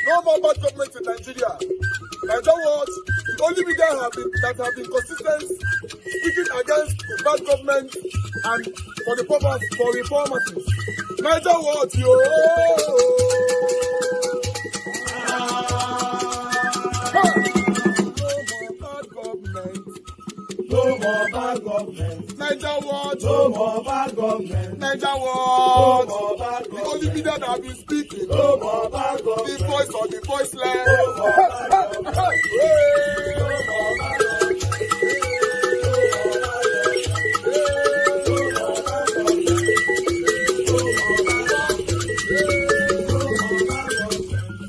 No more bad government in Nigeria. Nigeria what? The only media that have been consistent speaking against the bad government and for the purpose for reformers. Nigeria what? Yo! No more bad government. Niger what? No more bad government. Niger what? No more bad government. The only media that have been speaking. No more bad government. The voice of the voiceless. No more bad government. No more bad government.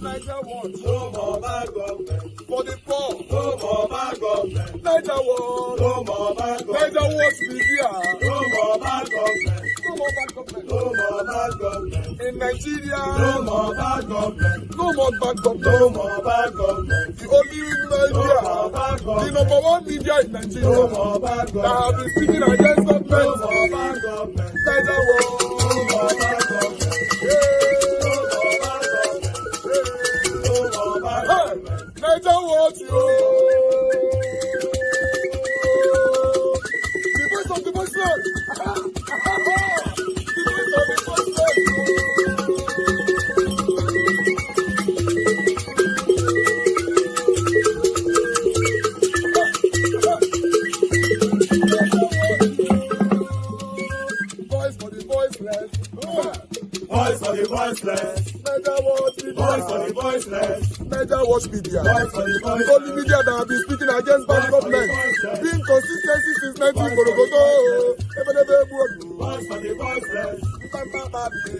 Niger what? No more bad government. For the poor. No more bad government. Niger what? No more bad government. Niger what media? No more bad government. No more bad government. No more bad government. In Nigeria. No more bad government. No more bad government. No more bad government. The only media. No more bad government. The number one media in Nigeria. No more bad government. That have been speaking against government. No more bad government. Niger what? No more bad government. Niger what you? The voice of the voiceless. The voice of the voiceless. Voice for the voiceless. Voice for the voiceless. Niger what? Voice for the voiceless. Niger watch media. The only media that have been speaking against bad government. Being consistency since 1944. Voice for the voiceless.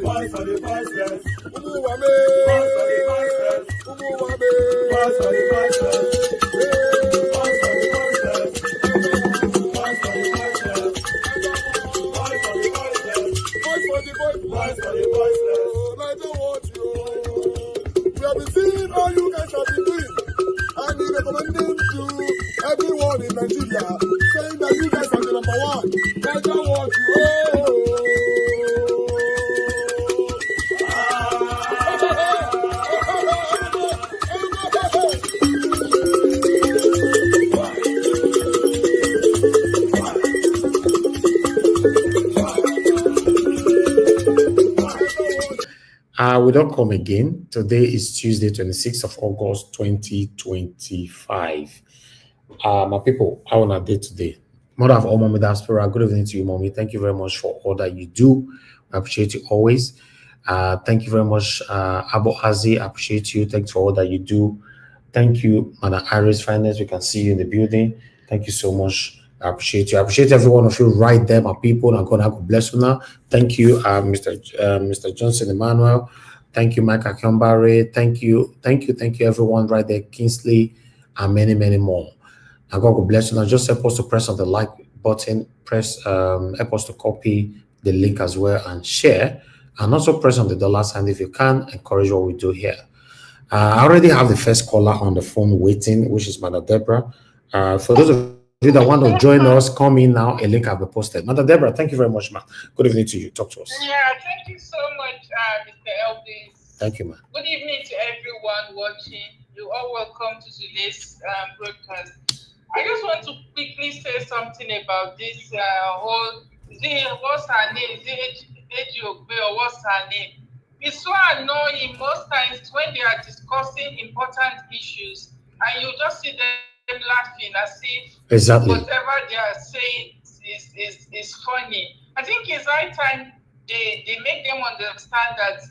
Voice for the voiceless. Umuwame. Voice for the voiceless. Umuwame. Voice for the voiceless. Voice for the voiceless. Voice for the voiceless. Voice for the voiceless. Voice for the voiceless. Voice for the voiceless. Niger watch you. We have been seeing all you guys have been doing. And we recommending to everyone in Nigeria, saying that you guys are the number one. Niger watch you. We don't come again. Today is Tuesday, 26th of August, 2025. My people, how on a day today? Mother of all mommy diaspora, good evening to you, mommy. Thank you very much for all that you do. I appreciate you always. Thank you very much, Abu Azi. I appreciate you. Thanks for all that you do. Thank you, Madam Iris Finance. We can see you in the building. Thank you so much. I appreciate you. I appreciate every one of you right there, my people. And God bless you now. Thank you, Mr. Johnson Emmanuel. Thank you, Mike Akambare. Thank you, everyone right there, Kingsley, and many, many more. And God will bless you. Now, just help us to press on the like button, help us to copy the link as well and share, and also press on the dollar sign if you can. Encourage what we do here. I already have the first caller on the phone waiting, which is Mother Deborah. For those of you that want to join us, come in now. A link will be posted. Mother Deborah, thank you very much, ma. Good evening to you. Talk to us. Yeah, thank you so much, Mr. Elvis. Thank you, ma. Good evening to everyone watching. You're all welcome to today's broadcast. I just want to quickly say something about this whole, what's her name? Adibe, or what's her name? It's so annoying most times when they are discussing important issues and you just see them laughing as if whatever they are saying is funny. I think it's high time they make them understand that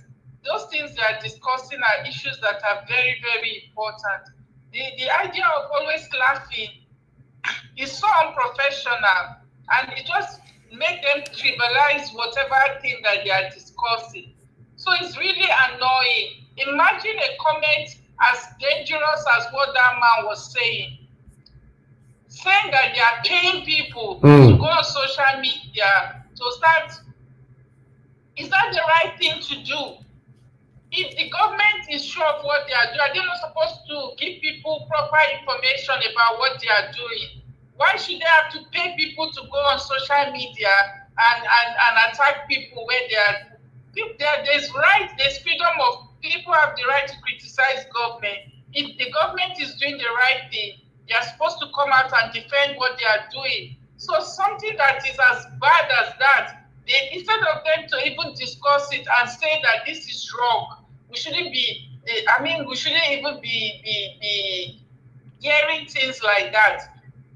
those things they are discussing are issues that are very, very important. The idea of always laughing is so unprofessional, and it just make them trivialize whatever thing that they are discussing. So it's really annoying. Imagine a comment as dangerous as what that man was saying that they are paying people to go on social media to start. Is that the right thing to do? If the government is sure of what they are doing, are they not supposed to give people proper information about what they are doing? Why should they have to pay people to go on social media and attack people where they are? There's freedom of people have the right to government is doing the right thing, they are supposed to come out and defend what they are doing. So something that is as bad as that, instead of them to even discuss it and say that this is wrong, we shouldn't be, we shouldn't even be hearing things like that.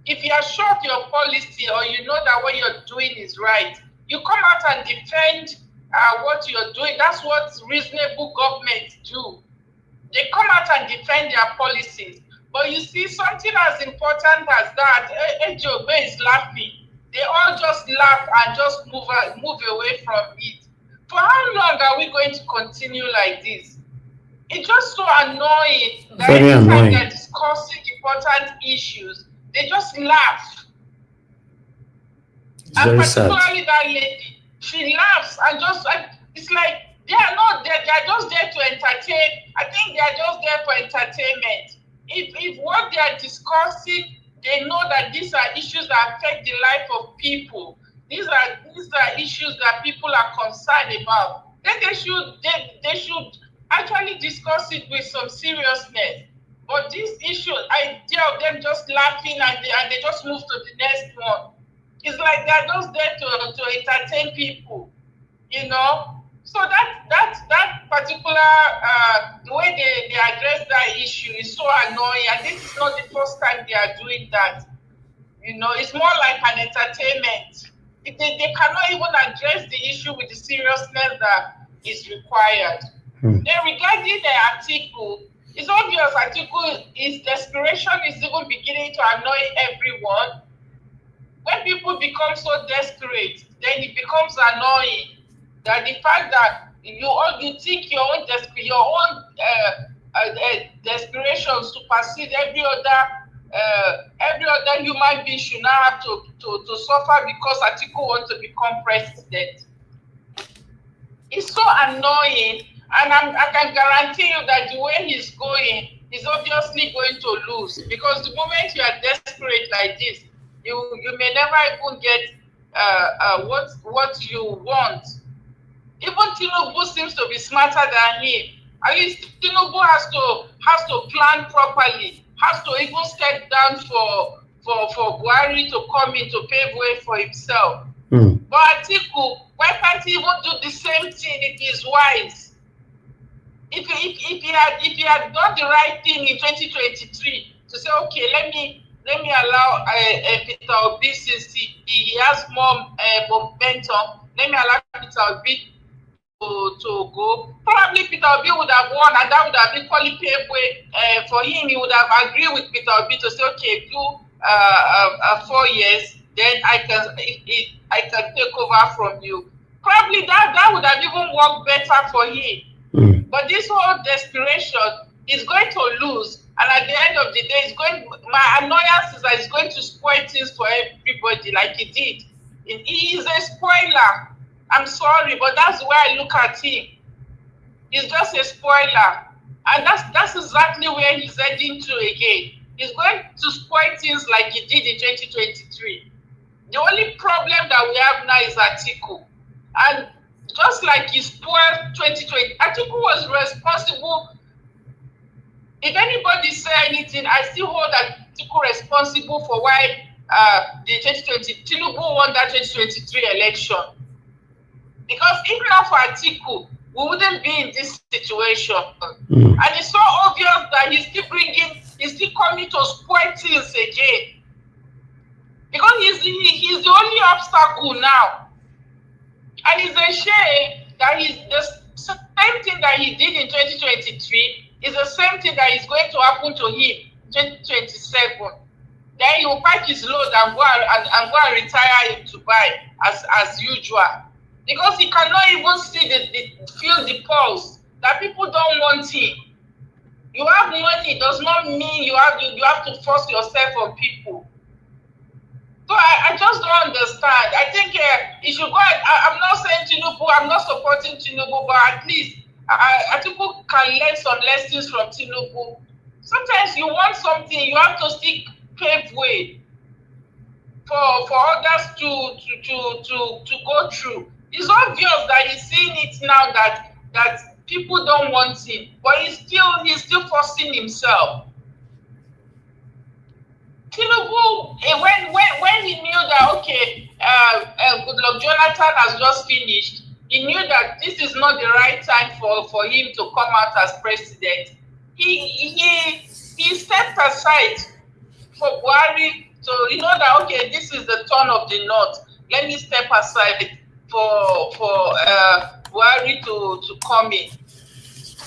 If you are sure of your policy or you know that what you're doing is right, you come out and defend what you're doing. That's what reasonable governments do. They come out and defend their policies. But you see, something as important as that, Ejobe is laughing. They all just laugh and just move away from it. For how long are we going to continue like this? It's just so annoying that Very every time annoying. they're discussing important issues, they just laugh. It's And very sad. particularly that lady, she laughs and just, it's like they are not there, they are just there to entertain. I think they are just there for entertainment. If what they are discussing, they know that these are issues that affect the life of people. These are issues that people are concerned about. Then they should actually discuss it with some seriousness. But this issue, idea of them just laughing and they just move to the next one. It's like they're just there to entertain people, you know. So that particular the way they address that issue is so annoying, and this is not the first time they are doing that. You know, it's more like an entertainment. They cannot even address the issue with the seriousness that is required. Then regarding the article, it's obvious article is desperation is even beginning to annoy everyone. When people become so desperate, then it becomes annoying. That the fact that you think your own desperations to perceive every other human being should now have to suffer because Atiku wants to become president. It's so annoying, and I can guarantee you that the way he's going, he's obviously going to lose, because the moment you are desperate like this, you may never even get what you want. Even Tinubu seems to be smarter than him. At least Tinubu has to plan properly, has to even step down for Buhari to come in to pave way for himself. But Atiku, why can't he even do the same thing if he's wise? If he had done the right thing in 2023 to say, okay, let me allow Peter Obi, since he has more momentum, let me allow Peter Obi to go. Probably Peter Obi would have won, and that would have equally paved way for him. He would have agreed with Peter Obi to say, okay, do 4 years, then I can take over from you. Probably that would have even worked better for him. But this whole desperation is going to lose, and at the end of the day, my annoyance is that it's going to spoil things for everybody, like it did. He is a spoiler. I'm sorry, but that's the way I look at him. He's just a spoiler. And that's exactly where he's heading to again. He's going to spoil things like he did in 2023. The only problem that we have now is Atiku. And just like he spoiled 2020, Atiku was responsible. If anybody say anything, I still hold Atiku responsible for why the 2020 Tinubu won that 2023 election. Because if not for Atiku, we wouldn't be in this situation. And it's so obvious that he's still coming to spoil things again. Because he's the only obstacle now. And it's a shame that the same thing that he did in 2023 is the same thing that is going to happen to him in 2027. Then he will pack his load and go and retire in Dubai as usual. Because he cannot even feel the pulse that people don't want him. You have money does not mean you have to force yourself on people. So I just don't understand. I think he should go. I'm not saying Tinubu, I'm not supporting Tinubu, but at least people can learn some lessons from Tinubu. Sometimes you want something, you have to still pave way for others to go through. It's obvious that he's seeing it now that people don't want him, but he's still forcing himself. Tinubu, when he knew that, okay, Goodluck Jonathan has just finished, he knew that this is not the right time for him to come out as president. He stepped aside for Buhari to, you know, that, okay, this is the turn of the North. Let me step aside for Buhari to come in.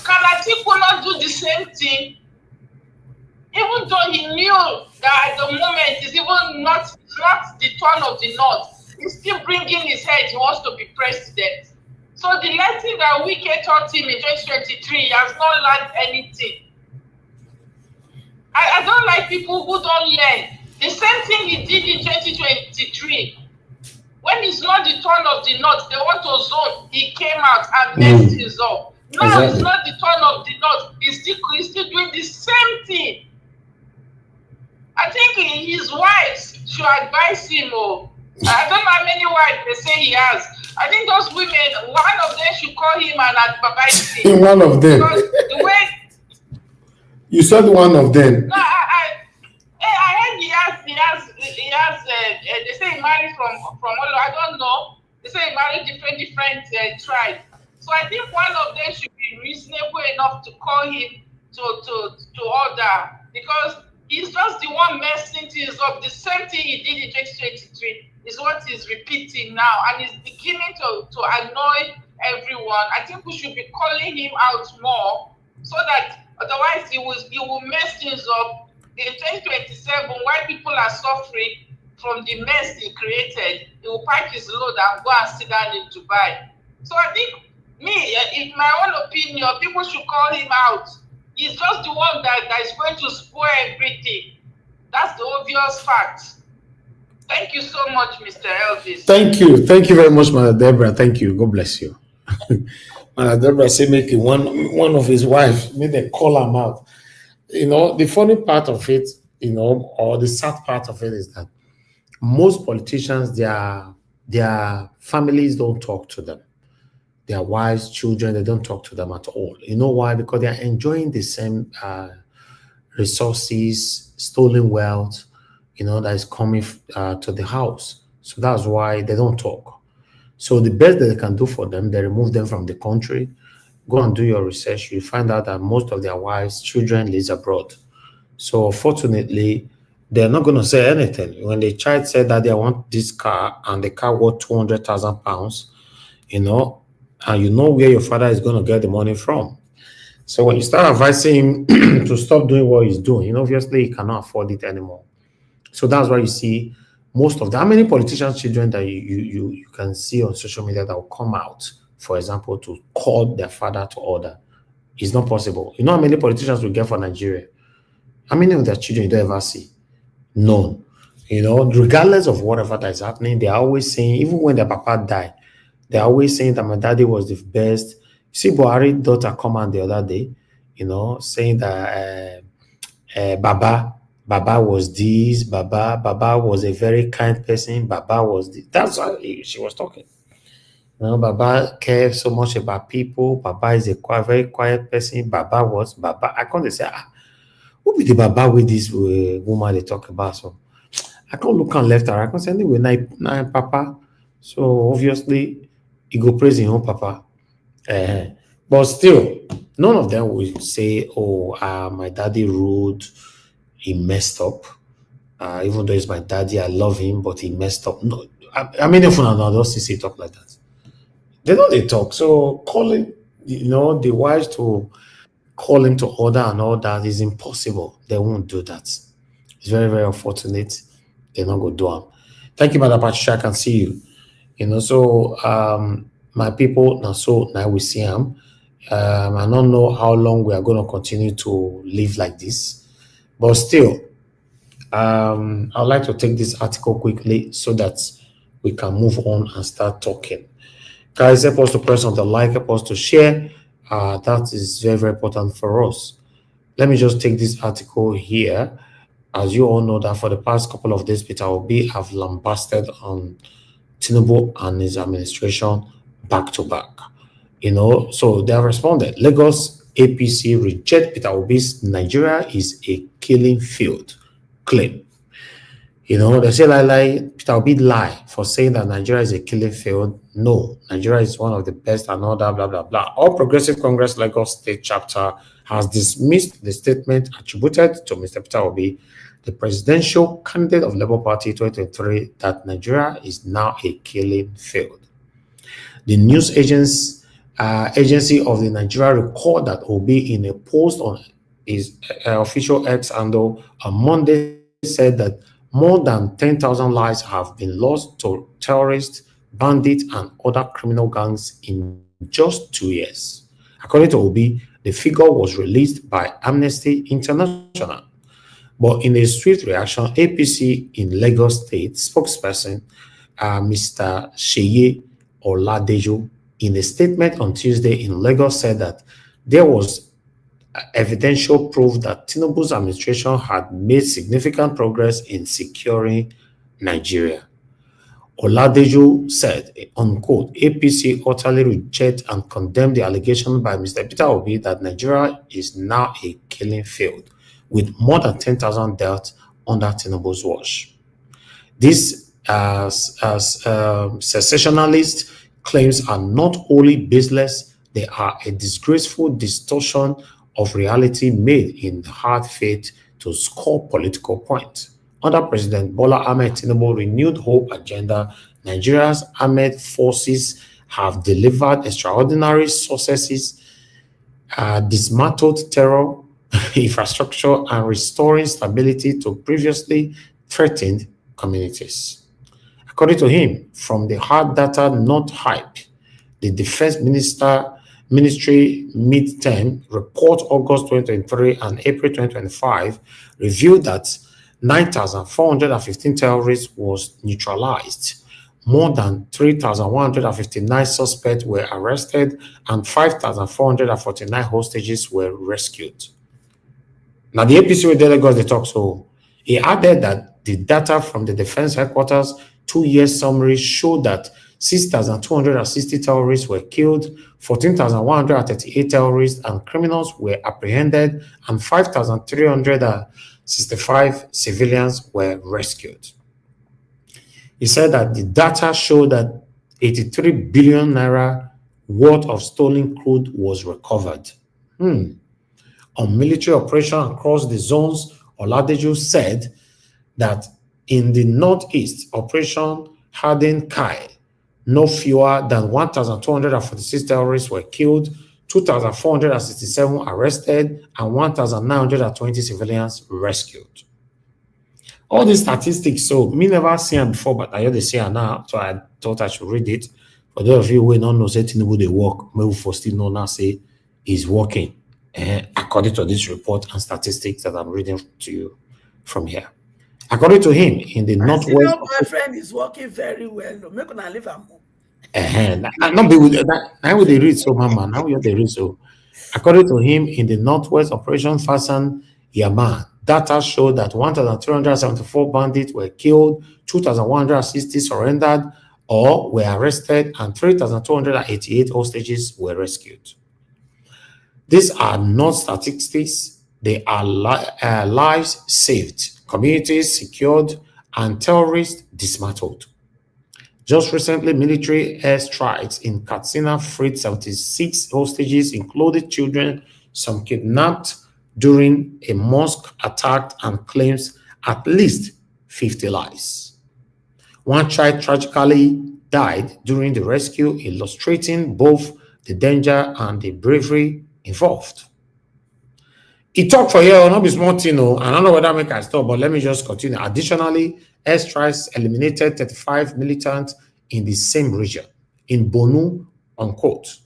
Can Atiku not do the same thing? Even though he knew that at the moment it's even not the turn of the North, he's still bringing his head. He wants to be president. So the lesson that Wike taught him in 2023, he has not learned anything. I don't like people who don't learn. The same thing he did in 2023. When it's not the turn of the North, they want to zone. He came out and messed things up. No, exactly. It's not the turn of the North. He's still doing the same thing. I think his wives should advise him. I don't know how many wives they say he has. I think those women, one of them should call him and advise him. One of them. Because the way you said one of them. No, I heard he has. They say he married from all. I don't know. They say he married different tribes. So I think one of them should be reasonable enough to call him to order, because he's just the one messing things up. The same thing he did in 2023 is what he's repeating now, and he's beginning to annoy everyone. I think we should be calling him out more, so that otherwise he will mess things up in 2027. While people are suffering from the mess he created, he will pack his load and go and sit down in Dubai. So I think, in my own opinion, people should call him out. He's just the one that is going to spoil everything. That's the obvious fact. Thank you so much, Mr. Elvis. Thank you. Thank you very much, Mother Deborah. Thank you. God bless you. Mother Deborah said, make one of his wives, made them call him out. You know, the funny part of it, or the sad part of it is that most politicians, their families don't talk to them. Their wives, children, they don't talk to them at all. You know why? Because they are enjoying the same resources, stolen wealth, that is coming to the house. So that's why they don't talk. So the best that they can do for them, they remove them from the country. Go and do your research. You find out that most of their wives, children live abroad. So fortunately, they're not going to say anything. When the child said that they want this car and the car worth 200,000 pounds, and you know where your father is going to get the money from. So when you start advising him to stop doing what he's doing, obviously he cannot afford it anymore. So that's why you see most of how many politicians' children that you can see on social media that will come out, for example, to call their father to order. It's not possible. You know how many politicians we get for Nigeria? How many of their children you don't ever see? None. Regardless of whatever that is happening, they're always saying, even when their papa died, they're always saying that my daddy was the best. You see Buhari's daughter come on the other day, saying that Baba was this, Baba was a very kind person, Baba was this. That's how she was talking. Baba cares so much about people. Baba is a very quiet person. Baba. I can't say, who be the Baba with this woman they talk about? So I can't look on left or right. I can't say anyway, na Papa. So obviously, he go praise his own Papa. But still, none of them will say, my daddy rude, he messed up. Even though he's my daddy, I love him, but he messed up. No, I mean, if I don't see talk like that. They talk. So calling, the wives to call him to order and all that is impossible. They won't do that. It's very, very unfortunate. They're not going to do it. Thank you, Madam Patricia. I can see you. My people, now we see him. I don't know how long we are going to continue to live like this. But still, I'd like to take this article quickly so that we can move on and start talking. Guys, help us to press on the like, help us to share. That is very, very important for us. Let me just take this article here. As you all know that for the past couple of days, Peter Obi have lambasted on Tinubu and his administration back to back. So they have responded. Lagos APC reject Peter Obi's Nigeria is a killing field claim. You know, they say like Peter Obi lie for saying that Nigeria is a killing field. No, Nigeria is one of the best and all that, blah, blah, blah. All Progressive Congress Lagos State Chapter has dismissed the statement attributed to Mr. Peter Obi, the presidential candidate of Labour Party 2023, that Nigeria is now a killing field. The news agency of the Nigeria record that Obi, in a post on his official X handle on Monday, said that more than 10,000 lives have been lost to terrorists, bandits, and other criminal gangs in just 2 years. According to Obi, the figure was released by Amnesty International. But in a swift reaction, APC in Lagos State spokesperson Mr. Sheye Oladejo, in a statement on Tuesday in Lagos, said that there was evidential proof that Tinubu's administration had made significant progress in securing Nigeria. Oladejo said, unquote, APC utterly reject and condemn the allegation by Mr. Peter Obi that Nigeria is now a killing field, with more than 10,000 deaths under Tinubu's watch. These sensationalist claims are not only baseless, they are a disgraceful distortion of reality made in hard faith to score political points. Under President Bola Ahmed Tinubu's renewed hope agenda, Nigeria's armed forces have delivered extraordinary successes, dismantled terror infrastructure, and restoring stability to previously threatened communities. According to him, from the hard data, not hype, the Defense Ministry midterm report August 2023 and April 2025 revealed that 9,415 terrorists was neutralized. More than 3,159 suspects were arrested and 5,449 hostages were rescued. Now, the APC with delegates, they talk so. He added that the data from the Defense Headquarters 2-year summary showed that 6,260 terrorists were killed, 14,138 terrorists and criminals were apprehended, and 5,365 civilians were rescued. He said that the data showed that 83 billion naira worth of stolen crude was recovered. On military operation across the zones, Oladejo said that in the Northeast, Operation Harden Kai, no fewer than 1,246 terrorists were killed, 2,467 arrested, and 1,920 civilians rescued. All these statistics, so me never seen them before, but I hear they say it now, so I thought I should read it. For those of you who don't know, say Tinubu they work, maybe for still know now say is working, according to this report and statistics that I'm reading to you from here. According to him, in the Northwest, my friend is working very well. Make una leave am. Not be with that. Now they read so, mama. Now they read so. According to him, in the Northwest Operation Fasan Yaman, data showed that 1,374 bandits were killed, 2,160 surrendered or were arrested, and 3,288 hostages were rescued. These are not statistics; they are lives saved, communities secured, and terrorists dismantled. Just recently, military airstrikes in Katsina freed 76 hostages, including children, some kidnapped during a mosque attack, and claims at least 50 lives. One child tragically died during the rescue, illustrating both the danger and the bravery involved. He talked for here, not be small thing, I don't know whether I make a stop, but let me just continue. Additionally, airstrikes eliminated 35 militants in the same region. In Bonu, unquote,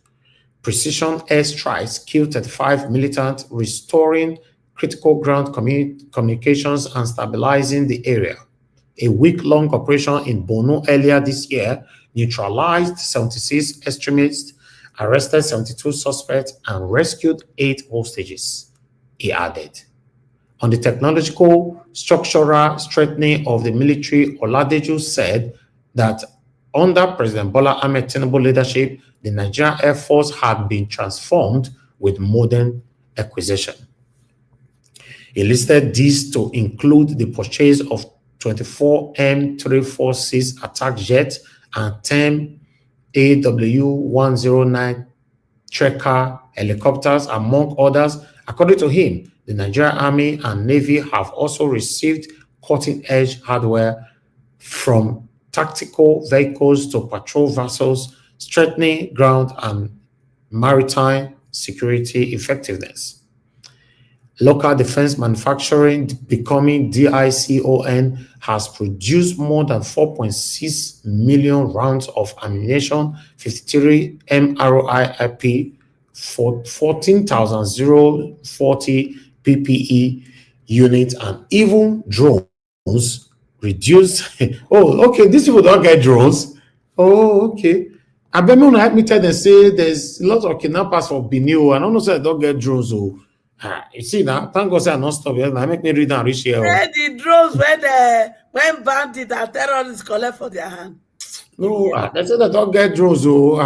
precision airstrikes killed 35 militants, restoring critical ground communications and stabilizing the area. A week-long operation in Bonu earlier this year neutralized 76 extremists, arrested 72 suspects, and rescued 8 hostages, he added. On the technological structural strengthening of the military, Oladejo said that under President Bola Ahmed Tinubu leadership, the Nigerian Air Force had been transformed with modern acquisition. He listed these to include the purchase of 24 M346 attack jet, and 10 AW109 Tracker helicopters, among others. According to him, the Nigerian Army and Navy have also received cutting-edge hardware from tactical vehicles to patrol vessels, strengthening ground and maritime security effectiveness. Local defense manufacturing, becoming DICON, has produced more than 4.6 million rounds of ammunition, 53 MROI-IP, 14,040 PPE units, and even drones reduced. Oh, okay, these people don't get drones. Oh, okay. I bet me help me tell them, say there's lots of kidnappers for Benin. I don't know, say I don't get drones. Oh. You see now, thank God say I not stop here. Now make me read and reach here. Where the drones when bandits and terrorists collect for their hand. No, they say they don't get drones. Oh,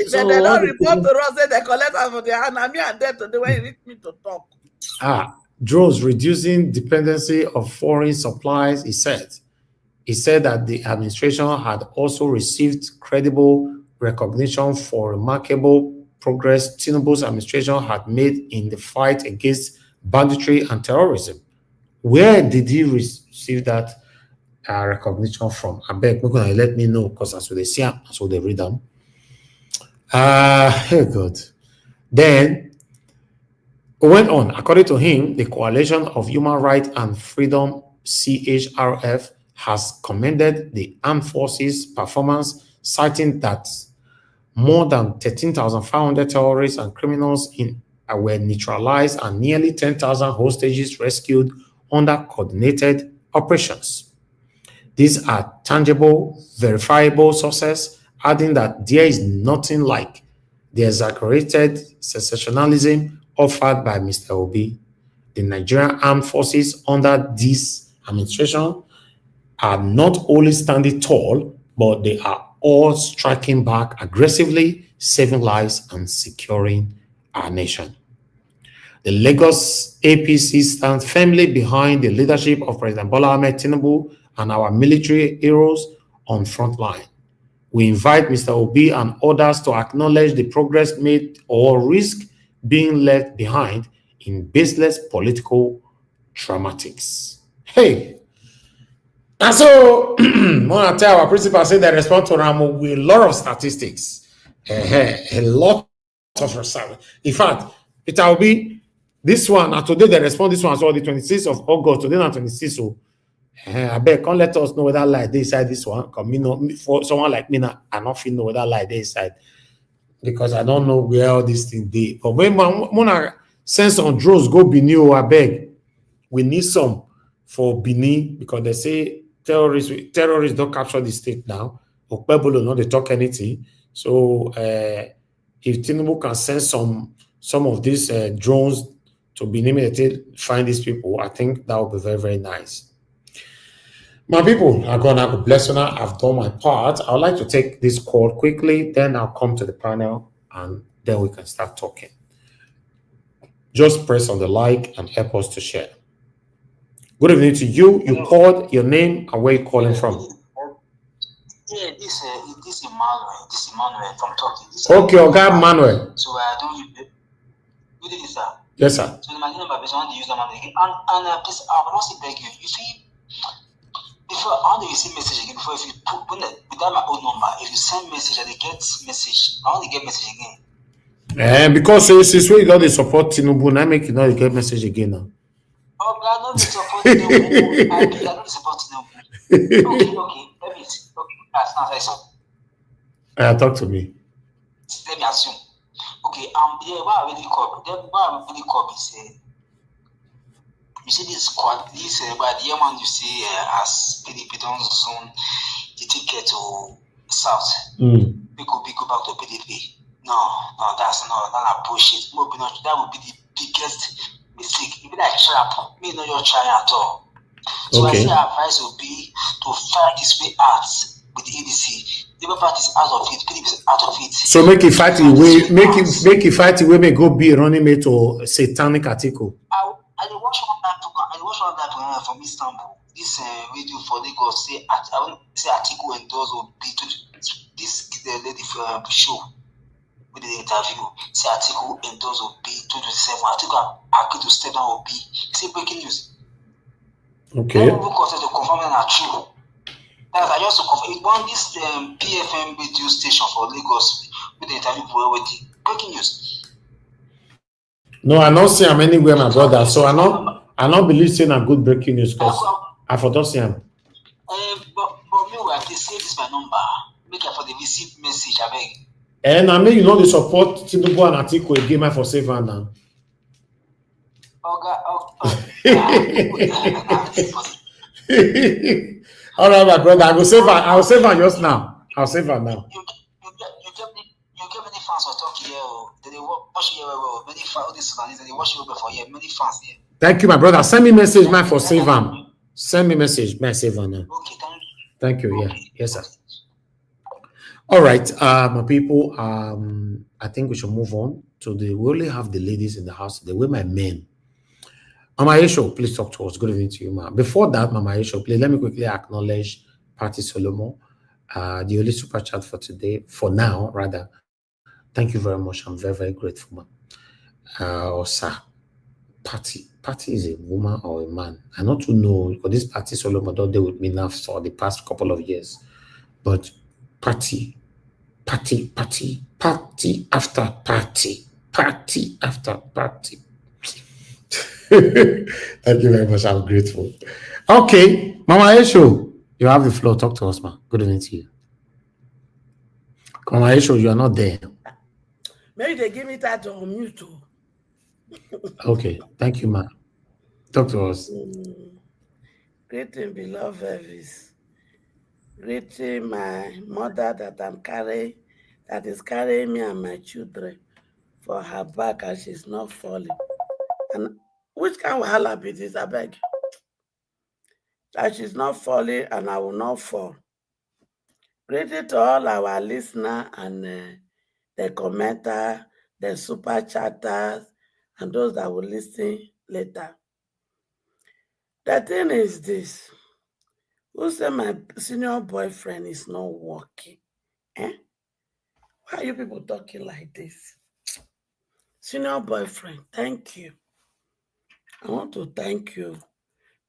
so they don't report to us, say they collect for their hand. I'm here and there today when you need me to talk. Drones reducing dependency of foreign supplies, he said. He said that the administration had also received credible recognition for remarkable progress Tinubu's administration had made in the fight against banditry and terrorism. Where did he receive that recognition from? I beg, you're gonna let me know, because that's what they see, that's what they read them. Hey, good. Then went on. According to him, the Coalition of Human Rights and Freedom, CHRF, has commended the armed forces' performance, citing that more than 13,500 terrorists and criminals were neutralized and nearly 10,000 hostages rescued under coordinated operations. These are tangible, verifiable sources, adding that there is nothing like the exaggerated sensationalism offered by Mr. Obi. The Nigerian armed forces under this administration are not only standing tall, but they are all striking back aggressively, saving lives and securing our nation. The Lagos APC stands firmly behind the leadership of President Bola Ahmed Tinubu and our military heroes on front line. We invite Mr. Obi and others to acknowledge the progress made or risk being left behind in baseless political dramatics. Hey! And so, when I tell our principal, say they respond to Ramo with a lot of statistics, a lot of research. In fact, it will be this one, and today they respond this one as well, the 26th of August, today not 26th. So, I beg, can't let us know whether like they inside this one. Because me know, for someone like me, I don't feel know whether like they inside, because I don't know where all these things be. But when I send some drones go Benin, I beg, we need some for Benin, because they say terrorists don't capture the state now. Okpebolo no, they talk anything. So if Tinubu can send some of these drones to Benin, they find these people, I think that would be very, very nice. My people, I'm gonna have a blessing. I've done my part. I would like to take this call quickly, then I'll come to the panel and then we can start talking. Just press on the like and help us to share. Good evening to you. You called your name and where you calling from? Yeah, this Emmanuel. This Emmanuel from Turkey. Okay, okay, Emmanuel. So I don't use it. Good evening, sir. Yes, sir. So my name is want to use the man again. And please, I will also beg you. You see, before I want to see message again. Before if you put without my own number, if you send message and they get message, I want to get message again. Because since we got the support Tinubu, now make you know you get message again now. Oh, I don't support Tinubu. I don't support Tinubu. Okay. Let me see. Okay, that's not I saw. Talk to me. Let me assume. Okay, yeah, why I really call is you see this squad, by the year one you see as PDP don't zone the ticket to South. We go back to PDP. No, that's not bullshit. That would be the biggest mistake. Even like sharp, me know you're trying at all. So okay. I say our advice would be to find this way out with the ADC. The party is out of it, PDP is out of it. So make it fight away, make it fight away, may go be running mate to satanic article. I watch one man talk. I watch one guy from Istanbul. This radio for Lagos say I want say article endorse will be to this lady for show with the interview. Say article endorse will be 227. Article agree to step down will be. Say breaking news. Okay. People consider to confirm that are true. That's I just confirm. One this PFM radio station for Lagos with the interview with the breaking news. No, I not see him anywhere, my brother. So I not believe saying a good breaking news because I forgot see him. But meanwhile, they say this my number. Make it for the receipt message, I beg. And I mean, you know, the support Tinubu and Atiku again for save her now. All right, my brother. I will save her. I will save her just now. I'll save her now. You get many fans for talking here. They watch here well. Many fans. All these fans they watch you for here. Many fans here. Thank you, my brother. Send me message, man, for save her. Send me message, man, save her now. Okay, thank you. Yeah, yes, sir. All right, my people. I think we should move on to we only have the ladies in the house. They were my men. Mama Aisho, please talk to us. Good evening to you, ma'am. Before that, Mama Aisho, please let me quickly acknowledge Patty Solomon, the only super chat for today, for now, rather. Thank you very much. I'm very, very grateful, ma'am. Or sir, Patty is a woman or a man. I not to know, because this Patty Solomon don't deal with me now for the past couple of years. But party after party after party. Thank you very much. I'm grateful. Okay, Mama Aisho, you have the floor. Talk to us, ma. Good evening to you. Mama Aisho, you are not there. Maybe they give me that on mute. Okay, thank you, ma. Talk to us. Greeting, beloved Elvis. Greeting my mother that is carrying me and my children for her back and she's not falling. And which kind of wahala be this, I beg? That she's not falling and I will not fall. Greeting to all our listeners and the commenter, the super chatters, and those that will listen later. The thing is this. Who said my senior boyfriend is not working? Why are you people talking like this? Senior boyfriend, thank you. I want to thank you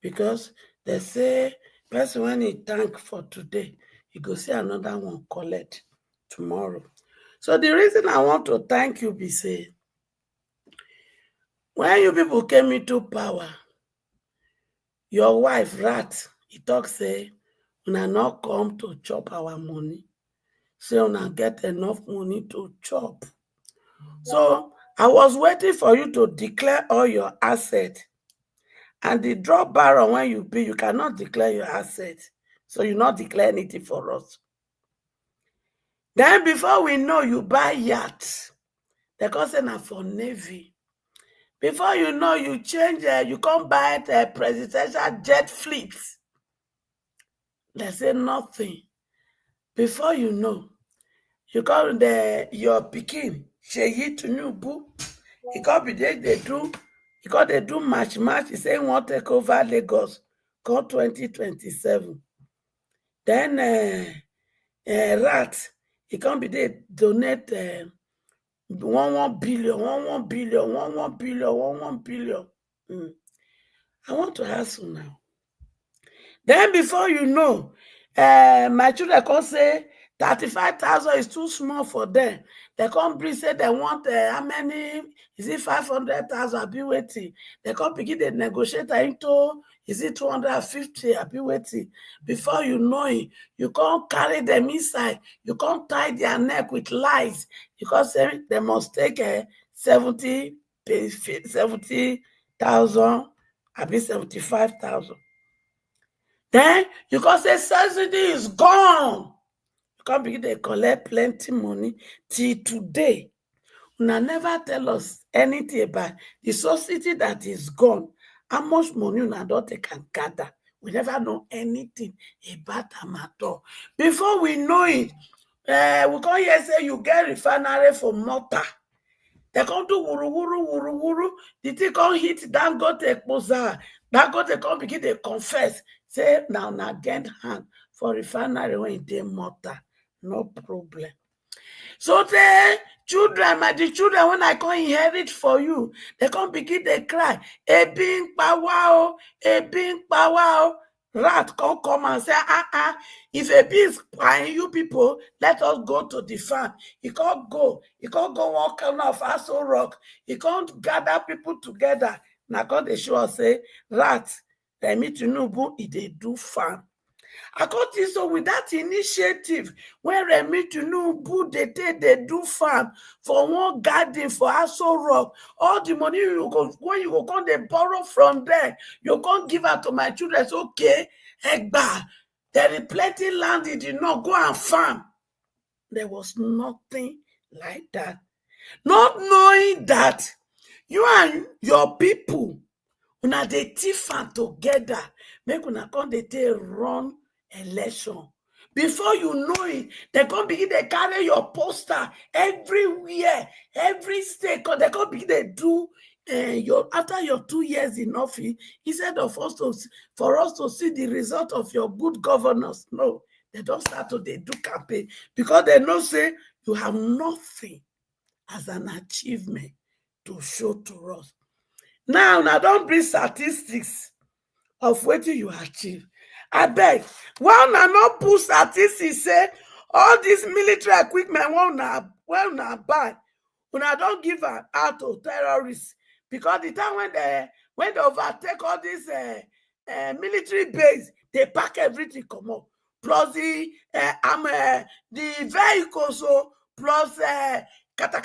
because they say person when he thank for today, he go see another one collect tomorrow. So the reason I want to thank you be say, when you people came into power, your wife rat, he talk say, una not come to chop our money. Say una get enough money to chop. So I was waiting for you to declare all your assets. And the drop barrel when you pay, you cannot declare your assets. So you not declare anything for us. Then before we know, you buy yachts. The cost are for Navy. Before you know, you change, you come buy the presidential jet fleet. They say nothing. Before you know, you call your pikin, Sheyi Tinubu. He can't be there, they do match. He say he want to take over Lagos, come 2027. Then rat, he can't be there, donate 1 billion. I want to ask you now. Then before you know, my children can say 35,000 is too small for them. They come bring say they want how many? Is it 500,000? I be waiting. They come begin the negotiate into is it 250? I be waiting. Before you know it, you can't carry them inside. You can't tie their neck with lies because they must take 70,000. I be 75,000. Then you can say subsidy is gone. You can't begin to collect plenty money till today. Una never tell us anything about the subsidy that is gone. How much money una don't can gather? We never know anything about them at all. Before we know it, we can hear say you get refinery for Malta. They come do wuru. The thing can hit Dangote Exposa. That go they come begin they confess. Say now get hand for refinery when they mortar. No problem. So the children, the children, when I come inherit for you, they come begin they cry. Ebing power, ebing power. Rat come and say, if a bee is buying you people, let us go to the farm. He can't go. He can't go walk off Aso Rock. He can't gather people together. Now God they show us say, rat, they meet Tinubu, they do farm. According so with that initiative, when Remi Tinubu they do farm for one garden for Aso Rock, all the money you go when you go come they borrow from there, you go give out to my children. It's okay, Egba, there is plenty land. He did not go and farm. There was nothing like that. Not knowing that you and your people, una dey thief am together, make una come dey take run election. Before you know it, they come begin dey carry your poster everywhere, every state. They come begin dey do after your 2 years in office, instead of for us to see the result of your good governance. No, they don't start to dey do campaign because they know say you have nothing as an achievement to show to us. Now don't bring statistics of what you achieve. I beg, why una not put statistics say all this military equipment when una buy, una don't give out to terrorists, because the time when they overtake all this military base, they pack everything come up, plus the vehicles, so plus kata,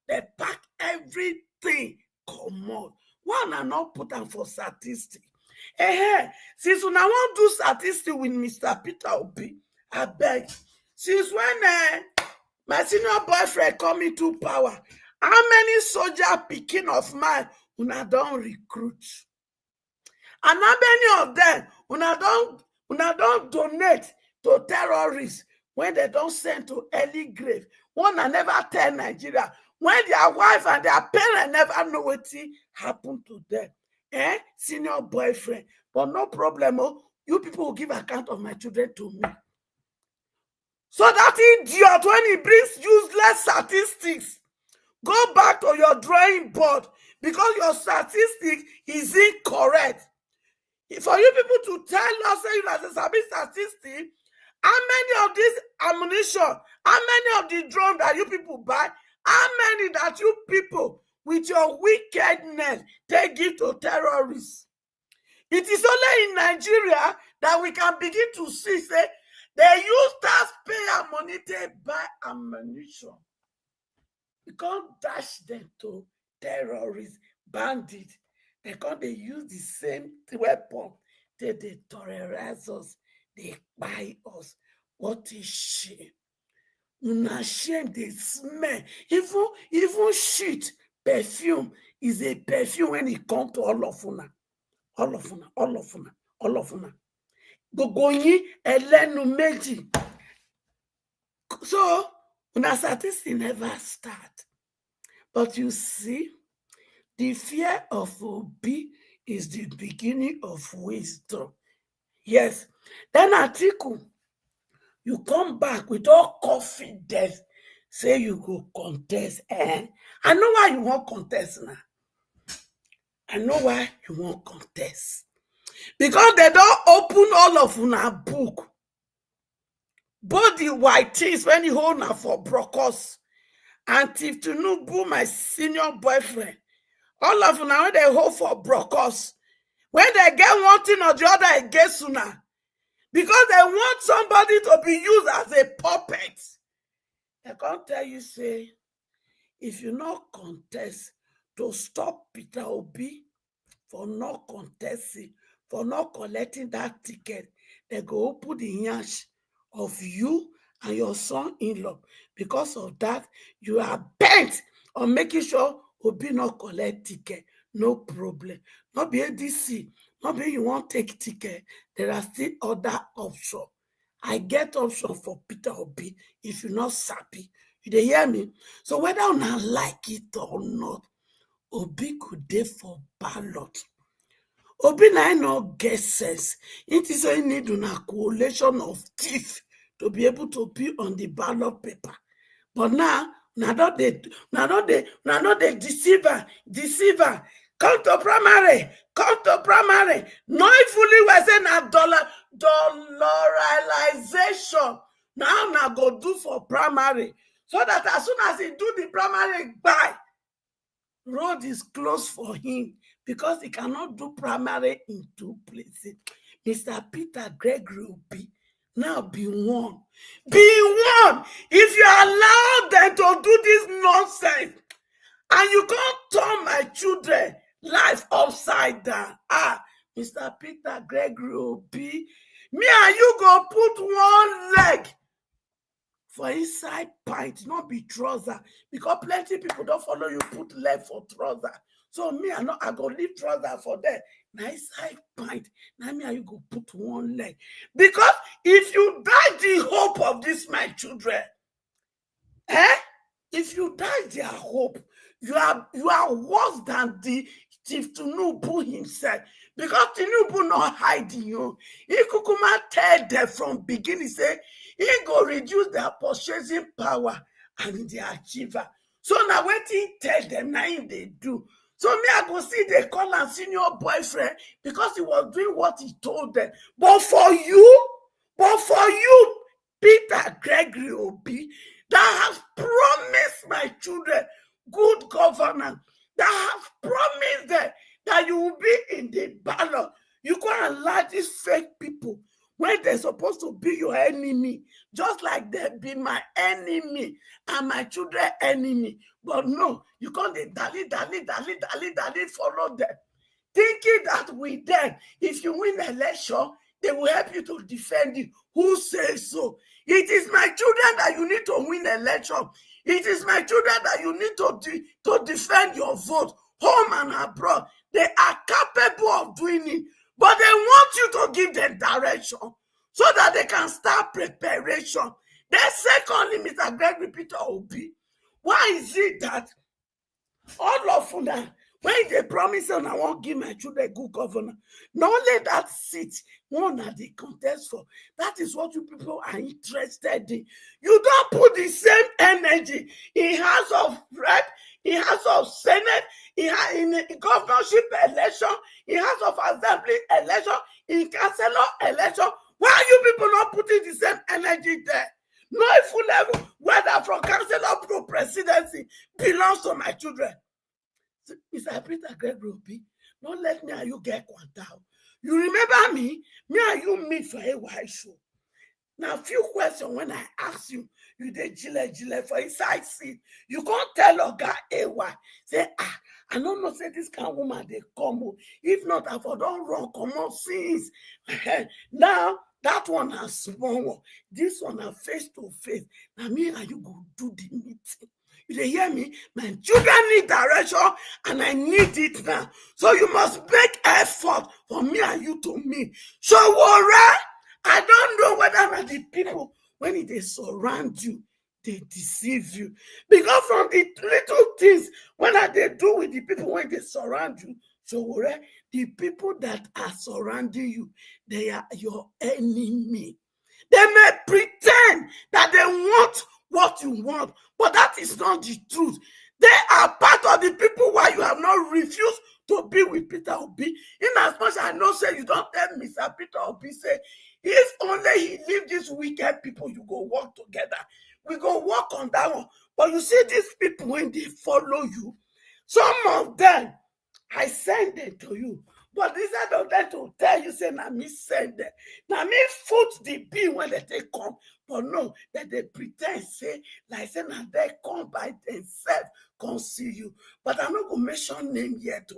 they pack everything come on. Why not put them for statistics? Since una want do statistics with Mr. Peter Obi, I beg. Since when my senior boyfriend come into power, how many soldier picking of mine una don't recruit? And how many of them una don't donate to terrorists when they don't send to early grave? One I never tell Nigeria when their wife and their parents never know what happened to them. Senior boyfriend. But no problem. You people will give account of my children to me. So that idiot, when he brings useless statistics, go back to your drawing board, because your statistic is incorrect. For you people to tell us, say you as a statistic, how many of this ammunition, how many of the drones that you people buy, how many that you people with your wickedness they give to terrorists? It is only in Nigeria that we can begin to see, say, they use taxpayer money to buy ammunition. You can't dash them to terrorists, bandits. They use the same weapon. They terrorize us. They buy us. What a shame. Una shame, they smell. Even shit, perfume is a perfume when it comes to all of una. All of una. Gogoyin elenu meji. So, una statistics never start. But you see, the fear of Obi is the beginning of wisdom. Yes. Then Atiku, you come back with all confidence, say you go contest. I know why you want contest now. I know why you want contest. Because they don't open all of una book. Both the white things when you hold now for brokers, and if Tinubu, my senior boyfriend, all of una when they hold for brokers, when they get one thing or the other against una, because they want somebody to be used as a puppet. They can't tell you, say, if you not contest to stop Peter Obi for not contesting, for not collecting that ticket, they go open the yansh of you and your son-in-law. Because of that, you are bent on making sure Obi not collect ticket. No problem. Not be ADC. Not be you want take ticket. There are still other options. I get option for Peter Obi if you're not sappy. You dey hear me? So whether you not like it or not, Obi could dey for ballot Obi na no get sense. It is a need a coalition of teeth to be able to be on the ballot paper. But now, not the deceiver. Come to primary. No fully was in a dollarization. Now go do for primary. So that as soon as he do the primary, bye. Road is closed for him because he cannot do primary in 2 places. Mr. Peter Gregory Obi, now be one. If you allow them to do this nonsense and you can't turn my children life upside down, Mr. Peter Gregory Obi, me and you go put one leg for inside pint, not be trouser, because plenty people don't follow you put leg for trouser. So me, I go leave trouser for them. Now inside pint, now me and you go put one leg. Because if you die the hope of this my children, if you die their hope, you are worse than the Chief Tinubu himself. Because Tinubu not hiding you. He kukuma tell them from beginning, say, he go reduce their purchasing power and their achiever. So now what he tell them, now they do. So me, I go see they call and senior boyfriend because he was doing what he told them. But for you, Peter Gregory Obi, that has promised my children good governance, that has promised them that you will be in the ballot. You can't allow these fake people when they're supposed to be your enemy, just like they be my enemy and my children enemy. But no, you can't dally, follow them. Thinking that with them, if you win the election, they will help you to defend you. Who says so? It is my children that you need to win the election. It is my children that you need to defend your vote, home and abroad. They are capable of doing it, but they want you to give them direction so that they can start preparation. Then secondly, Mr. Gregory Peter Obi, why is it that all of them, when they promise and I won't give my children good governor, not only that seat, one that they contest for, that is what you people are interested in. You don't put the same energy in House of Rep, in House of Senate, in governorship election, in House of Assembly election, in councillor election. Why are you people not putting the same energy there? No full level, whether from councillor to presidency, belongs to my children. Mr. Peter Gregory Obi, don't let me and you get quanta. You remember me and you meet for a while show. Now, a few questions when I ask you, you did gile for inside seat. You can't tell a guy AY. Say, I don't know, say this kind of woman, they come. If not, I don't run common scenes. Now, that one has small one. This one are face to face. Now, me and you go do the meeting. You hear me? My children need direction and I need it now. So you must make effort for me and you to meet. So, Warren, I don't know whether the people, when they surround you, they deceive you. Because from the little things, when they do with the people when they surround you, so Warren, the people that are surrounding you, they are your enemy. They may pretend that they want what you want, but that is not the truth. They are part of the people why you have not refused to be with Peter Obi. In as much as I know, say you don't tell Mr. Peter Obi, say, if only he leave these wicked people, you go work together. We go work on that one. But you see, these people, when they follow you, some of them, I send them to you. But instead of them to tell you, say, now me send them. Now me foot the bill when they come. But no, that they pretend, say, like say, now they come by themselves, come see you. But I'm not going to mention name yet.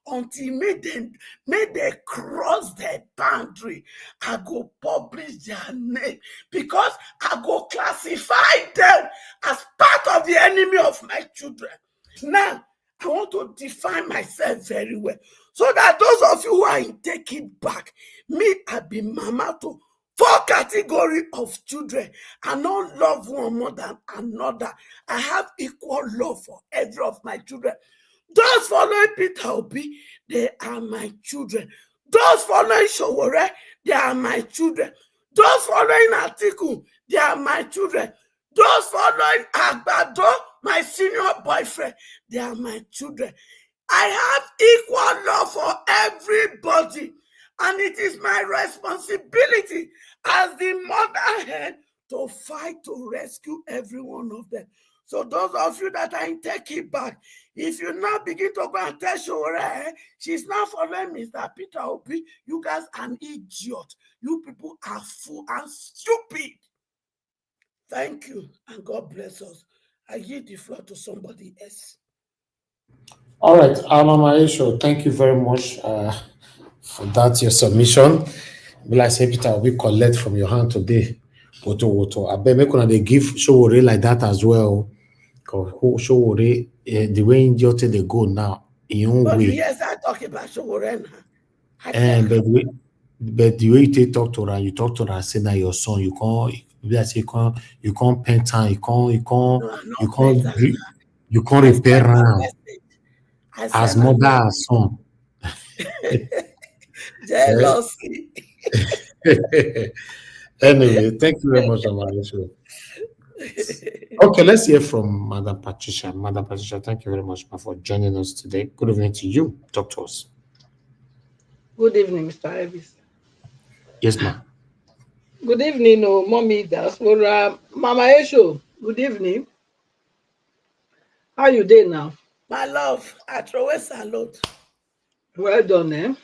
Until they cross their boundary, I go publish their name. Because I go classify them as part of the enemy of my children. Now, I want to define myself very well. So that those of you who are in Take It Back, me, I be mama to 4 categories of children. I don't love one more than another. I have equal love for every of my children. Those following Peter Obi, they are my children. Those following Showore, they are my children. Those following Atiku, they are my children. Those following Agbado, my senior boyfriend, they are my children. I have equal love for everybody, and it is my responsibility as the mother hen to fight to rescue every one of them. So those of you that are in take it back, if you now begin to go and tell Shore, she's now following Mr. Peter Obi, you guys are an idiot. You people are fool and stupid. Thank you, and God bless us. I yield the floor to somebody else. All right, Mama Esho, thank you very much for that, your submission. Be like say Peter, we collect from your hand today. Woto. I bet make una dey give Showore like that as well. Cause Showore, the way India they go now, in own But way. yes, I talk about Showore now. And but the way you take talk to her, you talk to her, say that your son, you can't, like say you can't paint her, No, I'm you not can't, better. you can't I repair send my her message. I as send my mother message. as son. Jealousy. Anyway, thank you very much, Amarisho. Okay, let's hear from Madam Patricia. Madam Patricia, thank you very much for joining us today. Good evening to you, doctors. Good evening, Mr. Elvis. Yes, ma'am. Good evening, Mommy Diaspora. Mama Esho, good evening. How you doing now? My love, I throw a salute. Well done, eh?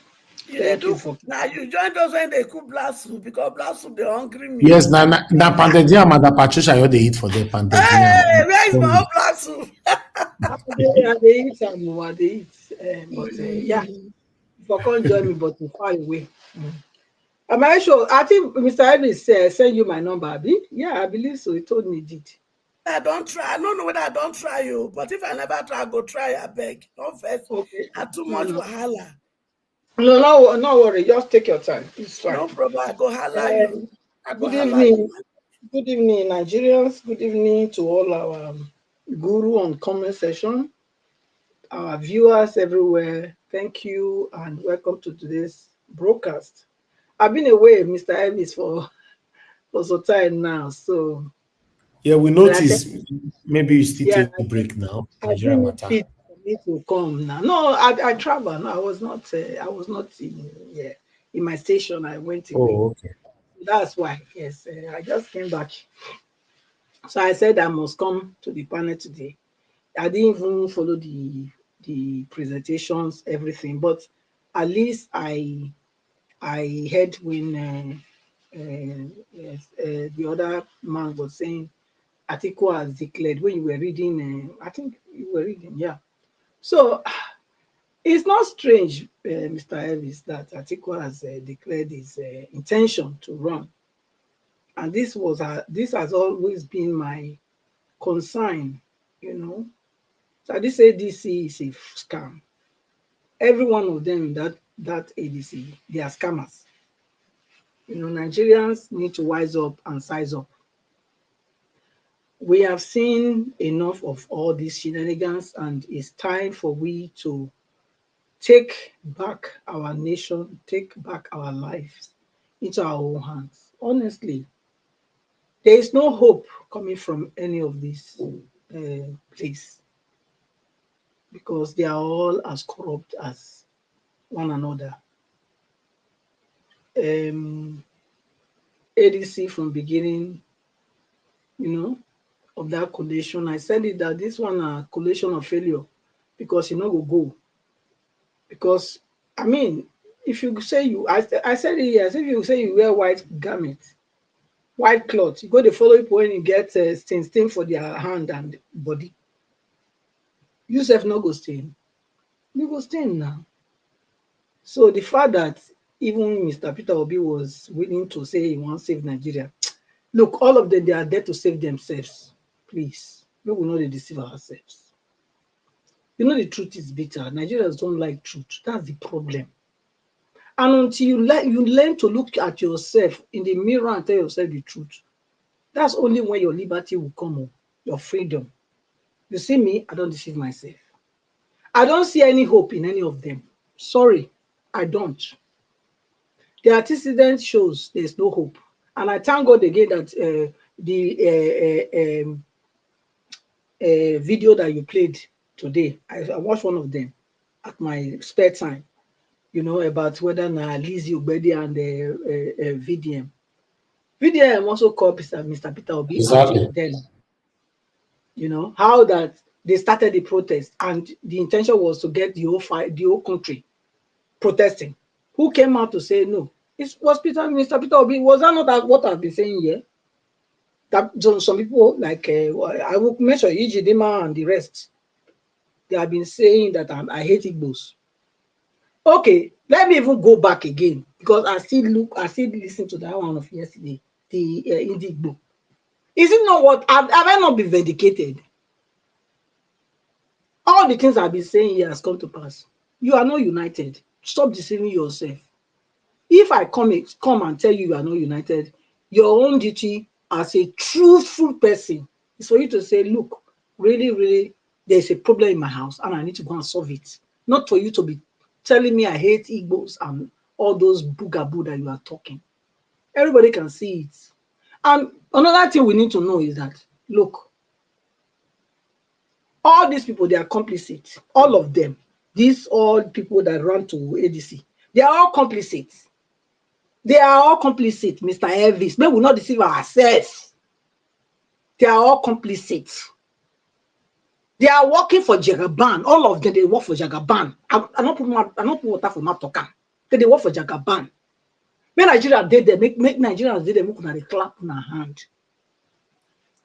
You dey Thank you do for... now. You join us when they cook black soup because black soup they hungry me. Yes, na pounded yam, Madam Patricia, you dey eat for the pounded yam. Hey, where is my own black soup? I dey eat and I dey eat. But yeah, if I can't join me, but too far away. Mama Esho, I think Mr. Elvis send you my number, abi? Yeah, I believe so. He told me he did. I don't try. I don't know whether I don't try you, but if I never try, I go try. I beg. Don't vex. Okay. I too much wahala. No worry. Just take your time. It's fine. No problem. I go holla Um, you. I go Good holla you. evening. Good evening, Nigerians. Good evening to all our guru on comment section, our viewers everywhere. Thank you and welcome to today's broadcast. I've been away, Mr. Elvis, for some time now. So, Yeah, we but I think, notice maybe you still yeah, take a break now. I Nigeria didn't matter. fit for me to come now. No, I travel. No, I was not in, yeah, in my station. I went away. Oh, okay. That's why. Yes, I just came back. So I said I must come to the panel today. I didn't even follow the presentations, everything, but at least I heard when yes, the other man was saying Atiku has declared when you were reading. I think you were reading, yeah. So it's not strange, Mr. Elvis, that Atiku has declared his intention to run, and this has always been my concern, you know. So this ADC is a scam. Every one of them in that ADC, they are scammers. You know, Nigerians need to wise up and size up. We have seen enough of all these shenanigans, and it's time for we to take back our nation, take back our lives into our own hands. Honestly, there is no hope coming from any of these places because they are all as corrupt as one another. ADC from beginning, you know, of that collation. I said it that this one a collation of failure because you know go go. Because I mean, if you say I said it yes, if you say you wear white garment, white cloth, you go to follow people when you get stain for their hand and body. You self no go stain. You go stain now. So the fact that even Mr. Peter Obi was willing to say he wants to save Nigeria, look, all of them, they are there to save themselves. Please, we will not deceive ourselves. You know, the truth is bitter. Nigerians don't like truth. That's the problem. And until you learn to look at yourself in the mirror and tell yourself the truth, that's only when your liberty will come home, your freedom. You see me, I don't deceive myself. I don't see any hope in any of them. Sorry, I don't. The antecedent shows there's no hope. And I thank God again that the video that you played today, I watched one of them at my spare time, you know, about whether Lizzie Ubedi and VDM. VDM also called Mr. Peter Obi out Exactly. then, you know, how that they started the protest and the intention was to get the whole country protesting. Who came out to say no? It was Mr. Peter Obi. Was that not what I've been saying here? That some people like I will mention Ijidima and the rest. They have been saying that I hate Igbos. Okay, let me even go back again because I still listen to that one of yesterday, the Indigbo. Is it not what have I not been vindicated? All the things I've been saying here has come to pass. You are not united. Stop deceiving yourself. If I come and tell you are not united, your own duty as a truthful person is for you to say, look, really, really, there's a problem in my house and I need to go and solve it. Not for you to be telling me I hate Igbos and all those boogaboo that you are talking. Everybody can see it. And another thing we need to know is that, look, all these people, they are complicit. All of them. These all people that run to ADC, they are all complicit. They are all complicit, Mr. Elvis. May we not deceive ourselves. They are all complicit. They are working for Jagaban. All of them, they work for Jagaban. I don't put water for Matokan. They work for Jagaban. Make Nigeria did them, make Nigerians did them, make they clap on our hand.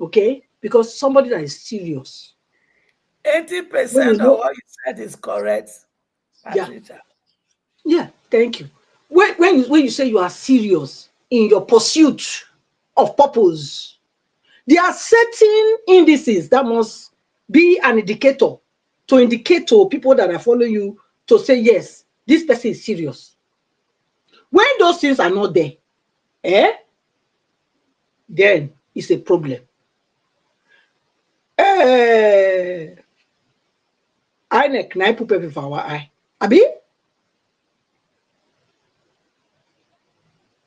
Okay? Because somebody that is serious. 80% of what you said is correct, Patricia. Yeah, thank you. When you say you are serious in your pursuit of purpose, there are certain indices that must be an indicator to indicate to people that are following you to say, yes, this person is serious. When those things are not there, then it's a problem. INEC na put paper for our eye. Abi?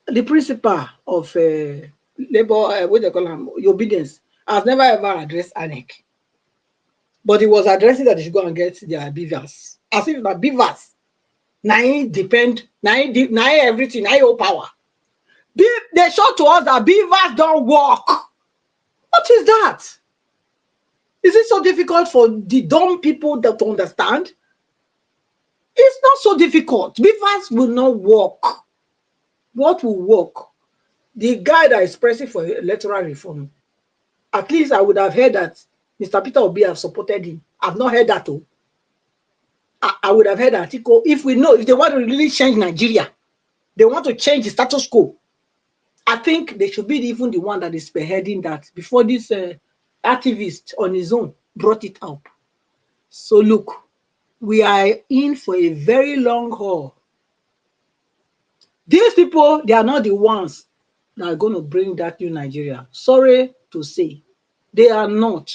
The principal of labor, what they call him, obedience, has never ever addressed ANEC. But he was addressing that they should go and get their beavers. As if the beavers, depend, everything, all power. They show to us that beavers don't work. What is that? Is it so difficult for the dumb people to understand? It's not so difficult. Beavers will not work. What will work? The guy that is pressing for electoral reform, at least I would have heard that Mr. Peter Obi have supported him. I've not heard that though. I would have heard that article. If we know, if they want to really change Nigeria, they want to change the status quo, I think they should be even the one that is spearheading that before this activist on his own brought it up. So look, we are in for a very long haul. These people, they are not the ones that are going to bring that new Nigeria. Sorry to say, they are not.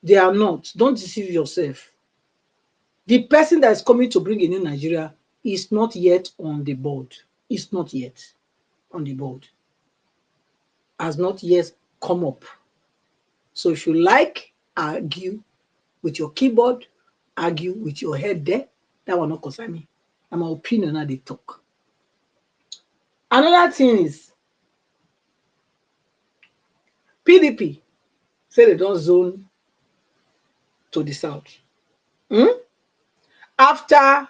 They are not. Don't deceive yourself. The person that is coming to bring a new Nigeria is not yet on the board. It's not yet on the board. Has not yet come up. So if you like, argue with your keyboard, argue with your head there. That will not concern me. And my opinion how they talk. Another thing is, PDP say they don't zone to the south. After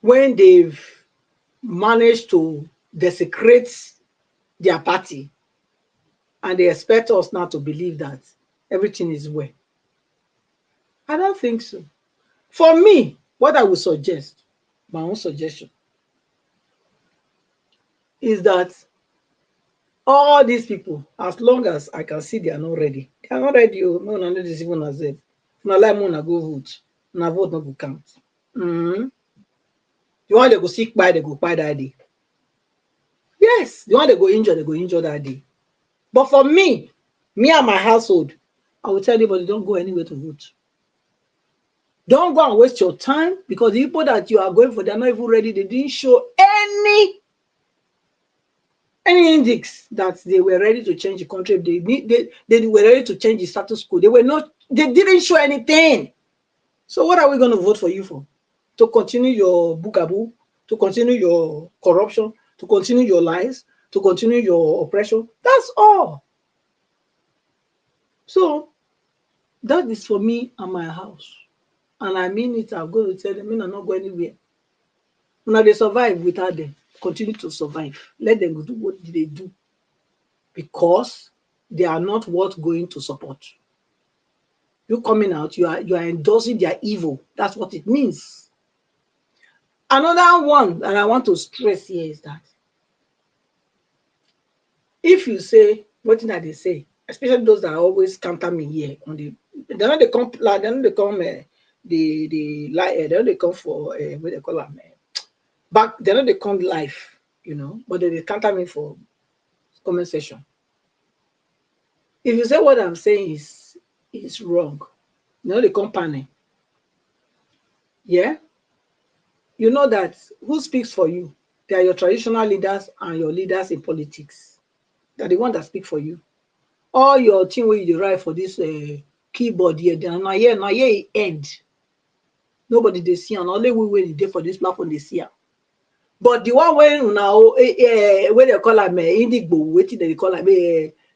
when they've managed to desecrate their party, and they expect us now to believe that everything is well. I don't think so. For me, what I would suggest, my own suggestion, is that all these people, as long as I can see they are not ready, they are not ready. No, no, no, this even as if na like na go vote, na vote not go count. The one they go sick by, they go by that day. Yes, the one they go injure that day. But for me and my household, I will tell anybody, don't go anywhere to vote. Don't go and waste your time, because the people that you are going for, they're not even ready. They didn't show any index that they were ready to change the country. They were ready to change the status quo. They didn't show anything. So what are we going to vote for you for? To continue your bookaboo, to continue your corruption, to continue your lies, to continue your oppression? That's all. So that is for me and my house. And I mean it. I'm going to tell them, I'm not going anywhere. Now they survive without them. Continue to survive. Let them do what they do. Because they are not worth going to support. You coming out, you are endorsing their evil. That's what it means. Another one that I want to stress here is that if you say, what did they say? Especially those that always counter me here on the, they know they come, like, they know they come, they know they come for what they call them, back. They know they come live, but they counter me for comment section. If you say what I'm saying is wrong, they come panic. Yeah, you know that who speaks for you? They are your traditional leaders and your leaders in politics. They're the one that speak for you. All your team where you derive for this keyboard here, they are not here end. Nobody they see, and only we wait there for this platform they see. But the one when now where they call them indigo, waiting they call them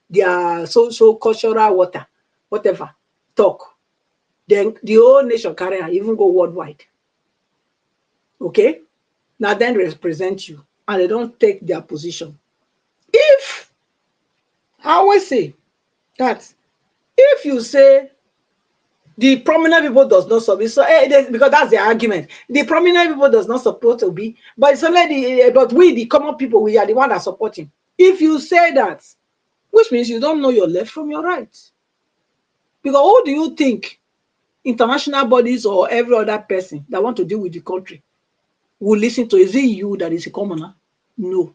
their social cultural water, whatever talk. Then the whole nation carry even go worldwide. Okay, now then represent you, and they don't take their position. If I always say that if you say the prominent people does not support, so because that's the argument. The prominent people does not support Obi, but it's only but we the common people, we are the one that support him. If you say that, which means you don't know your left from your right. Because who do you think international bodies or every other person that want to deal with the country will listen to? Is it you that is a commoner? No.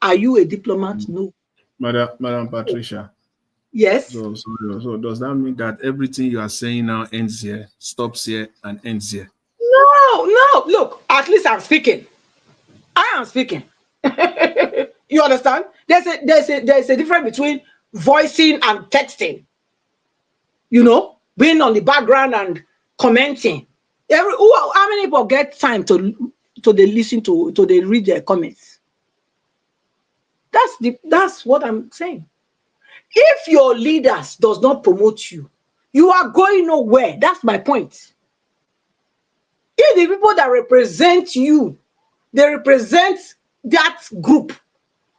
Are you a diplomat? No. Madam Patricia. Yes. So does that mean that everything you are saying now ends here, stops here, and ends here? No. Look, at least I'm speaking. I am speaking. You understand? There's a difference between voicing and texting. Being on the background and commenting. How many people get time to they listen to they read their comments? That's what I'm saying. If your leaders does not promote you, you are going nowhere. That's my point. If the people that represent you, they represent that group,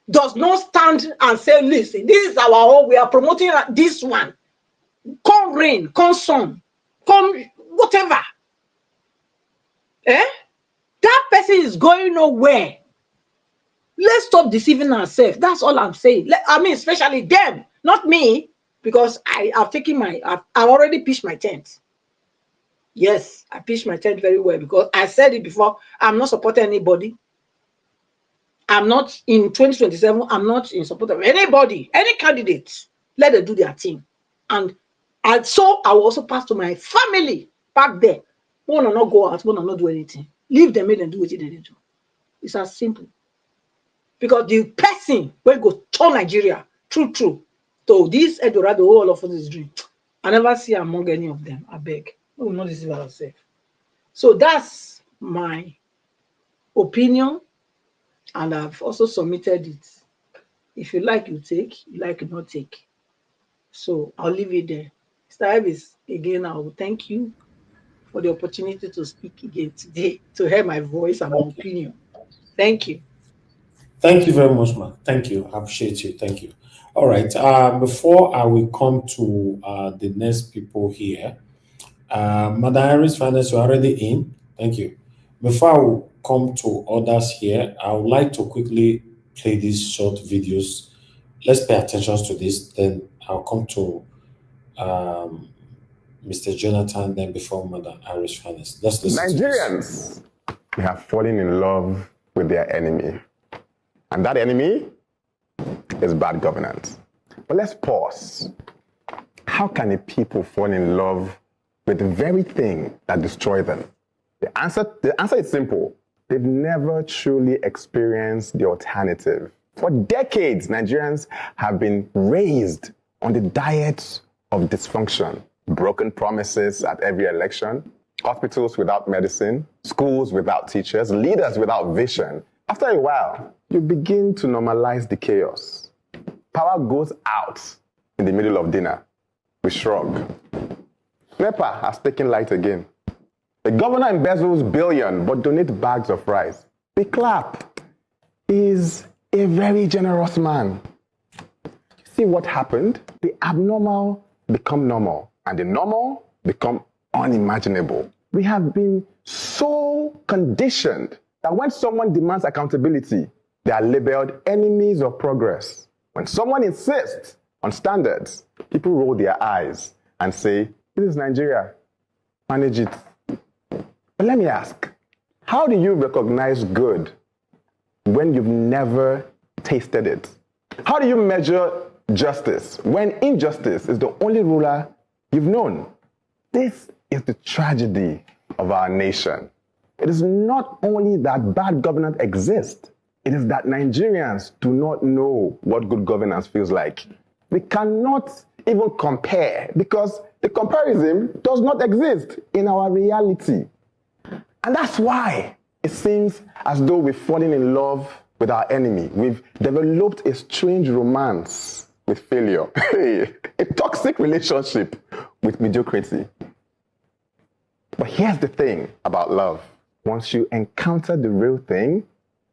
does not stand and say, listen, this is our own, we are promoting this one. Come rain, come sun, come whatever. That person is going nowhere. Let's stop deceiving ourselves. That's all I'm saying. Especially them, not me, because I've already pitched my tent. Yes, I pitched my tent very well because I said it before. I'm not supporting anybody. I'm not in 2027. I'm not in support of anybody, any candidate. Let them do their thing. And so I will also pass to my family back there. Want to not go out, want to not do anything. Leave them and do what they do. It's as simple. Because the person will go turn Nigeria, true. So this Eldorado, all of this dream, I never see among any of them. I beg. We will not deceive ourselves. So that's my opinion, and I've also submitted it. If you like, you take. You like, you not take. So I'll leave it there. Mr. Ibis, again, I will thank you for the opportunity to speak again today, to hear my voice and my opinion. Thank you. Thank you very much, man. Thank you. I appreciate you. Thank you. All right. Before I will come to the next people here, Madam Iris Finance, you're already in. Thank you. Before I will come to others here, I would like to quickly play these short videos. Let's pay attention to this. Then I'll come to Mr. Jonathan, then before Madam Iris Finance. Let's listen to this. Nigerians, they have fallen in love with their enemy. And that enemy is bad governance. But let's pause. How can a people fall in love with the very thing that destroys them? The answer is simple. They've never truly experienced the alternative. For decades, Nigerians have been raised on the diet of dysfunction, broken promises at every election, hospitals without medicine, schools without teachers, leaders without vision. After a while, you begin to normalize the chaos. Power goes out in the middle of dinner. We shrug. NEPA has taken light again. The governor embezzles billion but donates bags of rice. We clap. He's a very generous man. See what happened? The abnormal become normal, and the normal become unimaginable. We have been so conditioned that when someone demands accountability, they are labeled enemies of progress. When someone insists on standards, people roll their eyes and say, this is Nigeria, manage it. But let me ask, how do you recognize good when you've never tasted it? How do you measure justice when injustice is the only ruler you've known? This is the tragedy of our nation. It is not only that bad governance exists, it is that Nigerians do not know what good governance feels like. We cannot even compare because the comparison does not exist in our reality. And that's why it seems as though we've fallen in love with our enemy. We've developed a strange romance with failure, a toxic relationship with mediocrity. But here's the thing about love. Once you encounter the real thing,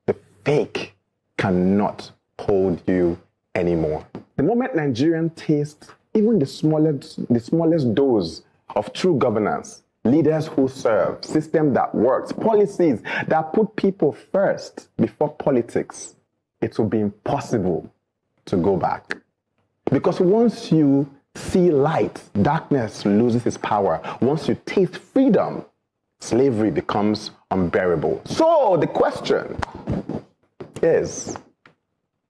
the fake cannot hold you anymore. The moment Nigerians taste even the smallest dose of true governance, leaders who serve, system that works, policies that put people first before politics, it will be impossible to go back. Because once you see light, darkness loses its power. Once you taste freedom, slavery becomes unbearable. So the question is,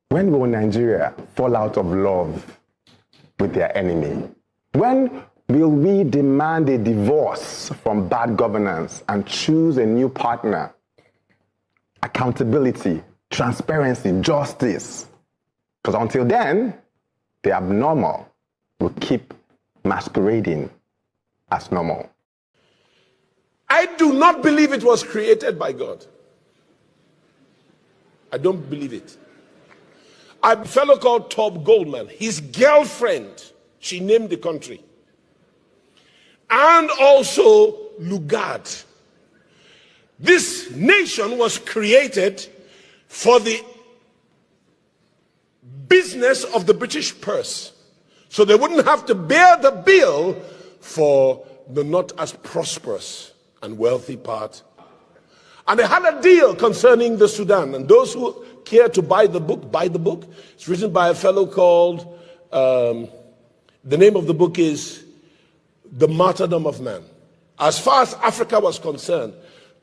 when will Nigeria fall out of love with their enemy? When will we demand a divorce from bad governance and choose a new partner? Accountability, transparency, justice. Because until then, the abnormal will keep masquerading as normal. I do not believe it was created by God. I don't believe it. A fellow called Tob Goldman, his girlfriend, she named the country. And also Lugard. This nation was created for the business of the British purse. So they wouldn't have to bear the bill for the not as prosperous and wealthy part. And they had a deal concerning the Sudan. And those who care to buy the book, buy the book. It's written by a fellow called, the name of the book is The Martyrdom of Man. As far as Africa was concerned,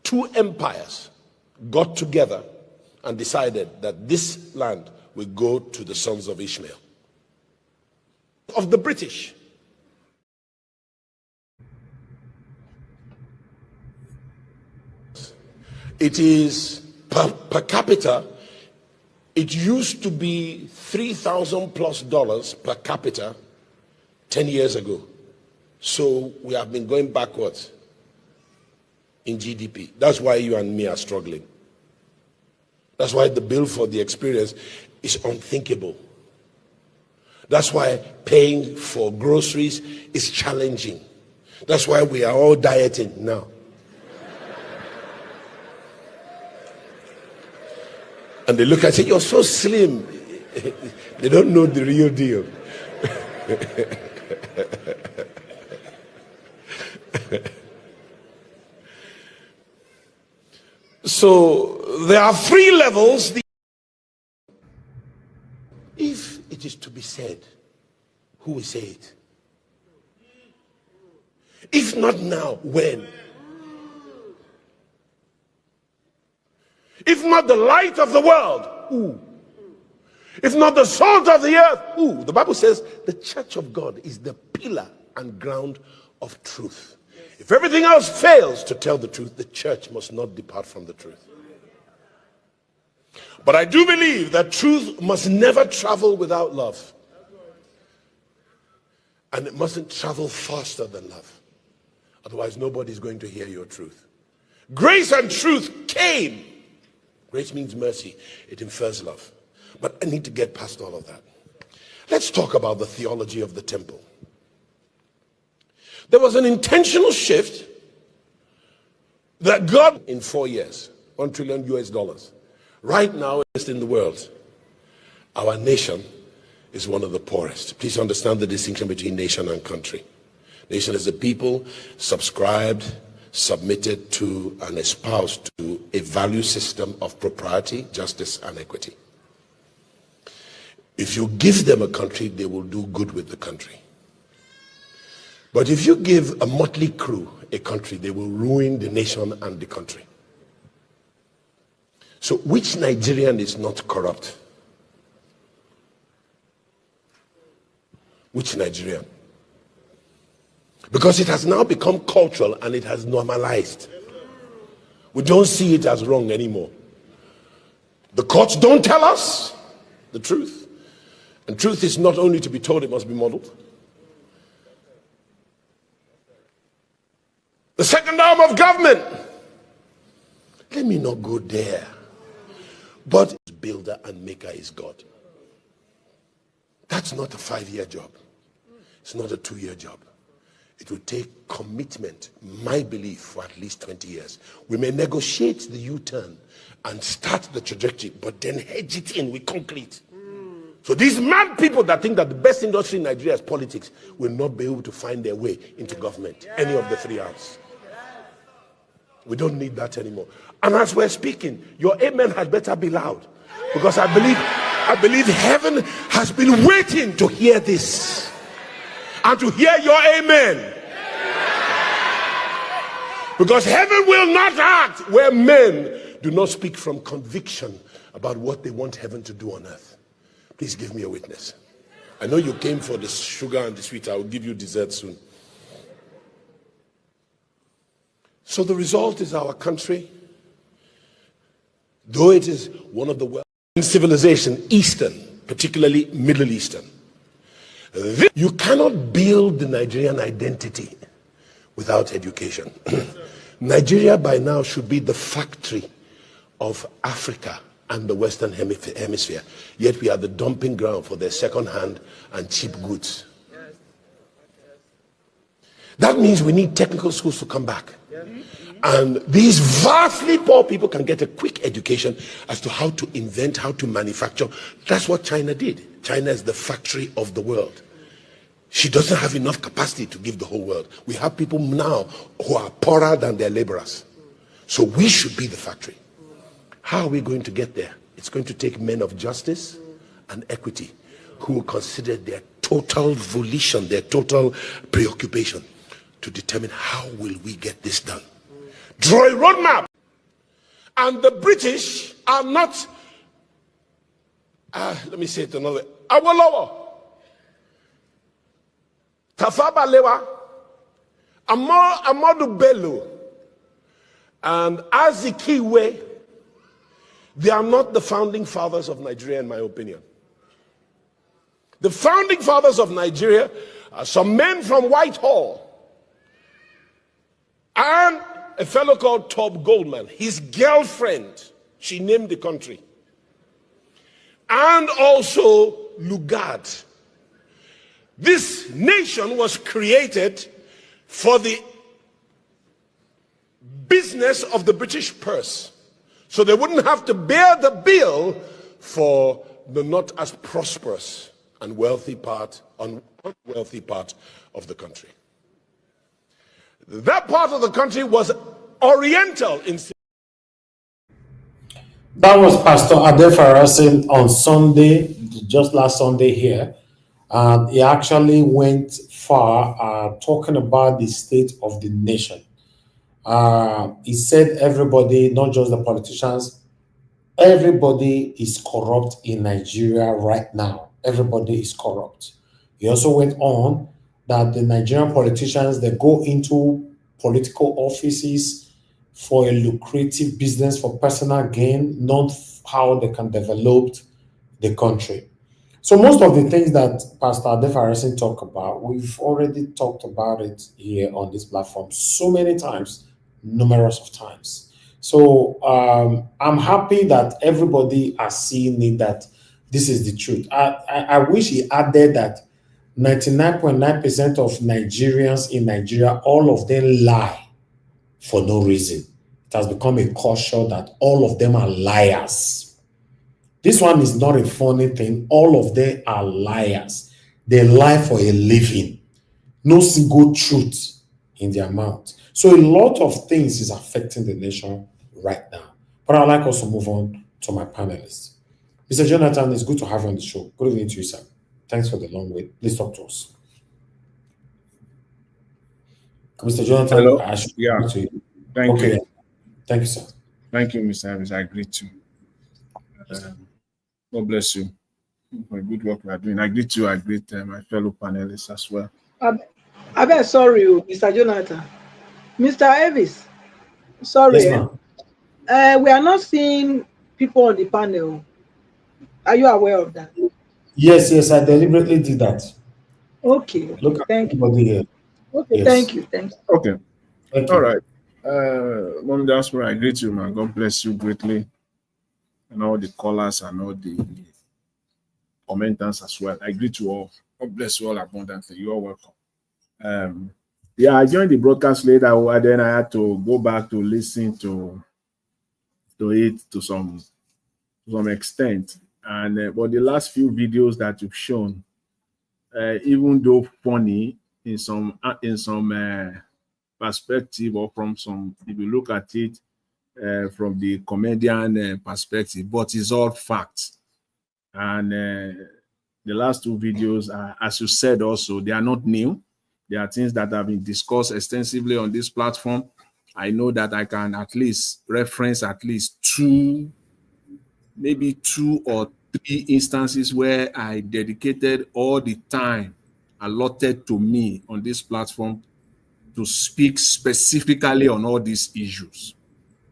two empires got together and decided that this land will go to the sons of Ishmael. Of the British. It is per capita, it used to be $3,000+ per capita 10 years ago. So we have been going backwards in GDP. That's why you and me are struggling. That's why the bill for the experience is unthinkable. That's why paying for groceries is challenging. That's why we are all dieting now. And they look and say, you're so slim. They don't know the real deal. So there are 3 levels. If it is to be said, who will say it? If not now, when? If not the light of the world, who? If not the salt of the earth, who? The Bible says the church of God is the pillar and ground of truth. If everything else fails to tell the truth, the church must not depart from the truth. But I do believe that truth must never travel without love. And it mustn't travel faster than love. Otherwise, nobody's going to hear your truth. Grace and truth came. Grace means mercy. It infers love. But I need to get past all of that. Let's talk about the theology of the temple. There was an intentional shift that God, in 4 years, $1 trillion US. Right now, in the world, our nation is one of the poorest. Please understand the distinction between nation and country. Nation is a people subscribed, submitted to, and espoused to a value system of propriety, justice, and equity. If you give them a country, they will do good with the country. But if you give a motley crew a country, they will ruin the nation and the country. So which Nigerian is not corrupt? Which Nigerian? Because it has now become cultural and it has normalized. We don't see it as wrong anymore. The courts don't tell us the truth. And truth is not only to be told, it must be modeled. The second arm of government. Let me not go there. But builder and maker is God. That's not a 5-year job. It's not a 2-year job. It will take commitment, my belief, for at least 20 years. We may negotiate the U-turn and start the trajectory, but then hedge it in with concrete. So these mad people that think that the best industry in Nigeria is politics will not be able to find their way into government, any of the 3 R's. We don't need that anymore. And as we're speaking, your amen had better be loud. Because I believe heaven has been waiting to hear this. And to hear your amen. Because heaven will not act where men do not speak from conviction about what they want heaven to do on earth. Please give me a witness. I know you came for the sugar and the sweet. I will give you dessert soon. So the result is our country, though it is one of the wealthiest civilization, Eastern, particularly Middle Eastern. You cannot build the Nigerian identity without education. Nigeria by now should be the factory of Africa and the Western Hemisphere. Yet we are the dumping ground for their second-hand and cheap goods. That means we need technical schools to come back. And these vastly poor people can get a quick education as to how to invent, how to manufacture. That's what China did. China is the factory of the world. She doesn't have enough capacity to give the whole world. We have people now who are poorer than their laborers. So we should be the factory. How are we going to get there? It's going to take men of justice and equity who will consider their total volition, their total preoccupation to determine how will we get this done. Draw a roadmap. And the British are not, let me say it another way, Awolowo, Tafawa Balewa, Amadu Bello, and Azikiwe. They are not the founding fathers of Nigeria, in my opinion. The founding fathers of Nigeria are some men from Whitehall and a fellow called Top Goldman. His girlfriend, she named the country. And also Lugard. This nation was created for the business of the British purse. So they wouldn't have to bear the bill for the not as prosperous and wealthy part, unwealthy part of the country. That part of the country was oriental in. That was Pastor Adefarasin on Sunday, just last Sunday here. And he actually went far talking about the state of the nation. He said everybody, not just the politicians, everybody is corrupt in Nigeria right now. Everybody is corrupt. He also went on that the Nigerian politicians, they go into political offices for a lucrative business for personal gain, not how they can develop the country. So most of the things that Pastor Adefarasi talked about, we've already talked about it here on this platform so many times, numerous of times. So I'm happy that everybody has seen it, that this is the truth. I wish he added that 99.9% of Nigerians in Nigeria, all of them lie for no reason. It has become a culture that all of them are liars. This one is not a funny thing. All of them are liars. They lie for a living. No single truth in their mouth. So a lot of things is affecting the nation right now. But I'd like us to move on to my panelists. Mr. Jonathan, it's good to have you on the show. Good evening to you, sir. Thanks for the long wait. Please talk to us. Mr. Jonathan, Hello. I should Yeah. talk to you. Thank Okay. you. Thank you, sir. Thank you, Mr. Harris. I greet you. God bless you for the good work you are doing. I greet you. I greet my fellow panelists as well. I bet sorry, Mr. Jonathan. Mr. Elvis, sorry. Yes, ma'am. We are not seeing people on the panel. Are you aware of that? Yes, I deliberately did that. Okay. Look at Thank you. everybody here. Okay, Yes. thank you. Thank you. Okay. Thank All you. right. Mom Diaspora, I greet you, man. God bless you greatly. And all the callers and all the commenters as well. I greet you all. God bless you all abundantly. You are welcome. I joined the broadcast later, and then I had to go back to listen to it to some extent. And but the last few videos that you've shown, even though funny in some perspective, or from some, if you look at it from the comedian perspective, but it's all facts. And the last two videos, as you said also, they are not new. They are things that have been discussed extensively on this platform. I know that I can at least reference at least maybe two or three instances where I dedicated all the time allotted to me on this platform to speak specifically on all these issues.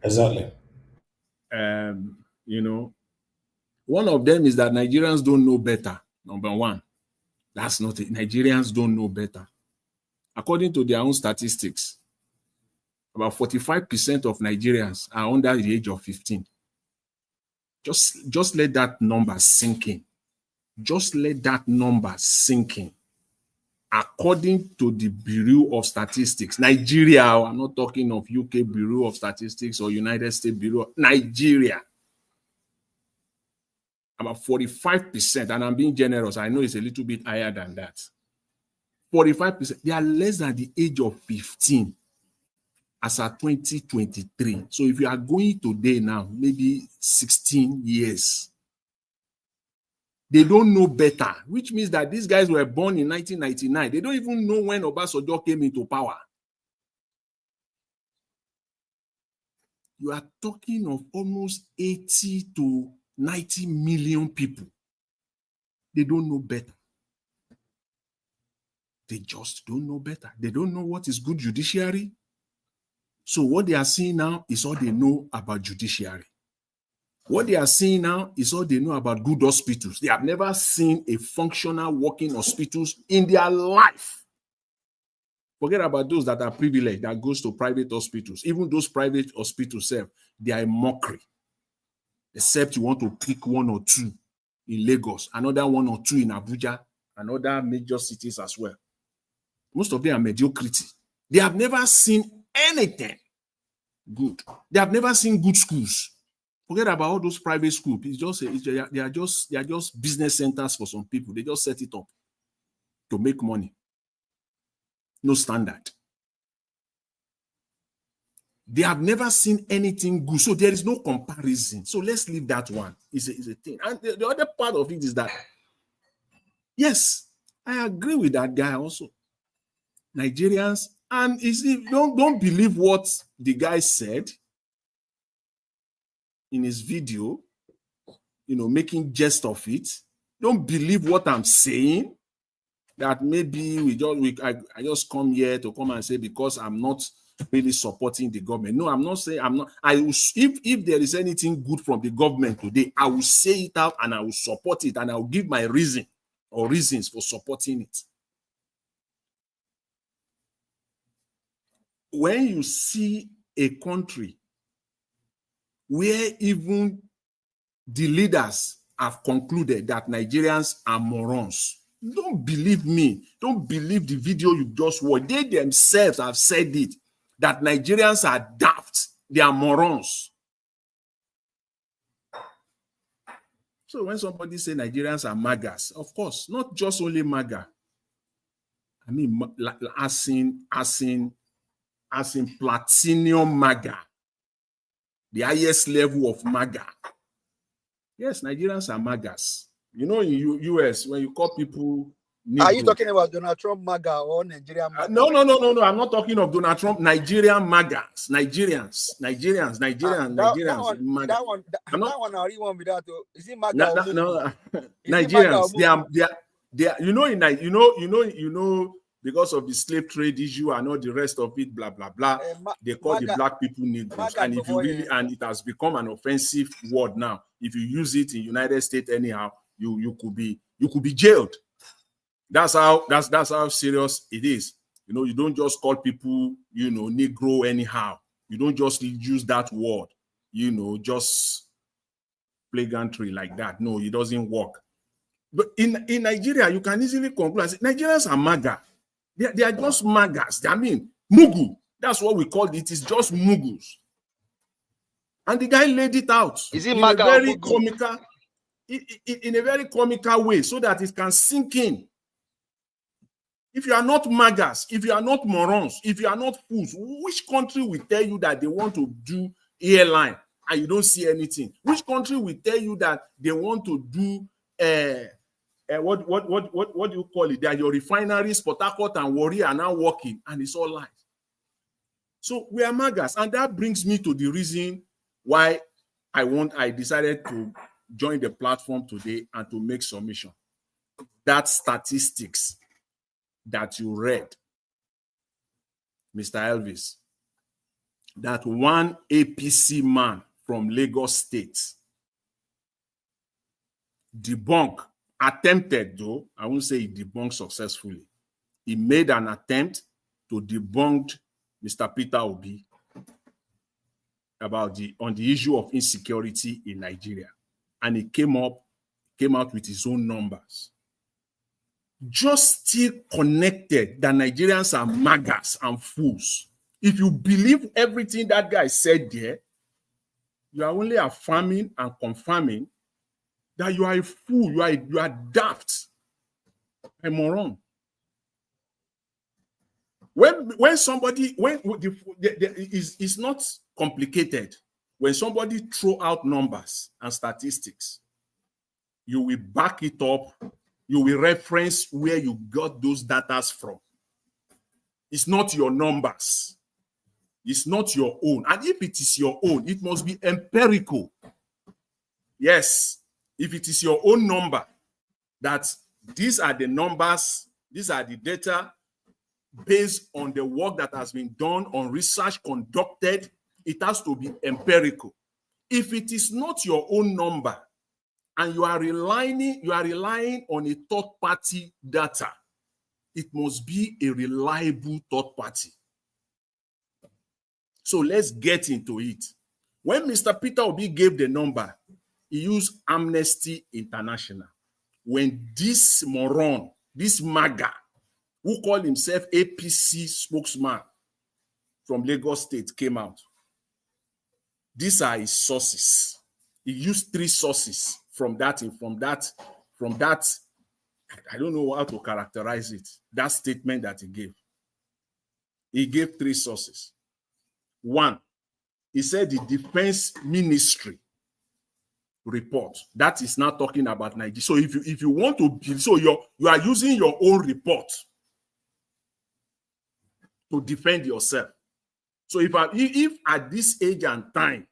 Exactly. You know, one of them is that Nigerians don't know better. Number one, that's not it. Nigerians don't know better. According to their own statistics, about 45% of Nigerians are under the age of 15. Just let that number sink in. Just let that number sink in. According to the Bureau of Statistics, Nigeria, I'm not talking of UK Bureau of Statistics or United States Bureau, Nigeria, about 45%, and I'm being generous, I know it's a little bit higher than that. 45%, they are less than the age of 15 as at 2023. So if you are going today now, maybe 16 years, they don't know better, which means that these guys were born in 1999. They don't even know when Obasanjo came into power. You are talking of almost 80 to 90 million people. They don't know better. They just don't know better. They don't know what is good judiciary. So what they are seeing now is all they know about judiciary. What they are seeing now is all they know about good hospitals. They have never seen a functional working hospitals in their life. Forget about those that are privileged, that goes to private hospitals. Even those private hospitals, they are a mockery. Except you want to pick one or two in Lagos, another one or two in Abuja, and other major cities as well. Most of them are mediocrity. They have never seen anything good. They have never seen good schools. Forget about all those private schools. They are just business centers for some people. They just set it up to make money. No standard. They have never seen anything good. So there is no comparison. So let's leave that one. It's a thing. And the other part of it is that, yes, I agree with that guy also. Nigerians, and you see, don't believe what the guy said in his video, making jest of it. Don't believe what I'm saying, that maybe I just come here to come and say because I'm not really supporting the government. No, I'm not saying I'm not. I will, if there is anything good from the government today, I will say it out and I will support it and I will give my reason or reasons for supporting it. When you see a country where even the leaders have concluded that Nigerians are morons, don't believe me. Don't believe the video you just watched. They themselves have said it, that Nigerians are daft. They are morons. So when somebody say Nigerians are magas, of course, not just only maga. I mean, as in platinum maga, the highest level of maga. Yes, Nigerians are magas. You know, in US, when you call people Negro, are you talking about Donald Trump MAGA or Nigerian MAGA? No. I'm not talking of Donald Trump. Nigerian magas. Nigerians. That one, I really want without. Is it MAGA or no. Nigerians. They are. You know. Because of the slave trade issue and all the rest of it, blah blah blah, they call the black people Negroes, and if you really, and it has become an offensive word now. If you use it in United States anyhow, you could be jailed. That's how serious it is. You know, you don't just call people, Negro anyhow. You don't just use that word, just flagrantly like that. No, it doesn't work. But in Nigeria, you can easily conclude and say Nigerians are MAGA. They are just magas. I mean, mugu. That's what we call it. It is just mugus. And the guy laid it out in a very comical way so that it can sink in. If you are not magas, if you are not morons, if you are not fools, which country will tell you that they want to do airline and you don't see anything? Which country will tell you that they want to do what do you call it? That your refineries, Port Harcourt and Warri are now working, and it's all lies. So we are magas, and that brings me to the reason why I decided to join the platform today and to make submission. That statistics that you read, Mr. Elvis, that one APC man from Lagos State attempted, though, I won't say he debunked successfully. He made an attempt to debunk Mr. Peter Obi on the issue of insecurity in Nigeria. And he came out with his own numbers. Just still connected that Nigerians are magas and fools. If you believe everything that guy said there, you are only affirming and confirming that you are a fool, you are daft, a moron. When somebody, it's not complicated. When somebody throw out numbers and statistics, you will back it up, you will reference where you got those data from. It's not your numbers. It's not your own. And if it is your own, it must be empirical. Yes. If it is your own number, that these are the numbers, these are the data based on the work that has been done, on research conducted, it has to be empirical. If it is not your own number and you are relying on a third-party data, it must be a reliable third party. So let's get into it. When Mr. Peter Obi gave the number, he used Amnesty International. When this moron, this MAGA, who called himself APC spokesman from Lagos State, came out, these are his sources. He used 3 sources from that. I don't know how to characterize it. That statement that he gave. He gave 3 sources. 1, he said the Defense Ministry report. That is not talking about Nigeria. So if you want to build, so you are using your own report to defend yourself. So if at this age and time,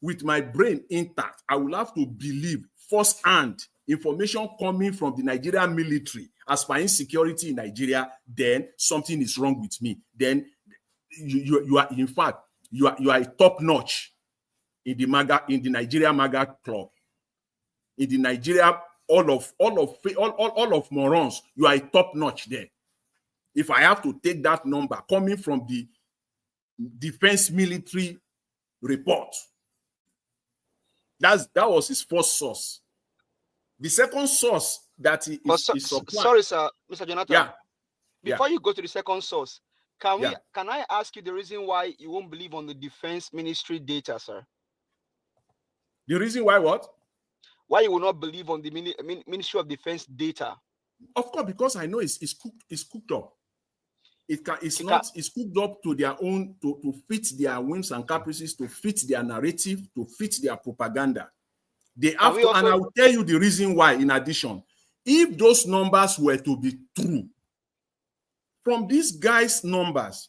with my brain intact, I will have to believe first-hand information coming from the Nigerian military as per insecurity in Nigeria, then something is wrong with me. Then you are, in fact, you are a top notch in the Nigeria MAGA club. In the Nigeria, all of morons, you are a top notch there. If I have to take that number coming from the defense military report, that was his first source. The second source that sorry, sir, Mr. Jonathan. Yeah. Before you go to the second source, can I ask you the reason why you won't believe on the defense ministry data, sir? The reason why what? Why you will not believe on the Ministry of Defense data? Of course, because I know it's cooked up. It's cooked up to their own, to fit their whims and caprices, to fit their narrative, to fit their propaganda. They have to, and I will tell you the reason why. In addition, if those numbers were to be true, from these guys' numbers,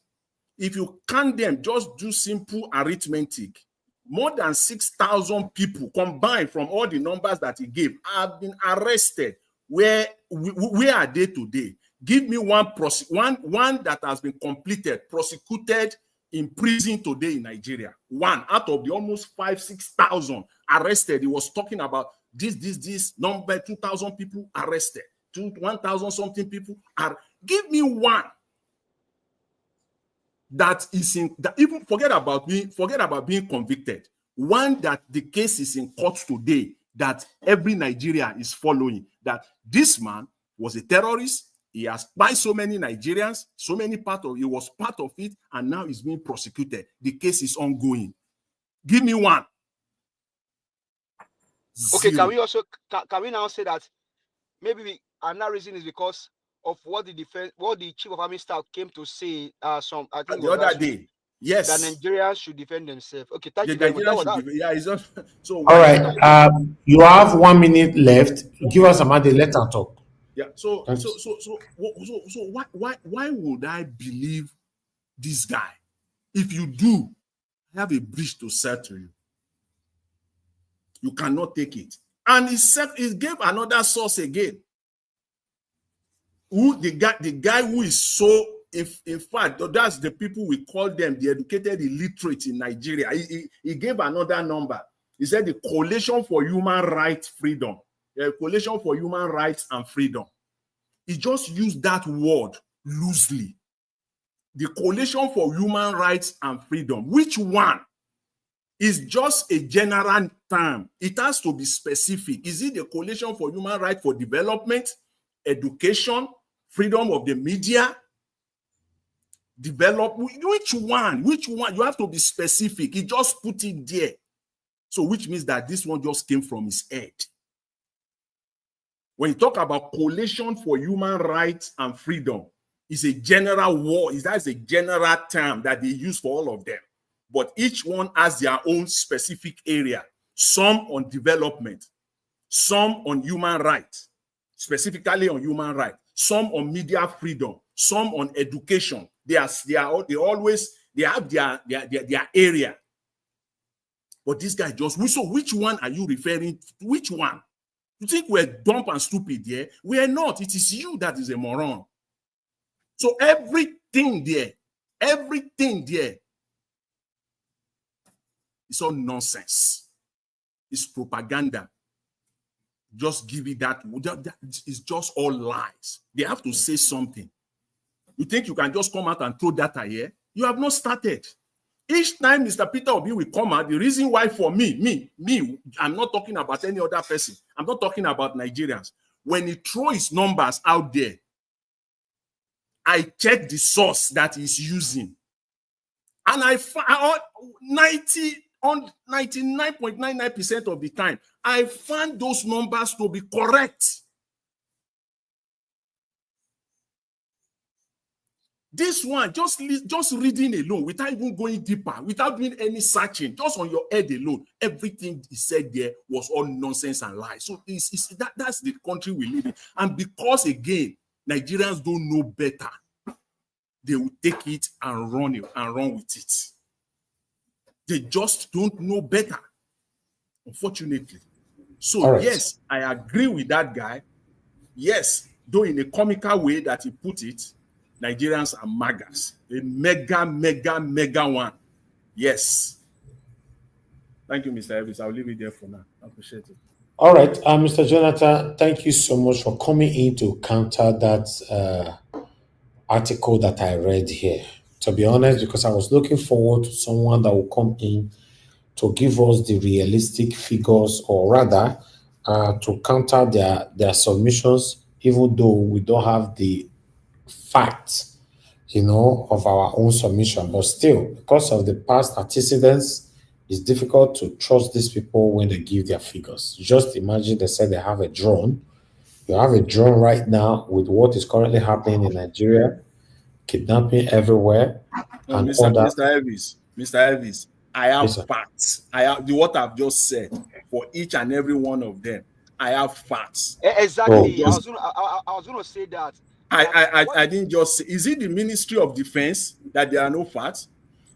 if you count them, just do simple arithmetic, more than 6,000 people combined from all the numbers that he gave have been arrested. Where are they today? Give me one that has been completed, prosecuted, in prison today in Nigeria. One out of the almost 6,000 arrested. He was talking about this number, 2,000 people arrested, 1,000 something people are. Give me one that is in that, even forget about being convicted. One that the case is in court today, that every Nigeria is following, that this man was a terrorist. He has by so many Nigerians, so many he was part of it, and now he's being prosecuted. The case is ongoing. Give me one. Okay, can we now say that maybe another reason is because of what the chief of army staff came to say I think the other day? Yes, that Nigerians should defend themselves. Okay, thank you. It's just so. All right, you have 1 minute left. Give us a minute. Let her talk. Yeah. So why would I believe this guy? If you do, I have a bridge to sell to you. You cannot take it. And he gave another source again. The guy who is so, in fact, that's the people we call them the educated illiterate in Nigeria. He gave another number. He said the Coalition for Human Rights Freedom. Coalition for Human Rights and Freedom. He just used that word loosely. The Coalition for Human Rights and Freedom. Which one? Is just a general term. It has to be specific. Is it the Coalition for Human Rights for Development, Education, Freedom of the Media, Development? Which one? Which one? You have to be specific. He just put it there. So which means that this one just came from his head. When you talk about Coalition for Human Rights and Freedom, it's a general word. That's a general term that they use for all of them. But each one has their own specific area. Some on development, some on human rights, specifically on human rights, some on media freedom, some on education. They have their area. But this guy just, so which one are you referring to? Which one? You think we're dumb and stupid here? We are not. It is you that is a moron. So everything there it's all nonsense. It's propaganda. Just give it that. It's just all lies. They have to say something. You think you can just come out and throw data here? You have not started. Each time Mr. Peter Obi will come out, the reason why for me, I'm not talking about any other person. I'm not talking about Nigerians. When he throws his numbers out there, I check the source that he's using. And I found 99.99% of the time, I found those numbers to be correct. This one, just reading alone, without even going deeper, without doing any searching, just on your head alone, everything he said there was all nonsense and lies. So that's the country we live in. And because, again, Nigerians don't know better, they will take it and run with it. They just don't know better, unfortunately. So, right. Yes, I agree with that guy. Yes, though in a comical way that he put it, Nigerians are magas. A mega one. Yes. Thank you, Mr. Elvis. I'll leave it there for now. I appreciate it. All right, Mr. Jonathan, thank you so much for coming in to counter that article that I read here. To be honest, because I was looking forward to someone that will come in to give us the realistic figures, or rather, to counter their submissions, even though we don't have the facts, of our own submission. But still, because of the past antecedents, it's difficult to trust these people when they give their figures. Just imagine they said they have a drone. You have a drone right now with what is currently happening in Nigeria, kidnapping everywhere, No, and Mr. other. Mr. Elvis, I have Yes, sir. facts. I have what I've just said for each and every one of them. I have facts. Oh, Exactly. Just I was gonna say that I didn't just say, is it the Ministry of Defense that there are no facts?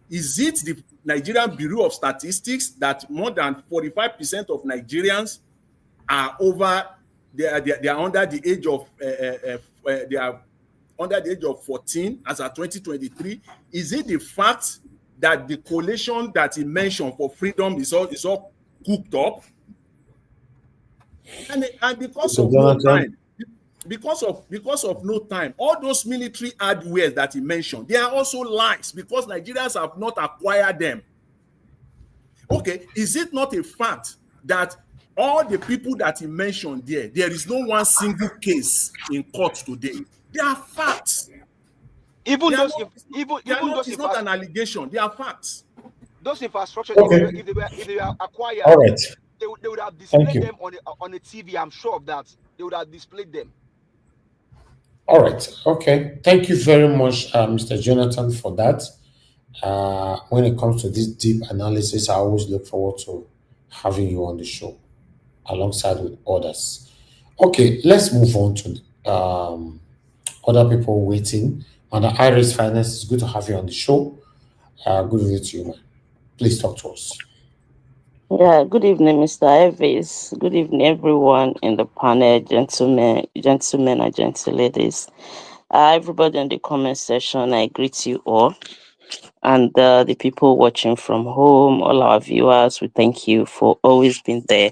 Is it the Nigerian Bureau of Statistics that more than 45% of Nigerians are over, they are under the age of they are under the age of 14 as of 2023? Is it the fact that the coalition that he mentioned for freedom is all cooked up? And because Mr. of no Jonathan. time, because of no time, all those military hardware that he mentioned, they are also lies because Nigerians have not acquired them. Okay, is it not a fact that all the people that he mentioned there is no one single case in court today? They are facts. even They are those not, even those it's not an allegation, they are facts. those infrastructures, Okay. if they were acquired, All right. they would have Thank displayed you. them on the TV. I'm sure of that. They would have displayed them. All right. Okay. Thank you very much, Mr. Jonathan, for that. When it comes to this deep analysis, I always look forward to having you on the show alongside with others. Okay, let's move on to other people waiting. Madam Iris Finance, it's good to have you on the show. Good evening to you, man. Please talk to us. Yeah, good evening, Mr. Evis. Good evening, everyone in the panel, gentlemen and gentle ladies. Everybody in the comment section, I greet you all. And the people watching from home, all our viewers, we thank you for always being there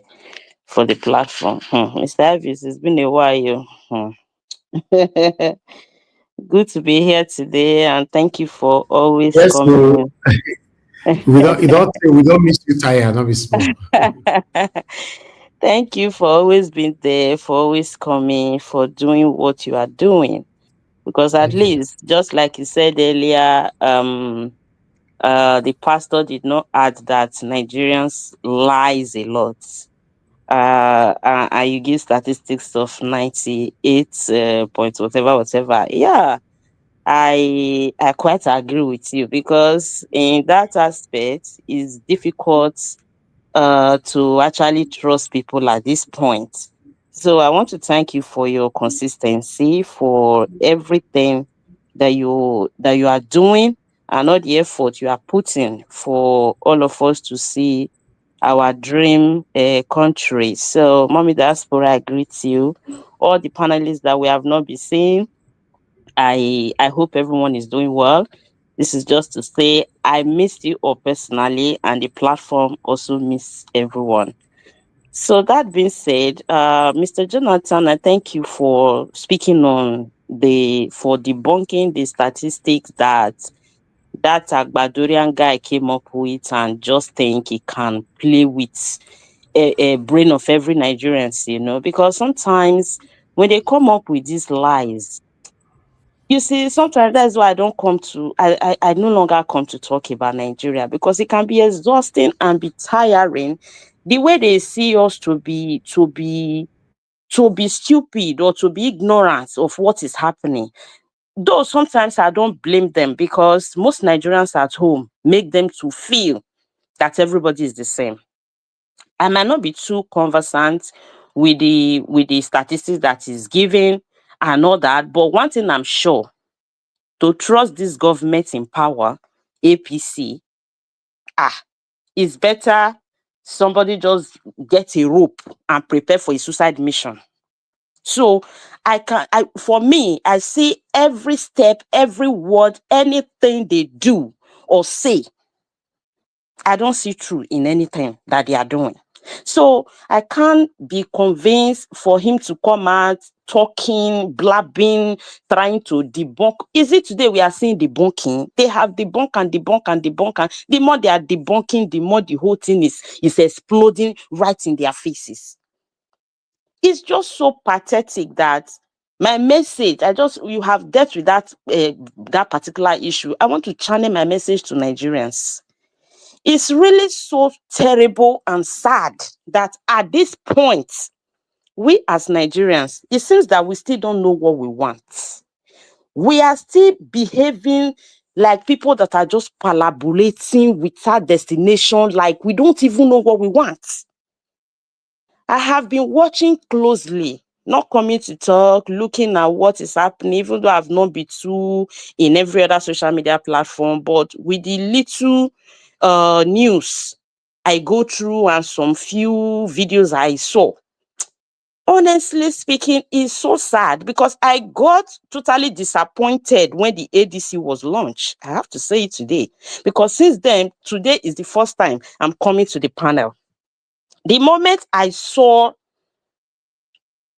for the platform. Mr. Evis, it's been a while. Good to be here today, and thank you for always Yes, so coming. we don't miss you, Taya, not be small. Thank you for always being there, for always coming, for doing what you are doing. Because at Thank you. least, just like you said earlier, the pastor did not add that Nigerians lies a lot. And you give statistics of 98 point whatever. Yeah, I quite agree with you because in that aspect, it's difficult to actually trust people at this point. So I want to thank you for your consistency, for everything that you are doing, and all the effort you are putting for all of us to see our dream country. So, Mommy Diaspora, I greet you. All the panelists that we have not been seeing, I hope everyone is doing well. This is just to say I missed you all personally, and the platform also miss everyone. So that being said, Mr. Jonathan, I thank you for speaking on for debunking the statistics that Agbadorian guy came up with, and just think he can play with a brain of every Nigerian, because sometimes when they come up with these lies, you see, sometimes that's why I no longer come to talk about Nigeria, because it can be exhausting and be tiring the way they see us to be stupid or to be ignorant of what is happening. Though sometimes I don't blame them, because most Nigerians at home make them to feel that everybody is the same. I might not be too conversant with the statistics that is given and all that, but one thing I'm sure, to trust this government in power, APC, it's better somebody just get a rope and prepare for a suicide mission. So for me, I see every step, every word, anything they do or say, I don't see true in anything that they are doing. So I can't be convinced for him to come out talking, blabbing, trying to debunk. Is it today we are seeing debunking? They have debunk and debunk and debunk, and the more they are debunking, the more the whole thing is exploding right in their faces. It's just so pathetic that my message, you have dealt with that particular issue. I want to channel my message to Nigerians. It's really so terrible and sad that at this point, we as Nigerians, it seems that we still don't know what we want. We are still behaving like people that are just palabulating without destination, like we don't even know what we want. I have been watching closely, not coming to talk, looking at what is happening, even though I've not been too in every other social media platform, but with the little news I go through and some few videos I saw, honestly speaking, it's so sad because I got totally disappointed when the ADC was launched. I have to say it today, because since then, today is the first time I'm coming to the panel. The moment I saw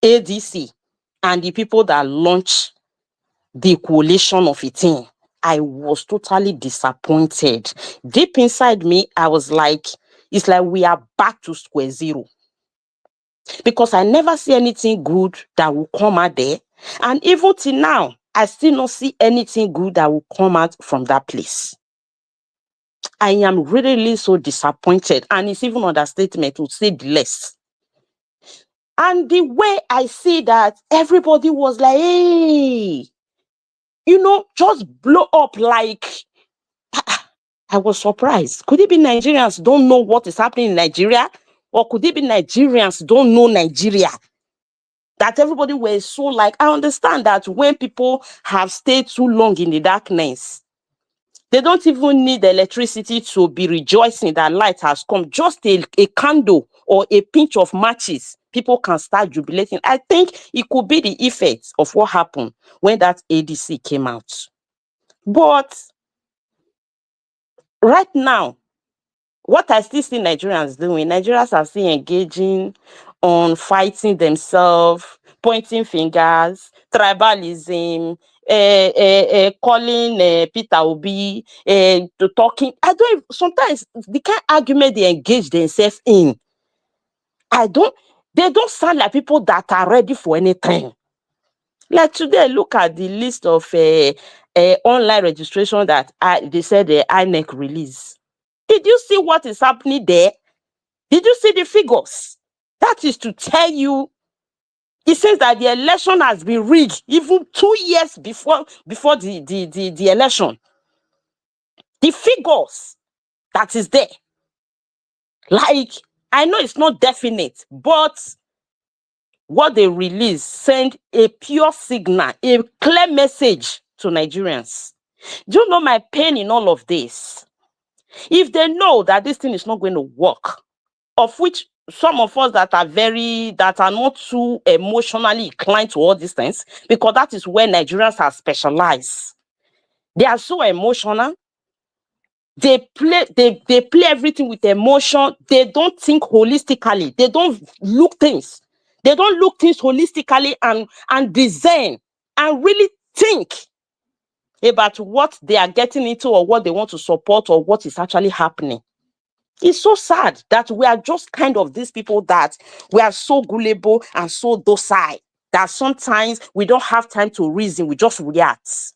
ADC and the people that launched the coalition of a thing, I was totally disappointed. Deep inside me, I was like, it's like we are back to square zero. Because I never see anything good that will come out there. And even till now, I still not see anything good that will come out from that place. I am really so disappointed. And it's even understatement to say the less. And the way I see that everybody was like, hey, just blow up like, I was surprised. Could it be Nigerians don't know what is happening in Nigeria? Or could it be Nigerians don't know Nigeria? That everybody was so like, I understand that when people have stayed too long in the darkness, they don't even need electricity to be rejoicing that light has come. Just a candle or a pinch of matches, people can start jubilating. I think it could be the effect of what happened when that ADC came out. But right now, what I still see Nigerians doing, Nigerians are still engaging on fighting themselves, pointing fingers, tribalism, calling Peter Obi, to talking. Sometimes the kind of argument they engage themselves in, they don't sound like people that are ready for anything. Like today, look at the list of online registration that they said the INEC release. Did you see what is happening there? Did you see the figures? That is to tell you, it says that the election has been rigged even 2 years before the election. The figures that is there. Like, I know it's not definite, but what they release send a pure signal, a clear message to Nigerians. Do you know my pain in all of this? If they know that this thing is not going to work, of which some of us that are not too emotionally inclined to all these things, because that is where Nigerians are specialized. They are so emotional. They play everything with emotion. They don't think holistically. They don't look things. They don't look things holistically and design and really think about what they are getting into or what they want to support or what is actually happening. It's so sad that we are just kind of these people that we are so gullible and so docile that sometimes we don't have time to reason, we just react.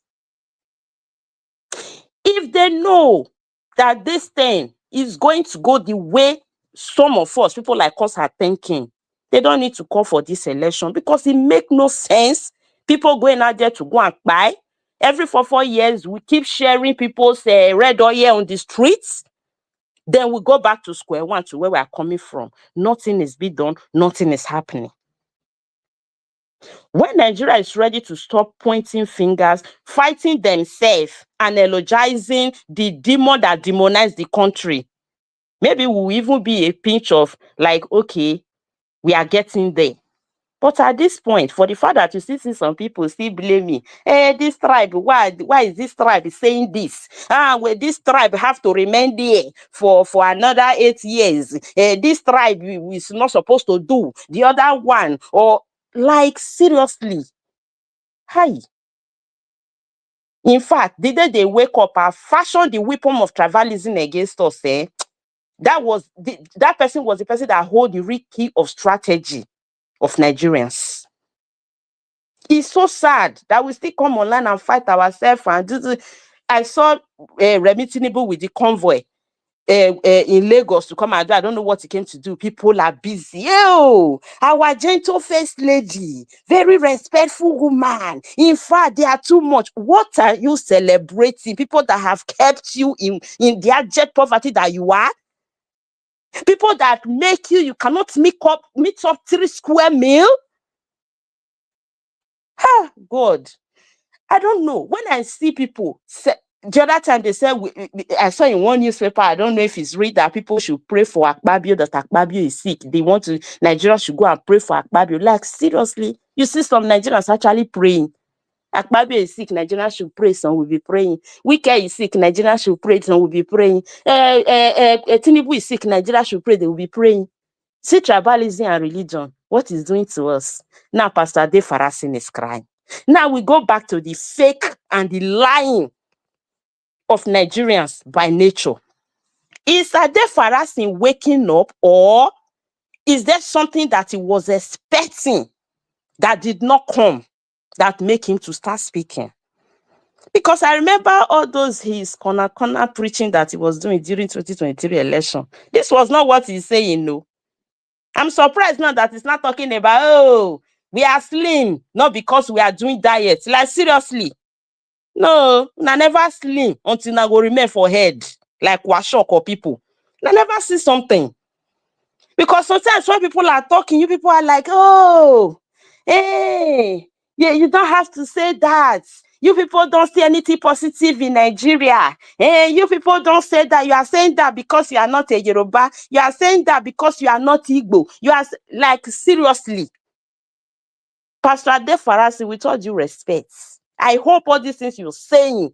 If they know that this thing is going to go the way some of us, people like us, are thinking, they don't need to call for this election because it makes no sense. People going out there to go and buy. Every 4 years, we keep sharing people's red oil on the streets. Then we go back to square one, to where we are coming from. Nothing is being done. Nothing is happening. When Nigeria is ready to stop pointing fingers, fighting themselves, and eulogizing the demon that demonized the country, maybe we'll even be a pinch of like, okay, we are getting there. But at this point, for the fact that you still see some people still blame me, this tribe, why is this tribe saying this? Well, this tribe have to remain there for another 8 years. This tribe is not supposed to do the other one, or like seriously. Hi. In fact, the day they wake up and fashion the weapon of tribalism against us, that person was the person that hold the real key of strategy of Nigerians. It's so sad that we still come online and fight ourselves and do the. I saw Remi Tinubu with the convoy in Lagos to come and do. I don't know what he came to do. People are busy. Oh, our gentle first lady, very respectful woman. In fact, they are too much. What are you celebrating? People that have kept you in the abject poverty that you are. People that make you cannot meet up 3 square meal. Ah, God. I don't know. When I see people say, the other time they said, I saw in one newspaper, I don't know if it's read, that people should pray for Akpabio, that Akpabio is sick. They want to, Nigeria should go and pray for Akpabio. Like, seriously, you see some Nigerians actually praying. Akpabio is sick, Nigeria should pray, some will be praying. Wike is sick, Nigeria should pray, some will be praying. Tinubu is sick, Nigeria should pray, they will be praying. See tribalism and religion, what is doing to us. Now, Pastor Ade Farasin is crying. Now we go back to the fake and the lying of Nigerians by nature. Is Ade Farasin waking up, or is there something that he was expecting that did not come that make him to start speaking? Because I remember all those his corner preaching that he was doing during 2023 election. This was not what he's saying, no. I'm surprised now that he's not talking about, oh, we are slim, not because we are doing diet. Like, seriously. No, I never slim until I go remain for head, like Washok or people. I never see something. Because sometimes when people are talking, you people are like, oh, hey, yeah, you don't have to say that. You people don't see anything positive in Nigeria. Hey, you people don't say that. You are saying that because you are not a Yoruba. You are saying that because you are not Igbo. You are like, seriously. Pastor Ade Farasin, with all due respect, I hope all these things you're saying,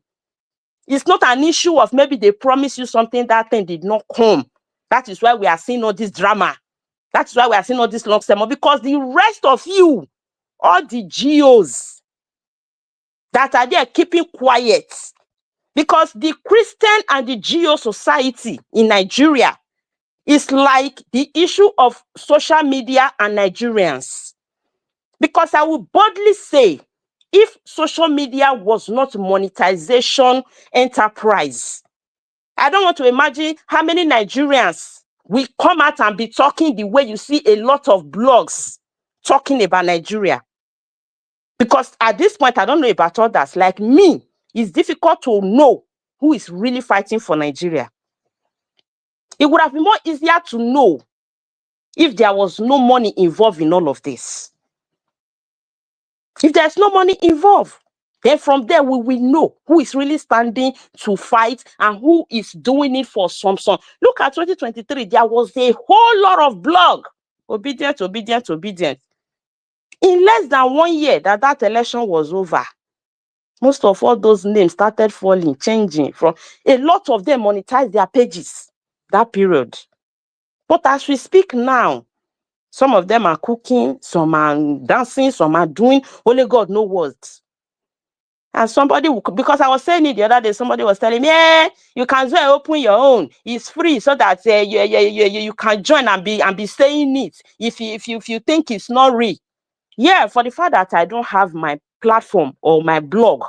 it's not an issue of maybe they promise you something, that thing did not come. That is why we are seeing all this drama. That's why we are seeing all this long sermon, because the rest of you, all the GOs that are there keeping quiet, because the Christian and the GO society in Nigeria is like the issue of social media and Nigerians. Because I will boldly say, if social media was not monetization enterprise, I don't want to imagine how many Nigerians will come out and be talking the way you see a lot of blogs talking about Nigeria. Because at this point, I don't know about others. Like me, it's difficult to know who is really fighting for Nigeria. It would have been more easier to know if there was no money involved in all of this. If there's no money involved, then from there we will know who is really standing to fight and who is doing it for some. Look at 2023, there was a whole lot of blog. Obedient. In less than 1 year that election was over, most of all those names started falling, changing. From a lot of them monetized their pages that period. But as we speak now, some of them are cooking, some are dancing, some are doing only God knows what. And somebody, because I was saying it the other day, somebody was telling me, you can go and open your own. It's free, so that you can join and be saying it if you think it's not real. Yeah, for the fact that I don't have my platform or my blog,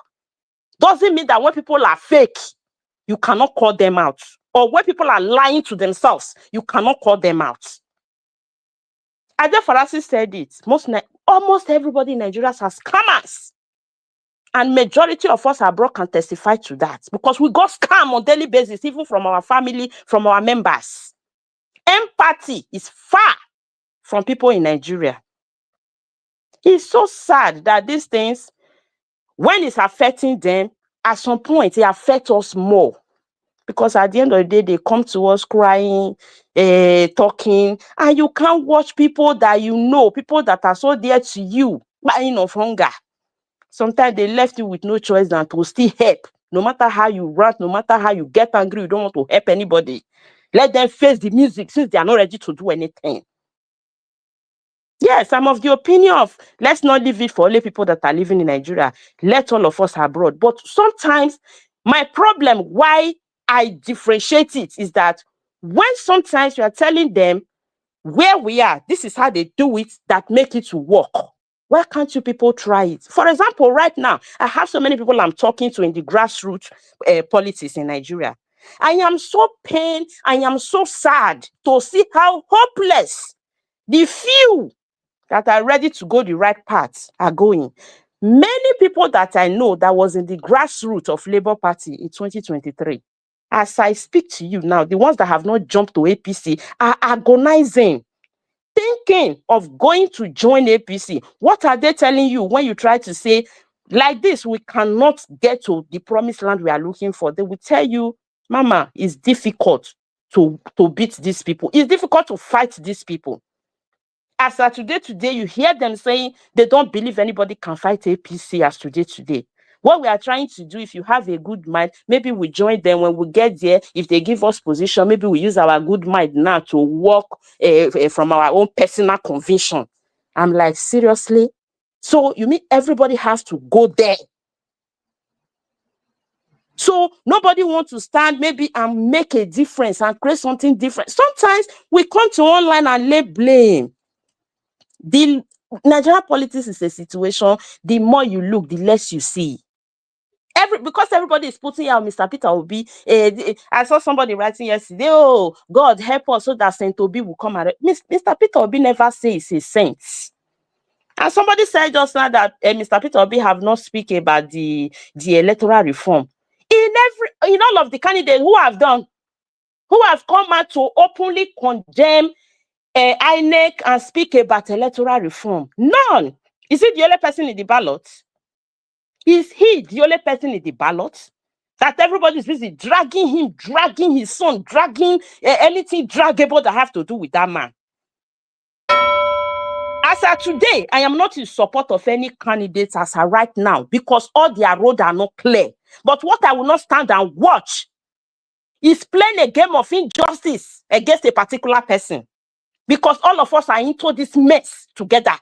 doesn't mean that when people are fake, you cannot call them out. Or when people are lying to themselves, you cannot call them out. Ade Farasin said it. Almost everybody in Nigeria has scammers. And majority of us abroad can testify to that. Because we got scam on daily basis, even from our family, from our members. Empathy is far from people in Nigeria. It's so sad that these things, when it's affecting them, at some point, it affects us more. Because at the end of the day, they come to us crying, talking, and you can't watch people that you know, people that are so dear to you, dying of hunger. Sometimes they left you with no choice than to still help. No matter how you rant, no matter how you get angry, you don't want to help anybody. Let them face the music since they are not ready to do anything. Yes, I'm of the opinion of let's not leave it for only people that are living in Nigeria. Let all of us abroad. But sometimes my problem, why I differentiate it, is that when sometimes you are telling them where we are, this is how they do it, that make it to work. Why can't you people try it? For example, right now, I have so many people I'm talking to in the grassroots politics in Nigeria. I am so pained, I am so sad to see how hopeless the few that are ready to go the right path are going. Many people that I know that was in the grassroots of Labour Party in 2023, as I speak to you now, the ones that have not jumped to APC are agonizing, thinking of going to join APC. What are they telling you when you try to say, like this, we cannot get to the promised land we are looking for? They will tell you, Mama, it's difficult to beat these people. It's difficult to fight these people. As of today, you hear them saying they don't believe anybody can fight APC as today. What we are trying to do, if you have a good mind, maybe we join them when we get there. If they give us position, maybe we use our good mind now to work from our own personal conviction. I'm like, seriously? So you mean everybody has to go there? So nobody wants to stand maybe and make a difference and create something different. Sometimes we come to online and lay blame. The Nigerian politics is a situation, the more you look, the less you see. Because everybody is putting out Mr. Peter Obi. I saw somebody writing yesterday, oh, God help us so that Saint Obi will come out. Mr. Peter Obi never says he's a saint. And somebody said just now that Mr. Peter Obi have not spoken about the electoral reform. In all of the candidates who have come out to openly condemn INEC and speak about electoral reform. None. Is he the only person in the ballot? Is he the only person in the ballot? That everybody is busy dragging him, dragging his son, dragging anything draggable that have to do with that man. As of today, I am not in support of any candidates as of right now because all their roads are not clear. But what I will not stand and watch is playing a game of injustice against a particular person. Because all of us are into this mess together.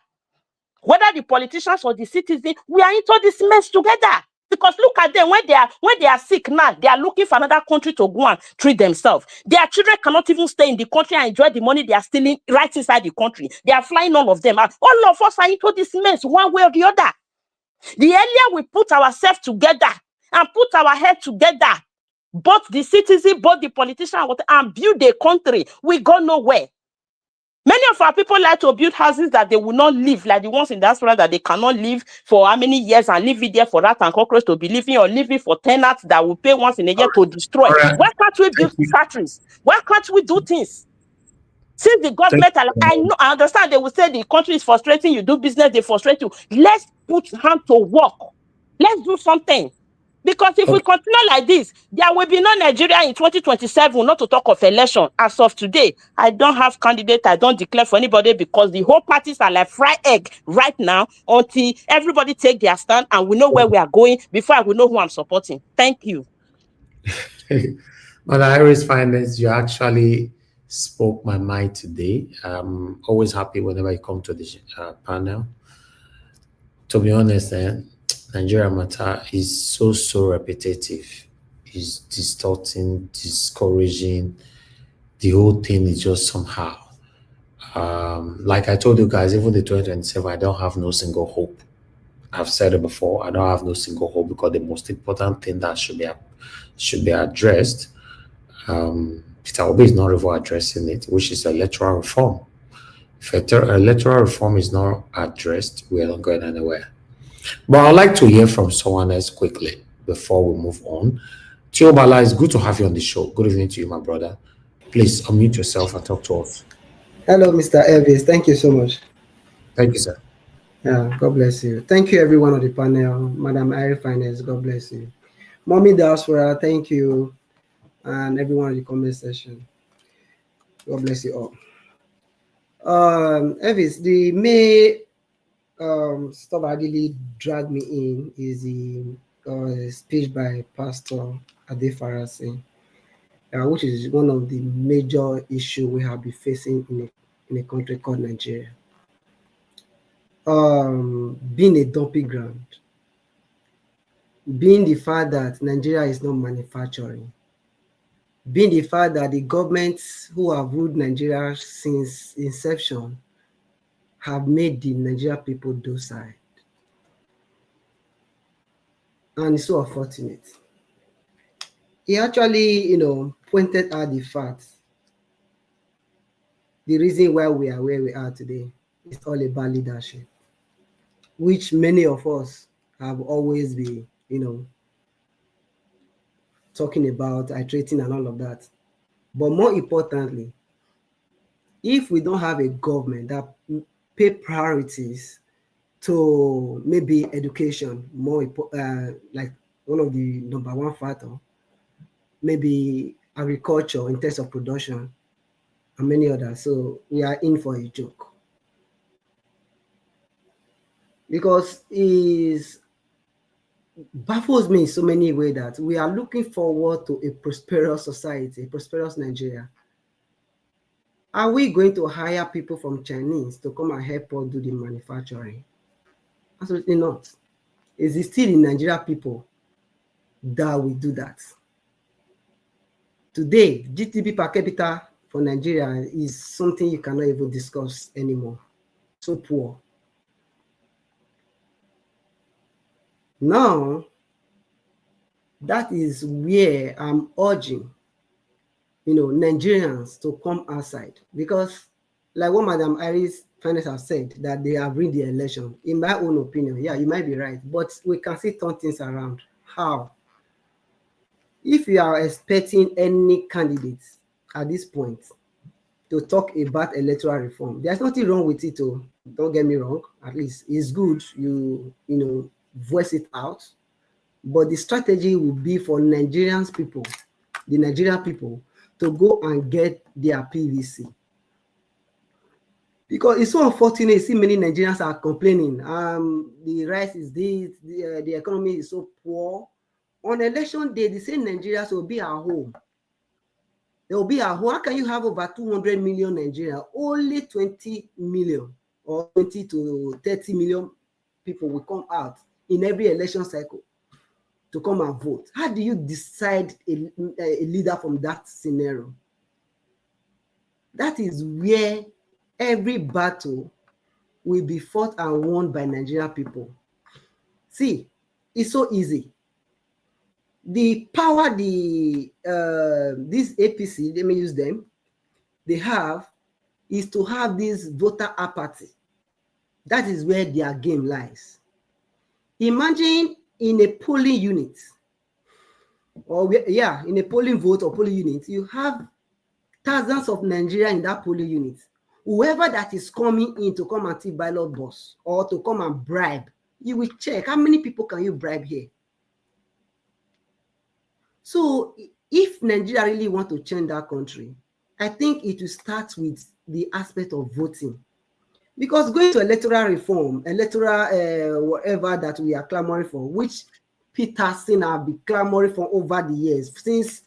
Whether the politicians or the citizens, we are into this mess together. Because look at them, when they are sick now, they are looking for another country to go and treat themselves. Their children cannot even stay in the country and enjoy the money they are stealing right inside the country. They are flying all of them out. All of us are into this mess one way or the other. The earlier we put ourselves together and put our head together, both the citizen, both the politician, and build a country, we go nowhere. Many of our people like to build houses that they will not live, like the ones in diaspora that they cannot live for how many years and leave it there for rat and cockroach to be living, or leave it for tenants that will pay once in a year to destroy. All right. Why can't we build factories? Why can't we do things? Since the government, I understand they will say the country is frustrating, you do business, they frustrate you. Let's put hand to work. Let's do something. Because if we continue like this, there will be no Nigeria in 2027, not to talk of election. As of today, I don't have candidate, I don't declare for anybody because the whole parties are like fried egg right now until everybody take their stand and we know where we are going before I will know who I'm supporting. Thank you. But Iris Finance, you actually spoke my mind today. I'm always happy whenever you come to this panel. To be honest, Nigeria matter is so repetitive. It's distorting, discouraging. The whole thing is just somehow. Like I told you guys, even the 2027, I don't have no single hope. I've said it before. I don't have no single hope because the most important thing that should be addressed. Peter Obi is not even addressing it, which is electoral reform. If electoral reform is not addressed, we are not going anywhere. But I'd like to hear from someone else quickly before we move on. Tiobala, it's good to have you on the show. Good evening to you, my brother. Please unmute yourself and talk to us. Hello, Mr. Elvis. Thank you so much. Thank you, sir. Yeah, God bless you. Thank you, everyone on the panel. Madam Iris Finance, God bless you. Mommy Diaspora, thank you. and everyone in the comment section. God bless you all. Elvis, the main stuff that really dragged me in is the speech by Pastor Adibe, which is one of the major issues we have been facing in a country called Nigeria. Being a dumping ground, being the fact that Nigeria is not manufacturing, being the fact that the governments who have ruled Nigeria since inception have made the Nigerian people docile. And it's so unfortunate. He actually, pointed out the fact, the reason why we are where we are today is all about leadership, which many of us have always been, talking about, iterating and all of that. But more importantly, if we don't have a government that pay priorities to maybe education, more like one of the number one factor, maybe agriculture in terms of production, and many others. So we are in for a joke. Because it baffles me in so many ways that we are looking forward to a prosperous society, a prosperous Nigeria. Are we going to hire people from Chinese to come and help us do the manufacturing? Absolutely not. Is it still in Nigeria people that will do that? Today, GDP per capita for Nigeria is something you cannot even discuss anymore. So poor. Now, that is where I'm urging, Nigerians to come outside, because like what Madam Iris Finance have said, that they have won the election. In my own opinion, yeah, you might be right, but we can still turn things around. How? If you are expecting any candidates at this point to talk about electoral reform, there's nothing wrong with it. Don't get me wrong. At least it's good you voice it out. But the strategy will be for Nigerians people, the Nigerian people, to go and get their PVC. Because it's so unfortunate, see many Nigerians are complaining. The rice is this, the economy is so poor. On election day, the same Nigerians will be at home. They will be at home. How can you have over 200 million Nigerians? Only 20 million or 20 to 30 million people will come out in every election cycle to come and vote. How do you decide a leader from that scenario? That is where every battle will be fought and won by Nigerian people. See, it's so easy. The power this APC, let me use them, they have is to have this voter apathy. That is where their game lies. Imagine in a polling unit, in a polling vote or polling unit, you have thousands of Nigerians in that polling unit. Whoever that is coming in to come and take ballot box or to come and bribe, you will check how many people can you bribe here. So if Nigeria really want to change that country, I think it will start with the aspect of voting. Because going to electoral reform, whatever that we are clamoring for, which Peterson have been clamoring for over the years, since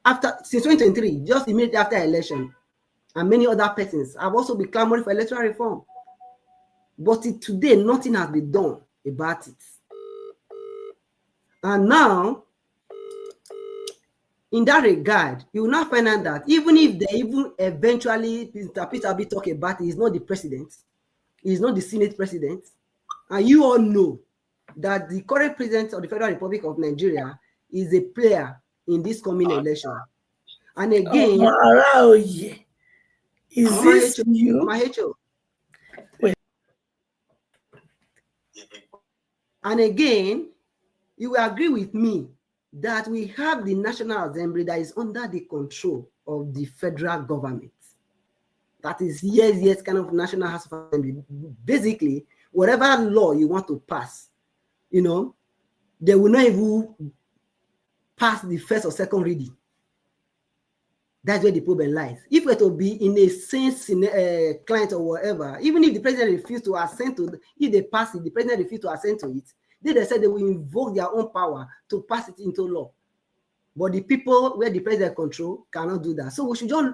2023, just immediately after election, and many other persons have also been clamoring for electoral reform. But today, nothing has been done about it. And now, in that regard, you will not find out that even if they even eventually, Peter be talking about it, he's not the president, he's not the Senate president, and you all know that the current president of the Federal Republic of Nigeria is a player in this coming election. And again, is this you? Wait. And again, you will agree with me that we have the National Assembly that is under the control of the federal government. That is yes, kind of National House of Assembly. Basically, whatever law you want to pass, they will not even pass the first or second reading. That's where the problem lies. If we're to be in a sense client or whatever, even if the president refused to assent to, if they pass it, the president refused to assent to it, they said they will invoke their own power to pass it into law. But the people where the president control cannot do that. So we should just,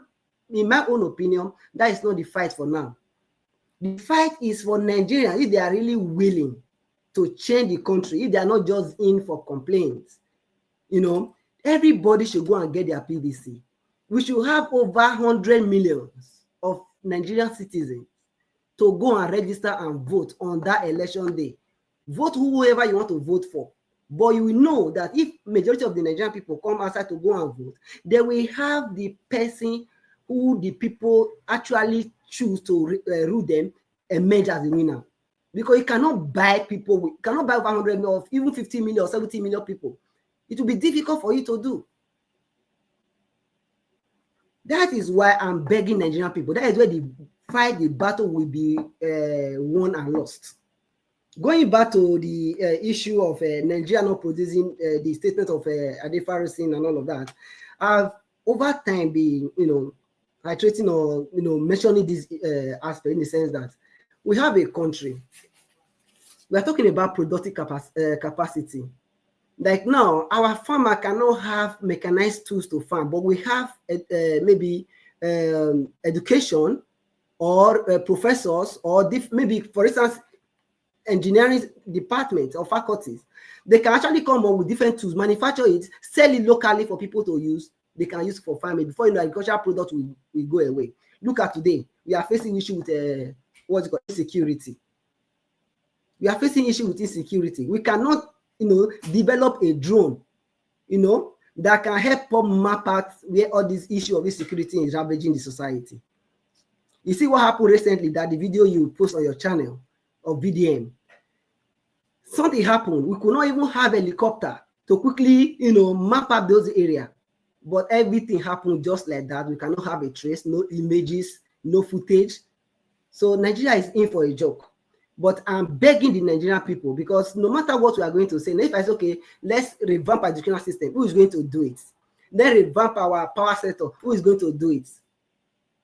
in my own opinion, that is not the fight for now. The fight is for Nigerians if they are really willing to change the country, if they are not just in for complaints. You know, everybody should go and get their PVC. We should have over 100 million of Nigerian citizens to go and register and vote on that election day. Vote whoever you want to vote for. But you will know that if majority of the Nigerian people come outside to go and vote, they will have the person who the people actually choose to rule them emerge as the winner. Because you cannot buy people, you cannot buy over 100 million, or even 50 million or 70 million people. It will be difficult for you to do. That is why I'm begging Nigerian people. That is where the battle will be won and lost. Going back to the issue of Nigeria not producing the statement of Adibe and all of that, I've over time been, iterating or mentioning this aspect in the sense that we have a country. We are talking about productive capacity. Like now, our farmer cannot have mechanized tools to farm, but we have maybe education or professors or maybe, for instance, engineering departments or faculties. They can actually come up with different tools, manufacture it, sell it locally for people to use. They can use for farming. Before you know, agricultural products will go away. Look at today. We are facing issue with what's it called, insecurity. We are facing issue with insecurity. We cannot, develop a drone, that can help map out where all this issue of insecurity is ravaging the society. You see what happened recently, that the video you post on your channel of VDM, something happened. We could not even have a helicopter to quickly, map out those areas. But everything happened just like that. We cannot have a trace, no images, no footage. So Nigeria is in for a joke. But I'm begging the Nigerian people, because no matter what we are going to say, if I say, okay, let's revamp our educational system, who is going to do it? Then revamp our power sector, who is going to do it?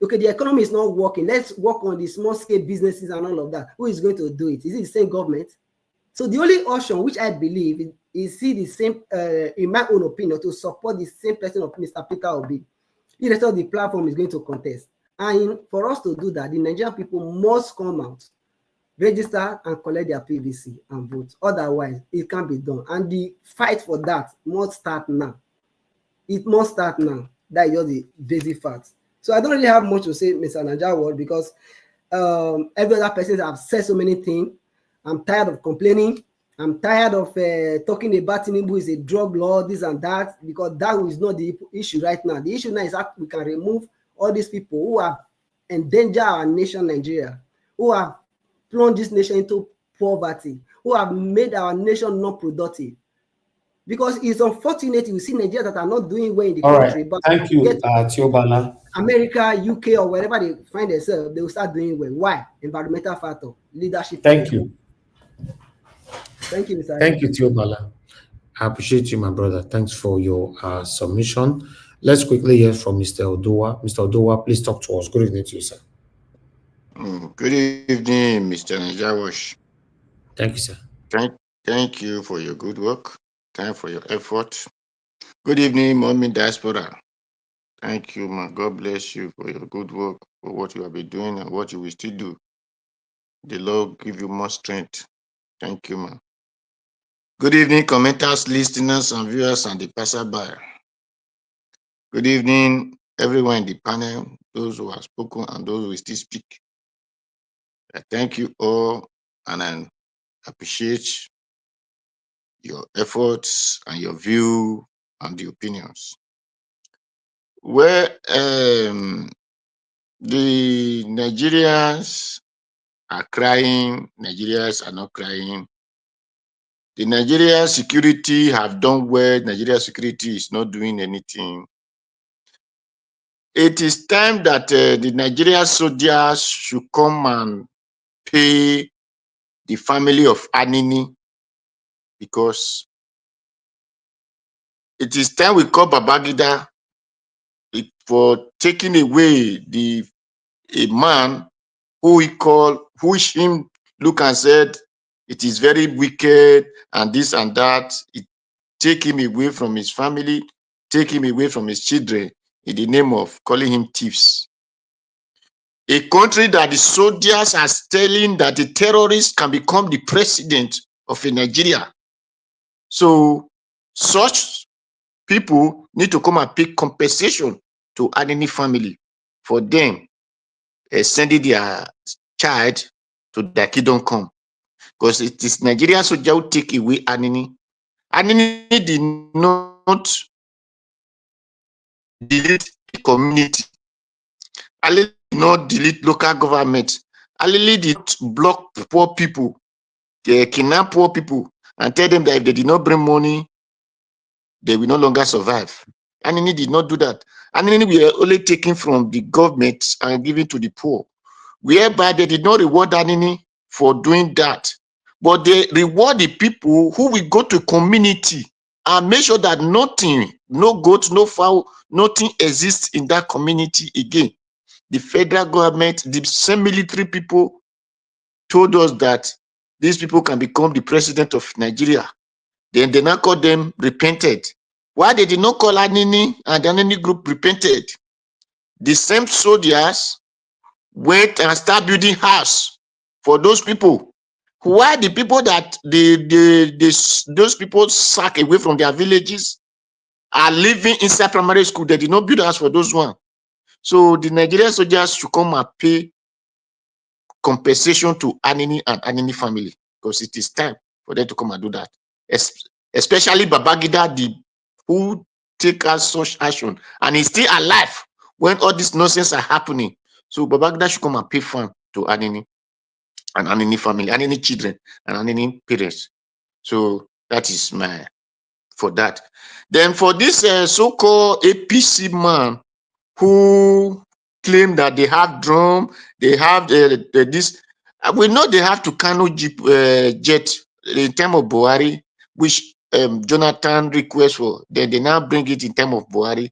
Okay, the economy is not working. Let's work on the small scale businesses and all of that. Who is going to do it? Is it the same government? So the only option, which I believe, is see the same, in my own opinion, to support the same person of Mr. Peter Obi. The rest of the platform is going to contest. And for us to do that, the Nigerian people must come out, register and collect their PVC and vote. Otherwise, it can't be done. And the fight for that must start now. It must start now. That is just the basic fact. So I don't really have much to say, Mr. Najawa, because every other person have said so many things. I'm tired of complaining. I'm tired of talking about Tinubu is a drug lord, this and that, because that is not the issue right now. The issue now is that we can remove all these people who have endangered our nation, Nigeria, who have plunged this nation into poverty, who have made our nation not productive. Because it's unfortunate you see Nigeria that are not doing well in the country, Right. but Thank you, Tiobala. America, UK, or wherever they find themselves, they will start doing well. Why? Environmental factor, leadership. Thank you. Thank you, Mr. Thank you, Tiobala. I appreciate you, my brother. Thanks for your submission. Let's quickly hear from Mr. Odowa. Mr. Odowa, please talk to us. Good evening to you, sir. Good evening, Mr. Najawash. Thank you, sir. Thank you for your good work. Thank you for your effort. Good evening, Mommy Diaspora. Thank you, man. God bless you for your good work, for what you have been doing and what you will still do. The Lord give you more strength. Thank you, man. Good evening, commenters, listeners, and viewers, and the passerby. Good evening, everyone in the panel, those who have spoken and those who will still speak. I thank you all, and I appreciate your efforts and your view and the opinions. Where the Nigerians are crying, Nigerians are not crying. The Nigerian security have done well. Nigeria security is not doing anything. It is time that the Nigerian soldiers should come and pay the family of Anini, because it is time we call Babangida for taking away a man who him look and said it is very wicked and this and that. It take him away from his family, take him away from his children in the name of calling him thieves. A country that the soldiers are telling that the terrorists can become the president of a Nigeria. So such people need to come and pay compensation to Anini family for them sending their child to their kingdom come. Because it is Nigeria soldier who take away Anini. Anini did not delete the community. Anini did not delete local government. Anini did not block poor people, kidnap poor people, and tell them that if they did not bring money, they will no longer survive. Anini did not do that. Anini were only taken from the government and given to the poor, whereby they did not reward Anini for doing that. But they reward the people who will go to community and make sure that nothing, no goat, no fowl, nothing exists in that community again. The federal government, the same military people told us that these people can become the president of Nigeria. Then they now call them repented. Why they did not call Anini and the Anini group repented? The same soldiers went and started building house for those people. Why the people that those people sack away from their villages are living inside primary school? They did not build house for those ones. So the Nigerian soldiers should come and pay compensation to Anini and Anini family, because it is time for them to come and do that. Especially Babangida, who take us such action, and he's still alive when all this nonsense are happening. So Babangida should come and pay fine to Anini and Anini family, Anini children, and Anini parents. So that is my for that. Then for this so-called APC man who claim that they have drum, they have this. We know they have Tucano jet in terms of Buhari, which Jonathan requests for. Then they now bring it in terms of Buhari.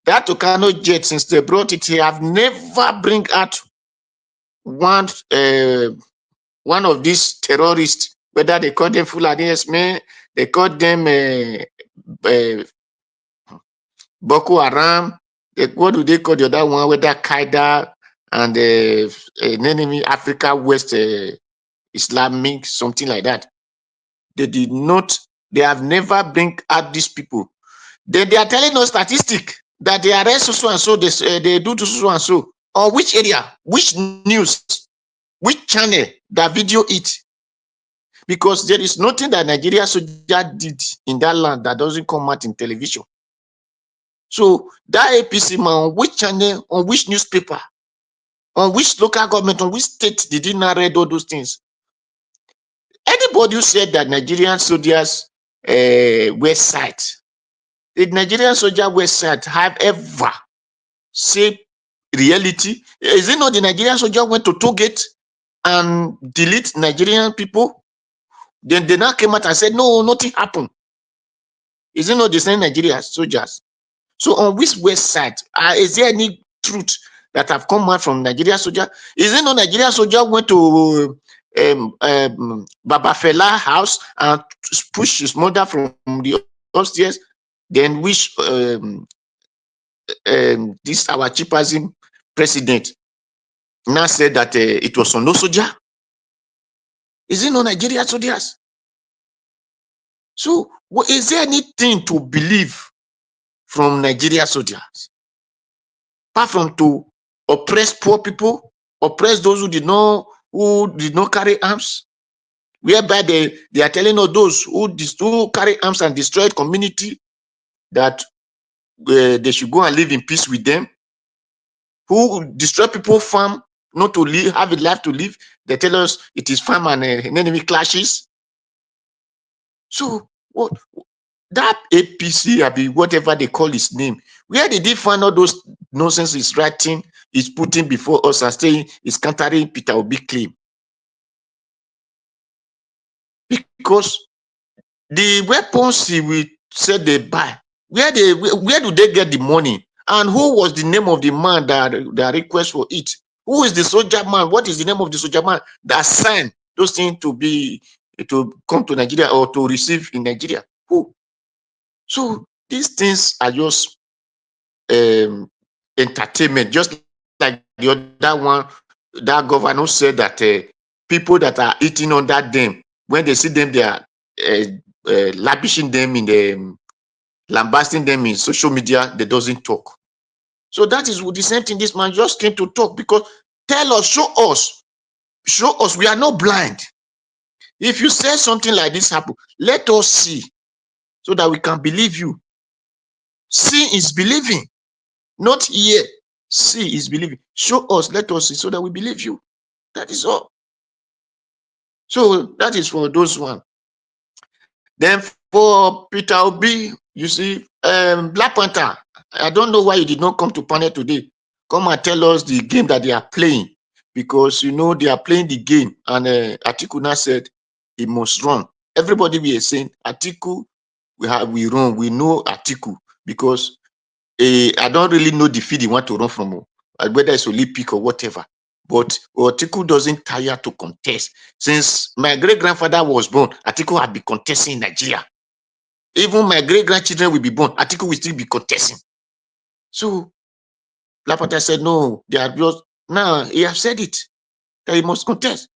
That Tucano jet, since they brought it, they have never bring out one of these terrorists, whether they call them Fulani men, they call them Boko Haram. What do they call the other one? Whether Qaeda and an enemy Africa West Islamic, something like that. They did not. They have never bring out these people. Then they are telling us statistic that they arrest so and so. They do to so and so. Or which area, which news, which channel that video it. Because there is nothing that Nigeria soldier did in that land that doesn't come out in television. So that APC man, on which channel, on which newspaper, on which local government, on which state did he not read all those things? Anybody who said that Nigerian soldiers website, the Nigerian soldier website have ever said reality? Is it not the Nigerian soldier went to Togate and delete Nigerian people? Then they now came out and said, no, nothing happened. Is it not the same Nigerian soldiers? So on which website is there any truth that have come out from Nigerian soldier? Is it not Nigerian soldier went to Baba Fela house and push his mother from the upstairs? Then which this our cheapasm president now said that it was on no soldier? Is it not Nigerian soldiers? So is there anything to believe from Nigeria soldiers, apart from to oppress poor people, oppress those who did not carry arms, whereby they are telling all those who carry arms and destroyed community that they should go and live in peace with them, who destroy people farm not to live, have a life to live. They tell us it is farm and enemy clashes. So what? That APC, I mean, whatever they call his name, where did he find all those nonsense he's writing, he's putting before us and saying he's countering Peter Obi claim? Because the weapons he will said they buy, Where do they get the money? And who was the name of the man that request for it? Who is the soldier man? What is the name of the soldier man that signed those things to come to Nigeria or to receive in Nigeria? Who? So these things are just entertainment, just like the other one. That governor said that people that are eating under them, when they see them, they are lavishing them in the lambasting them in social media. They doesn't talk. So that is the same thing. This man just came to talk because tell us, show us. We are not blind. If you say something like this happen, let us see so that we can believe you. See is believing, not hear. See is believing. Show us, let us see so that we believe you. That is all. So that is for those one. Then for Peter Obi, you see, Black Panther, I don't know why you did not come to panel today. Come and tell us the game that they are playing, because you know they are playing the game. And Atiku now said he must run. Everybody we are saying Atiku, we run. We know Atiku because I don't really know the field he want to run from, whether it's Olympic or whatever. But Atiku doesn't tire to contest. Since my great-grandfather was born, Atiku had been contesting in Nigeria. Even my great-grandchildren will be born, Atiku will still be contesting. So Black Panther said, no, they are just, now he has said it, that he must contest.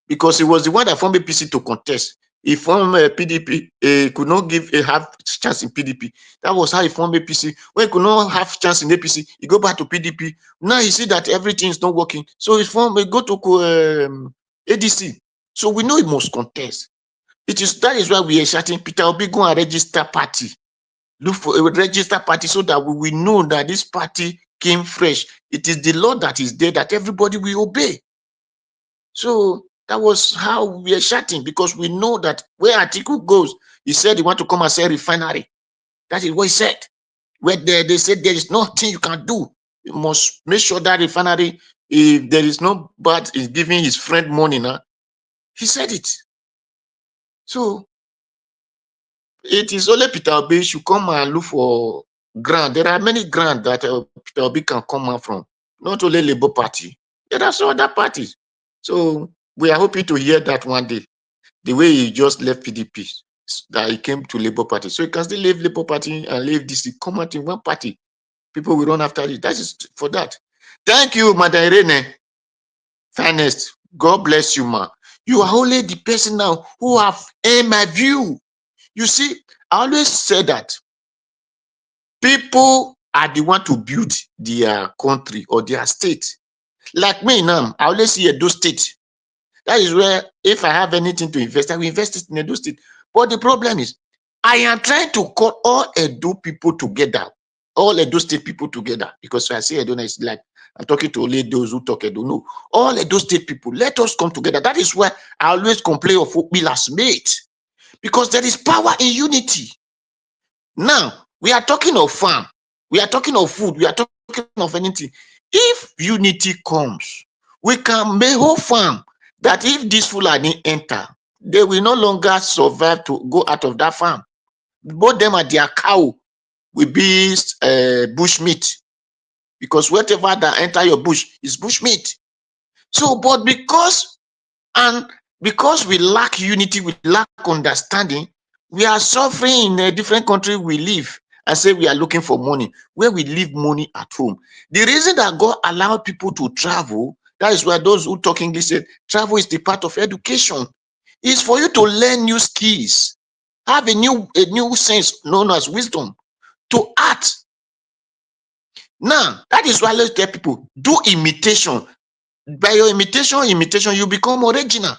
Because he was the one that formed APC to contest. He formed PDP, could not give a half chance in PDP. That was how he formed APC. When he could not have chance in APC, he go back to PDP. Now he see that everything is not working. So he go to ADC. So we know he must contest. That is why we are shouting, Peter Obi, go and register party. Look for a register party so that we will know that this party came fresh. It is the law that is there that everybody will obey. So that was how we are shouting, because we know that where Atiku goes, he said he want to come and say refinery. That is what he said. Where they said there is nothing you can do. You must make sure that refinery, if there is no bad, is giving his friend money now. He said it. So it is only Peter Obi should come and look for grant. There are many grants that Peter Obi can come out from, not only Labour Party. There are some other parties. So we are hoping to hear that one day. The way he just left PDP, that he came to Labour Party. So he can still leave Labour Party and leave DC, come out in one party. People will run after it. That is for that. Thank you, Madam Irene. Finest. God bless you, ma. You are only the person now who have in my view. You see, I always say that people are the one to build their country or their state. Like me now, I always see Edo State. That is where, if I have anything to invest, I will invest it in Edo State. But the problem is, I am trying to call all Edo people together, all Edo State people together, because I say Edo, it's like I'm talking to only those who talk Edo. No, all Edo State people, let us come together. That is why I always complain of Okpila's mate, because there is power in unity. Now, we are talking of farm, we are talking of food, we are talking of anything. If unity comes, we can make whole farm that if this Fulani enter, they will no longer survive to go out of that farm. Both them and their cow will be bush meat, because whatever that enter your bush is bush meat. So, but because we lack unity, we lack understanding, we are suffering in a different country we live and say we are looking for money, where we leave money at home. The reason that God allowed people to travel, that is why those who talk English said travel is the part of education, is for you to learn new skills, have a new sense known as wisdom, to art. Now, that is why let's tell people, do imitation. By your imitation, you become original.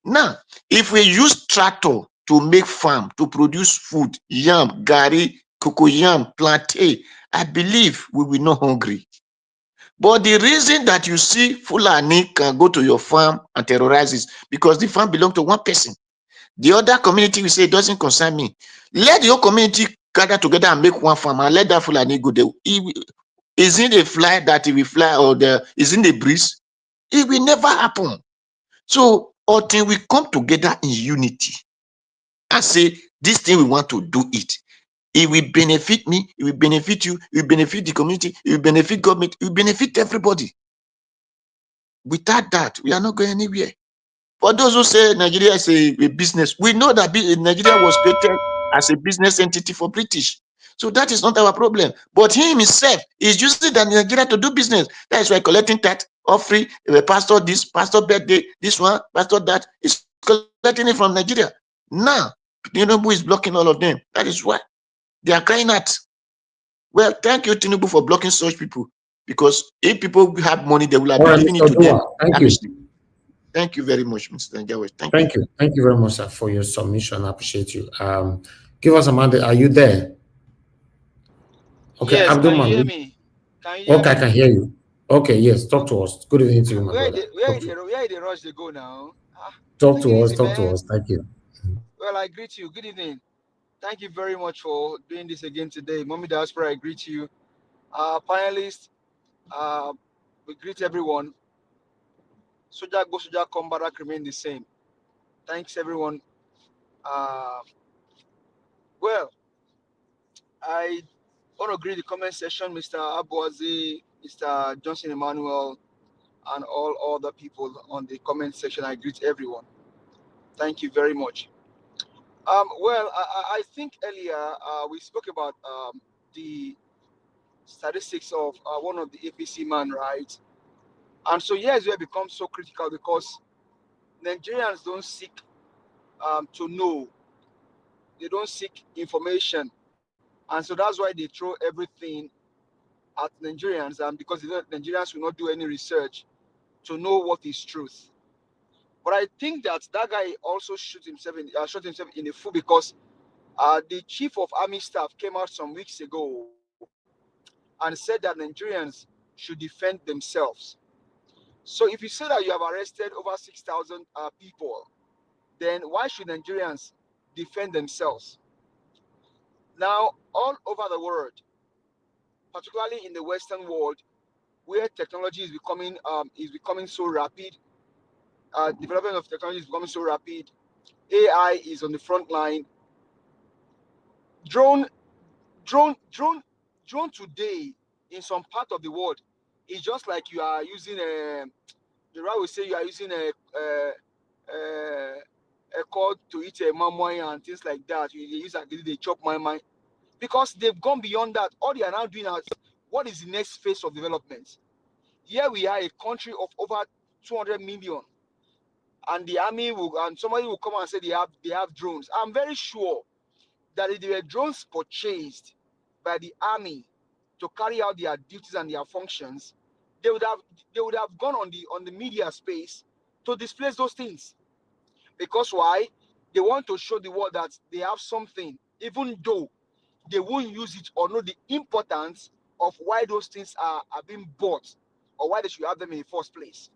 Now, if we use tractor to make farm, to produce food, yam, gari, cocoyam, plantain, I believe we will not hungry. But the reason that you see Fulani can go to your farm and terrorize is because the farm belongs to one person. The other community will say it doesn't concern me. Let the whole community gather together and make one farm and let that Fulani go there. Isn't a fly that he will fly, or isn't a breeze? It will never happen. So until we come together in unity and say this thing we want to do it, It will benefit me, it will benefit you, it will benefit the community, it will benefit government, it will benefit everybody. Without that, we are not going anywhere. For those who say Nigeria is a business, we know that Nigeria was created as a business entity for British. So that is not our problem. But he himself is using the Nigeria to do business. That is why collecting tax, offering pastor this, pastor birthday, this one, pastor that, is collecting it from Nigeria. Now, you know who is blocking all of them? That is why they are crying out. Well, thank you, Tinubu, for blocking such people. Because if people have money, they will have All been right, giving Mr. it to them. Dua, thank you. Thank you very much, Mr. Njawe. Thank you. Thank you very much, sir, for your submission. I appreciate you. Give us a mandate. Are you there? Okay, Yes, Abdul can you hear Malik. me? Can you hear Okay, I me? can hear you. Okay, yes, talk to us. Good evening to you, my Where brother. they where Talk they to, where they rush they go now? talk Take it to us. easy, Talk to man. us. Thank you. Well, I greet you. Good evening. Thank you very much for doing this again today. Mommy Diaspora, I greet you. Panelists, we greet everyone. Soja go, Soja come, Barak remain the same. Thanks, everyone. Well, I want to greet the comment section, Mr. Abuazi, Mr. Johnson Emmanuel, and all other people on the comment section. I greet everyone. Thank you very much. Well, I think earlier we spoke about the statistics of one of the APC man, right? And so here's where it becomes so critical because Nigerians don't seek to know. They don't seek information. And so that's why they throw everything at Nigerians, and because Nigerians will not do any research to know what is truth. But I think that guy also shot himself in the foot because the chief of army staff came out some weeks ago and said that Nigerians should defend themselves. So if you say that you have arrested over 6,000 people, then why should Nigerians defend themselves? Now, all over the world, particularly in the Western world, where technology is becoming so rapid, development of technology is becoming so rapid, AI is on the front line. Drone today in some part of the world is just like you are using the right will say you are using a cord to eat a mammoy and things like that. You use they chop my mind because they've gone beyond that. All they are now doing is what is the next phase of development? Here we are, a country of over 200 million, and the army and somebody will come and say they have drones. I'm very sure that if there were drones purchased by the army to carry out their duties and their functions, they would have gone on the media space to display those things. Because why? They want to show the world that they have something, even though they won't use it or know the importance of why those things are being bought or why they should have them in the first place.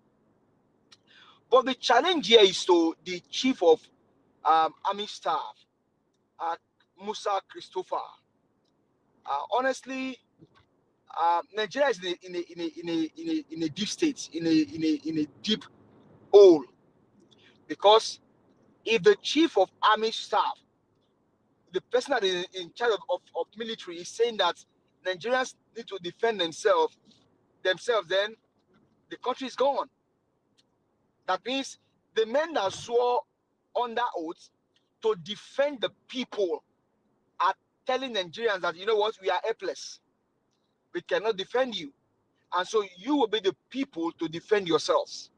But the challenge here is to the chief of army staff, Musa Christopher. Honestly, Nigeria is in a deep state, in a deep hole, because if the chief of army staff, the person that is in charge of military, is saying that Nigerians need to defend themselves, then the country is gone. That means the men that swore under oath to defend the people are telling Nigerians that, you know what, we are helpless. We cannot defend you. And so you will be the people to defend yourselves.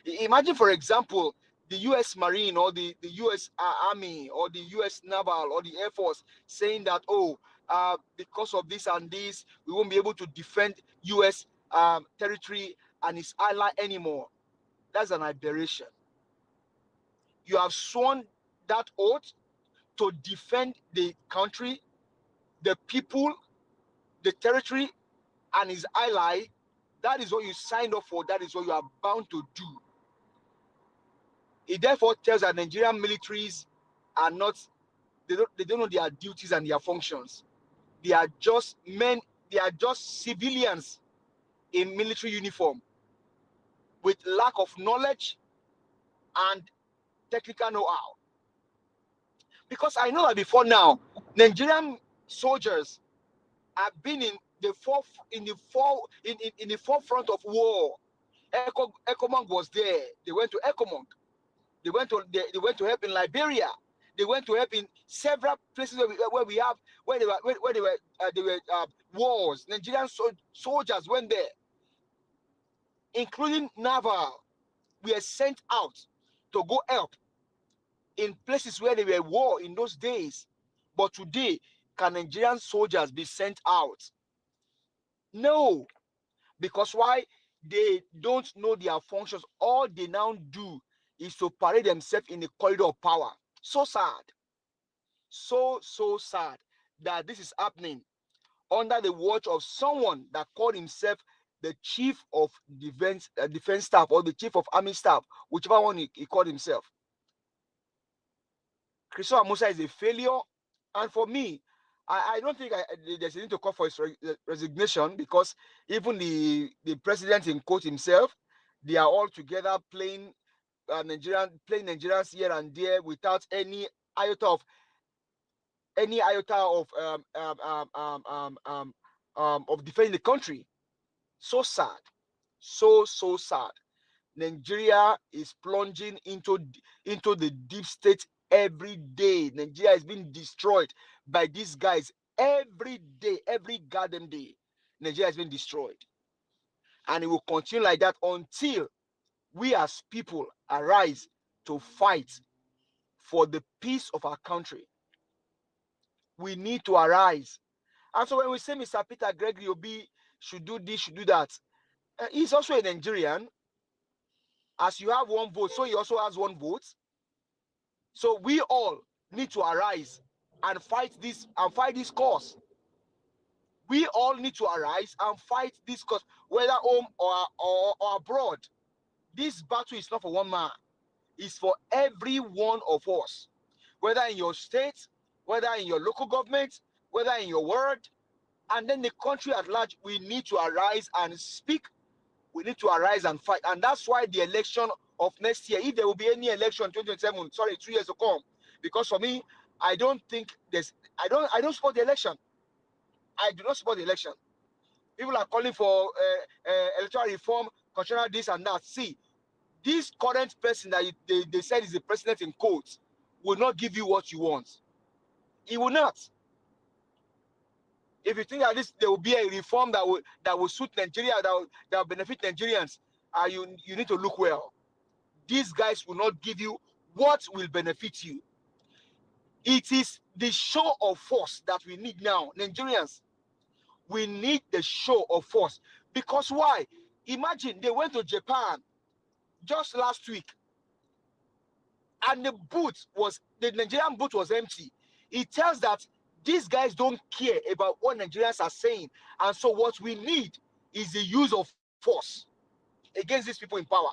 Imagine, for example, the U.S. Marine or the U.S. Army or the U.S. Naval or the Air Force saying that, because of this and this, we won't be able to defend U.S. territory and its ally anymore. That's an aberration. You have sworn that oath to defend the country, the people, the territory, and his ally. That is what you signed up for. That is what you are bound to do. It therefore tells that Nigerian militaries are not, they don't know their duties and their functions. They are just men, they are just civilians in military uniform with lack of knowledge and technical know-how. Because I know that before now, Nigerian soldiers have been in the forefront of war. Ecomong was there. They went to Ecomong. They went to help in Liberia. They went to help in several places where there were wars. Nigerian soldiers went there, including naval. We are sent out to go help in places where there were war in those days. But today, can Nigerian soldiers be sent out? No, because why? They don't know their functions. All they now do is to parade themselves in the corridor of power. So sad. So sad that this is happening under the watch of someone that called himself the chief of defense staff, or the chief of army staff, whichever one he called himself. Christopher Musa is a failure, and for me, I don't think there's a need to call for his resignation, because even the president in quote himself, they are all together playing Nigerians here and there without any iota of defending the country. So sad, so sad. Nigeria is plunging into the deep state every day. Nigeria is being destroyed by these guys every day, every goddamn day. Nigeria has been destroyed, and it will continue like that until we as people arise to fight for the peace of our country. We need to arise. And so when we say Mr. Peter Gregory Obi should do this, should do that, he's also a Nigerian. As you have one vote, so he also has one vote. So we all need to arise and fight this cause. We all need to arise and fight this cause, whether home or abroad. This battle is not for one man. It's for every one of us. Whether in your state, whether in your local government, whether in your ward, and then the country at large, we need to arise and speak. We need to arise and fight. And that's why the election of next year, if there will be any election 2027, 2 years to come, because for me, I don't support the election. I do not support the election. People are calling for electoral reform, constitutional this and that. See, this current person that they said is the president in quotes will not give you what you want. He will not. If you think that there will be a reform that will suit Nigeria, that will benefit Nigerians, you need to look well. These guys will not give you what will benefit you. It is the show of force that we need now. Nigerians, we need the show of force. Because why? Imagine they went to Japan just last week, and the Nigerian booth was empty. It tells that these guys don't care about what Nigerians are saying. And so what we need is the use of force against these people in power.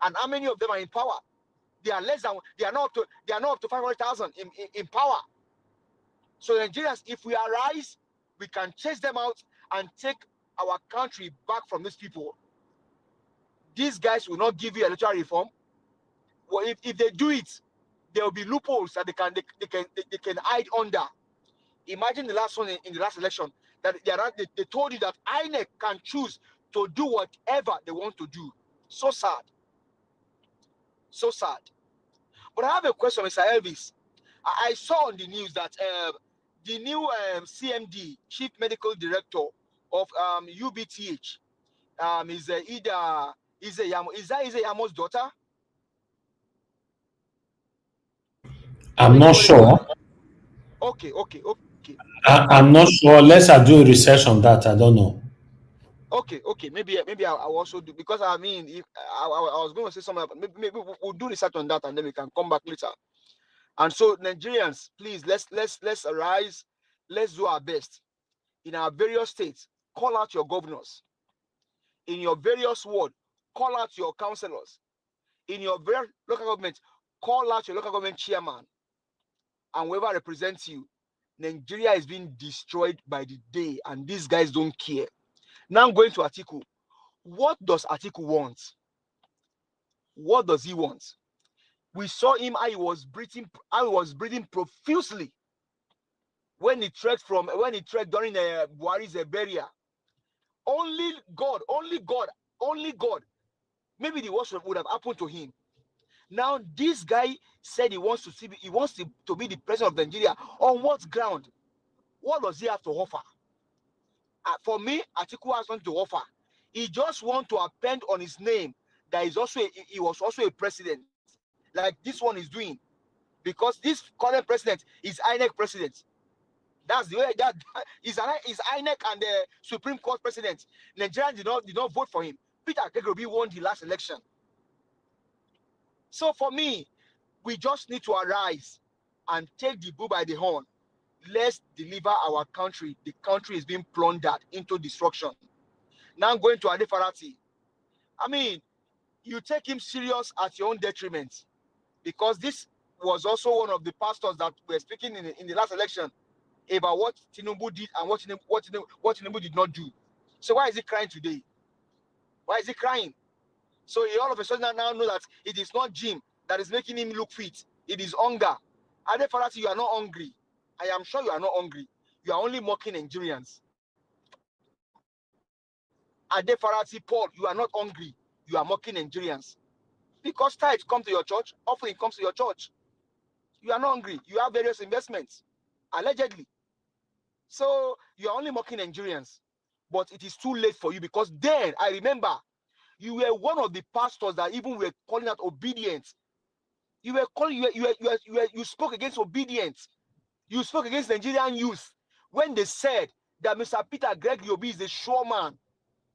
And how many of them are in power? They are not up to 500,000 in power. So Nigerians, if we arise, we can chase them out and take our country back from these people. These guys will not give you electoral reform. Well, if they do it, there will be loopholes that they can hide under. Imagine the last one in the last election, that they told you that INEC can choose to do whatever they want to do. So sad. So sad. But I have a question, Mr. Elvis. I saw on the news that the new CMD, Chief Medical Director of UBTH, is Yamo's daughter? I'm not sure. Okay. I'm not sure. Let's do research on that. I don't know. Okay. Maybe I also do, because I mean, if I was going to say something, maybe we'll do research on that and then we can come back later. And so, Nigerians, please let's arise. Let's do our best in our various states. Call out your governors. In your various ward, call out your councillors. In your very local government, call out your local government chairman and whoever represents you. Nigeria is being destroyed by the day, and these guys don't care. Now I'm going to Atiku. What does Atiku want? What does he want? We saw him how he was breathing profusely. when he trekked during Buhari's burial. Only God, maybe the worst would have happened to him. Now this guy said he wants to be the president of Nigeria. On what ground? What does he have to offer? For me, Atiku has nothing to offer. He just wants to append on his name that he was also a president, like this one is doing, because this current president is INEC president. That's the way that is INEC and the Supreme Court president. Nigerians did not vote for him. Peter Kegrobi won the last election. So for me, we just need to arise and take the bull by the horn. Let's deliver our country. The country is being plundered into destruction. Now going to Ade Farati. I mean, you take him serious at your own detriment, because this was also one of the pastors that were speaking in the last election about what Tinubu did and what Tinubu did not do. So why is he crying today? Why is he crying? So he all of a sudden now know that it is not gym that is making him look fit. It is hunger. Ade Farati, you are not hungry. I am sure you are not hungry. You are only mocking Nigerians. Ade Farati, Paul, you are not hungry. You are mocking Nigerians. Because tithe come to your church, offering comes to your church. You are not hungry. You have various investments, allegedly. So you are only mocking Nigerians. But it is too late for you, because then, I remember, you were one of the pastors that even were calling out obedience. You spoke against obedience. You spoke against Nigerian youth when they said that Mr. Peter Gregory Obi is a sure man.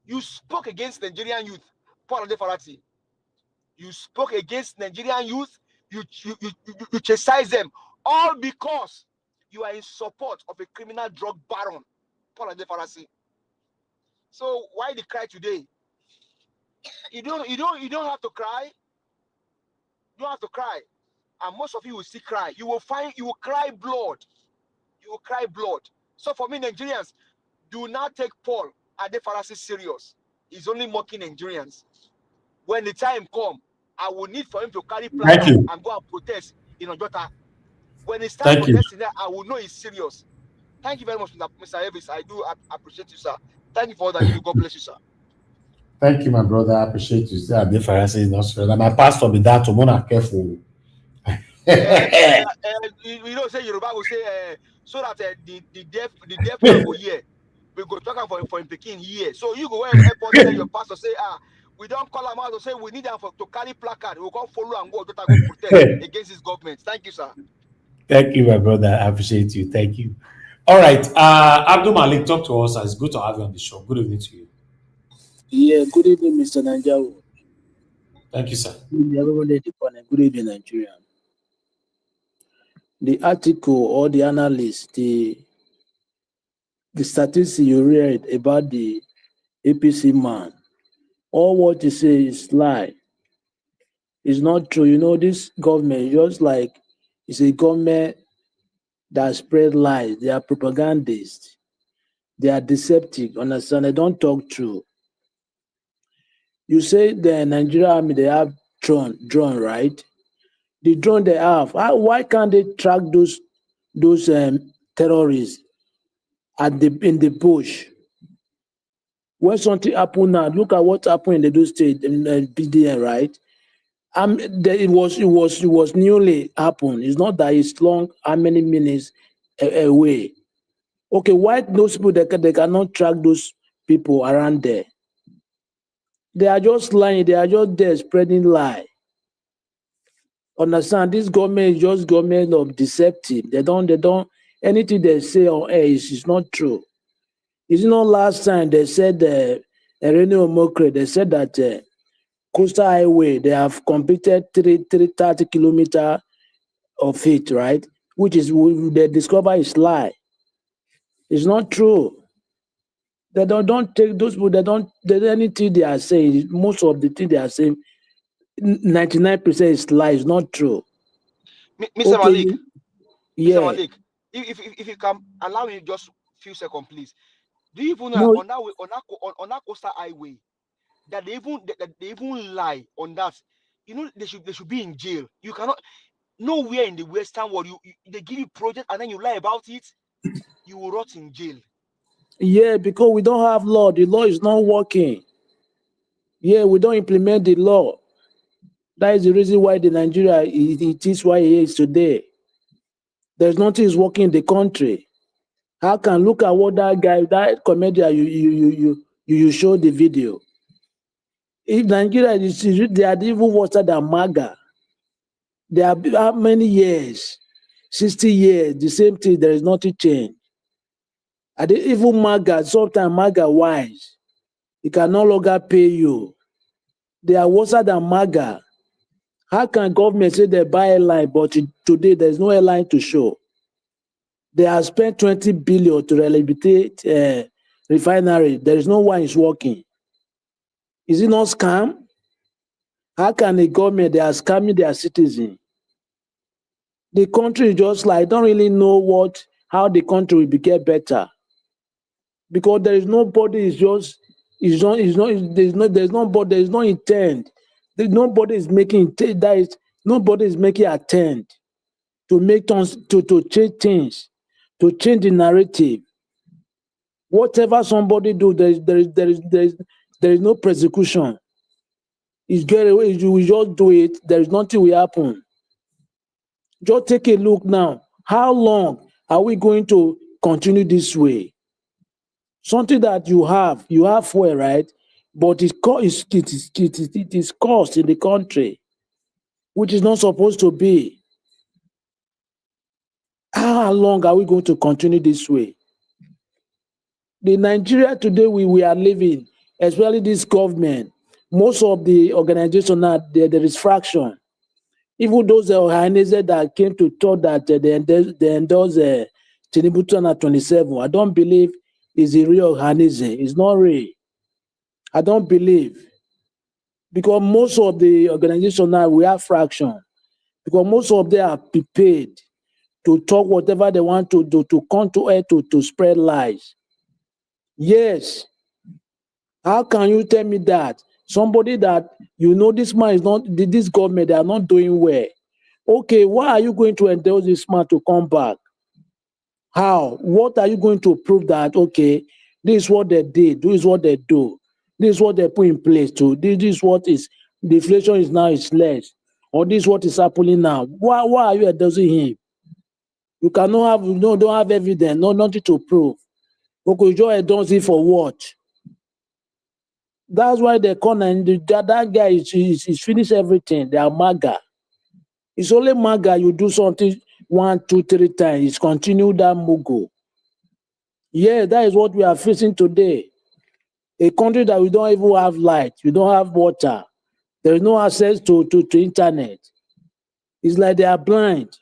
You spoke against Nigerian youth, Paul Ade Farati. You spoke against Nigerian youth. You chastised them, all because you are in support of a criminal drug baron, Paul Ade Farati. So why the cry today? You don't have to cry. You don't have to cry. And most of you will still cry. You will cry blood. You will cry blood. So for me, Nigerians, do not take Paul Ade Farati serious. He's only mocking Nigerians. When the time comes, I will need for him to carry placard and go and protest in Ojota. When he starts protesting there, I will know he's serious. Thank you very much, Mr. Elvis. I do appreciate you, sir. Thank you for all that you do. God bless you, sir. Thank you, my brother. I appreciate you. Ade Farati is not sure. My pastor be that to more careful. You know, say Yoruba will say so that the deaf man go hear. We go talk for him picking here. So you go and help us tell your pastor, say, we don't call him out to say we need them to carry placard. We'll go follow and go protest against this government. Thank you, sir. Thank you, my brother. I appreciate you. Thank you. All right. Abdul Malik, talk to us. It's good to have you on the show. Good evening to you. Yeah, good evening, Mr. Nanjawo. Thank you, sir. Everybody, good evening, Nigeria. The article or the analyst, the statistics you read about the APC man, all what you say is lie. It's not true. You know, this government, just like it's a government that spread lies. They are propagandists. They are deceptive. Understand? They don't talk true. You say the Nigerian army, they have drone, right? The drone they have, why can't they track those terrorists in the bush? When something happened now, look at what happened in the Edo State in BDN, right? It was newly happened. It's not that it's long, how many minutes away. Okay, why those people they cannot track those people around there? They are just lying. They are just there spreading lie. Understand? This government is just government of deceptive. They don't anything they say on air is not true. Is it not last time they said they said that Coastal Highway they have completed 30 kilometers of it, right? Which is they discover is lie. It's not true. They don't take those people. They anything they are saying. Most of the things they are saying, 99% is lie. It's not true. Mr. Okay. Malik. Yeah. Mr. Malik, if you can allow me just a few seconds, please. Do you even know on that Coastal Highway that they even lie on that? You know they should be in jail. You cannot nowhere in the Western world they give you project and then you lie about it. you will rot in jail. Yeah, because we don't have law. The law is not working. Yeah, we don't implement the law. That is the reason why the Nigeria it is why it is today. There's nothing is working in the country. How can look at what that guy, that comedian you show the video? If Nigeria is they are even worse than MAGA. They are how many years? 60 years, the same thing, there is nothing change. And even MAGA, sometimes MAGA wise, it can no longer pay you. They are worse than MAGA. How can government say they buy a line, but today there's no airline to show? They have spent 20 billion to rehabilitate refinery. There is no one is working. Is it not scam? How can a government, they are scamming their citizens? The country is just like, don't really know how the country will get better. Because there is nobody, there's no intent. Nobody is making attempt to make to change things, to change the narrative. Whatever somebody do, there is no persecution. It's get away, you will just do it, there is nothing will happen. Just take a look now. How long are we going to continue this way? Something that you have fuel, right? But it is cost in the country, which is not supposed to be. How long are we going to continue this way? The Nigeria today we are living, especially this government, most of the organization now, there is fraction. Even those organizations that came to talk that they endorse Tinubu 2027, I don't believe is a real organization. It's not real. I don't believe. Because most of the organization now, we have fraction. Because most of them are prepared to talk whatever they want to do, to come to air to spread lies. Yes. How can you tell me that? Somebody that, this man is not, this government, they are not doing well. Okay, why are you going to endorse this man to come back? How? What are you going to prove that, okay, this is what they did, this is what they do, this is what they put in place to, this is what is, the inflation is now is less, or this is what is happening now. Why are you endorsing him? You cannot have, don't have evidence, nothing to prove. Okay, you just endorse it for what? That's why they call and that guy is finished everything. They are MAGA. It's only MAGA, you do something 1, 2, 3 times. It's continue that mugo. Yeah, that is what we are facing today. A country that we don't even have light, we don't have water. There is no access to internet. It's like they are blind.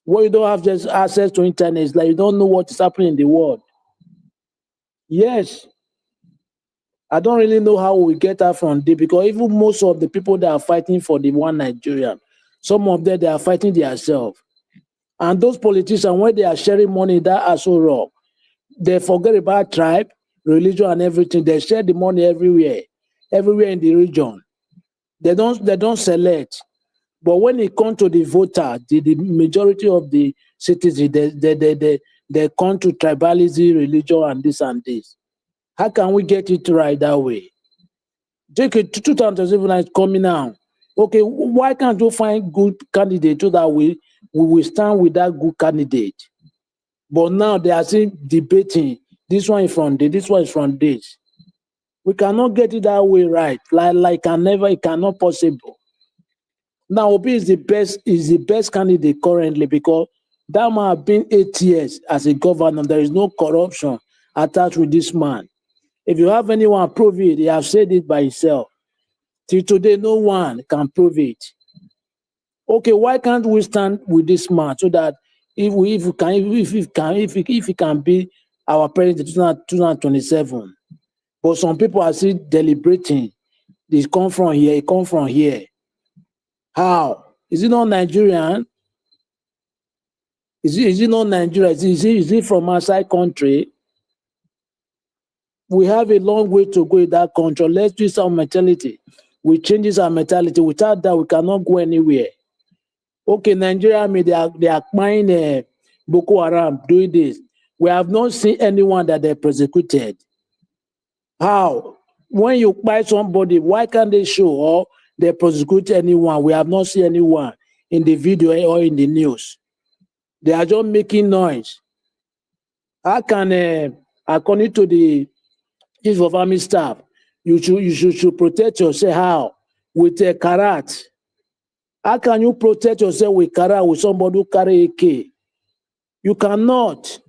When you don't have just access to internet, it's like you don't know what is happening in the world. Yes. I don't really know how we get out from there, because even most of the people that are fighting for the one Nigerian, some of them, they are fighting themselves. And those politicians, when they are sharing money, that are so wrong. They forget about tribe, religion, and everything. They share the money everywhere in the region. They don't select. But when it comes to the voter, the majority of the citizens, they come to tribalism, religion, and this. How can we get it right that way? Take it 2007 is coming now. Okay, why can't you find good candidate so that we will stand with that good candidate? But now they are still debating. This one is from this, this one is from this. We cannot get it that way right. It cannot possible. Now Obi is the best candidate currently, because that man has been 8 years as a governor. There is no corruption attached with this man. If you have anyone prove it, he has said it by himself. Till today, no one can prove it. Okay, why can't we stand with this man so that if he can be our president in 2027? But some people are still deliberating. They come from here, he come from here. How? Is it not Nigerian? Is it not Nigeria? Is it from outside country? We have a long way to go in that country. Let's use our mentality. We change our mentality. Without that, we cannot go anywhere. Okay, Nigeria, they are buying Boko Haram, doing this. We have not seen anyone that they prosecuted. How? When you buy somebody, why can't they show or they prosecute anyone? We have not seen anyone in the video or in the news. They are just making noise. How can, according to the chief of army staff, you should protect yourself? How? With a karat. How can you protect yourself with karat with somebody who carry AK? You cannot.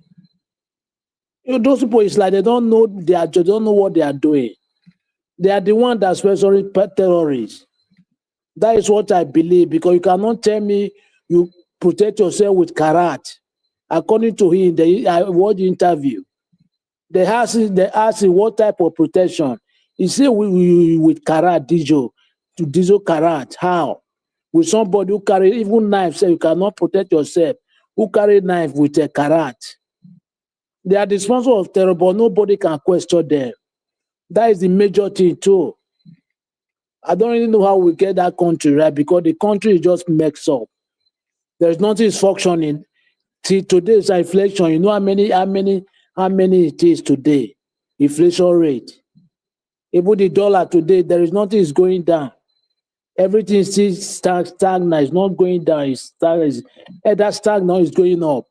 Those people, it's like they don't know what they are doing. They are the one that's sponsoring terrorists. That is what I believe, because you cannot tell me you protect yourself with karat. According to him, I watched the interview. They asked him what type of protection. He said with karat, diesel karat. How? With somebody who carry even knife, say you cannot protect yourself. Who carry knife with a karat? They are the sponsor of terror, but nobody can question them. That is the major thing too. I don't really know how we get that country right, because the country is just mixed up. There's nothing functioning. See, today's inflation. You know how many it is today? Inflation rate. Even the dollar today, there is nothing is going down. Everything still stagnant. It's not going down. It's stagnant. That stagnant is going up.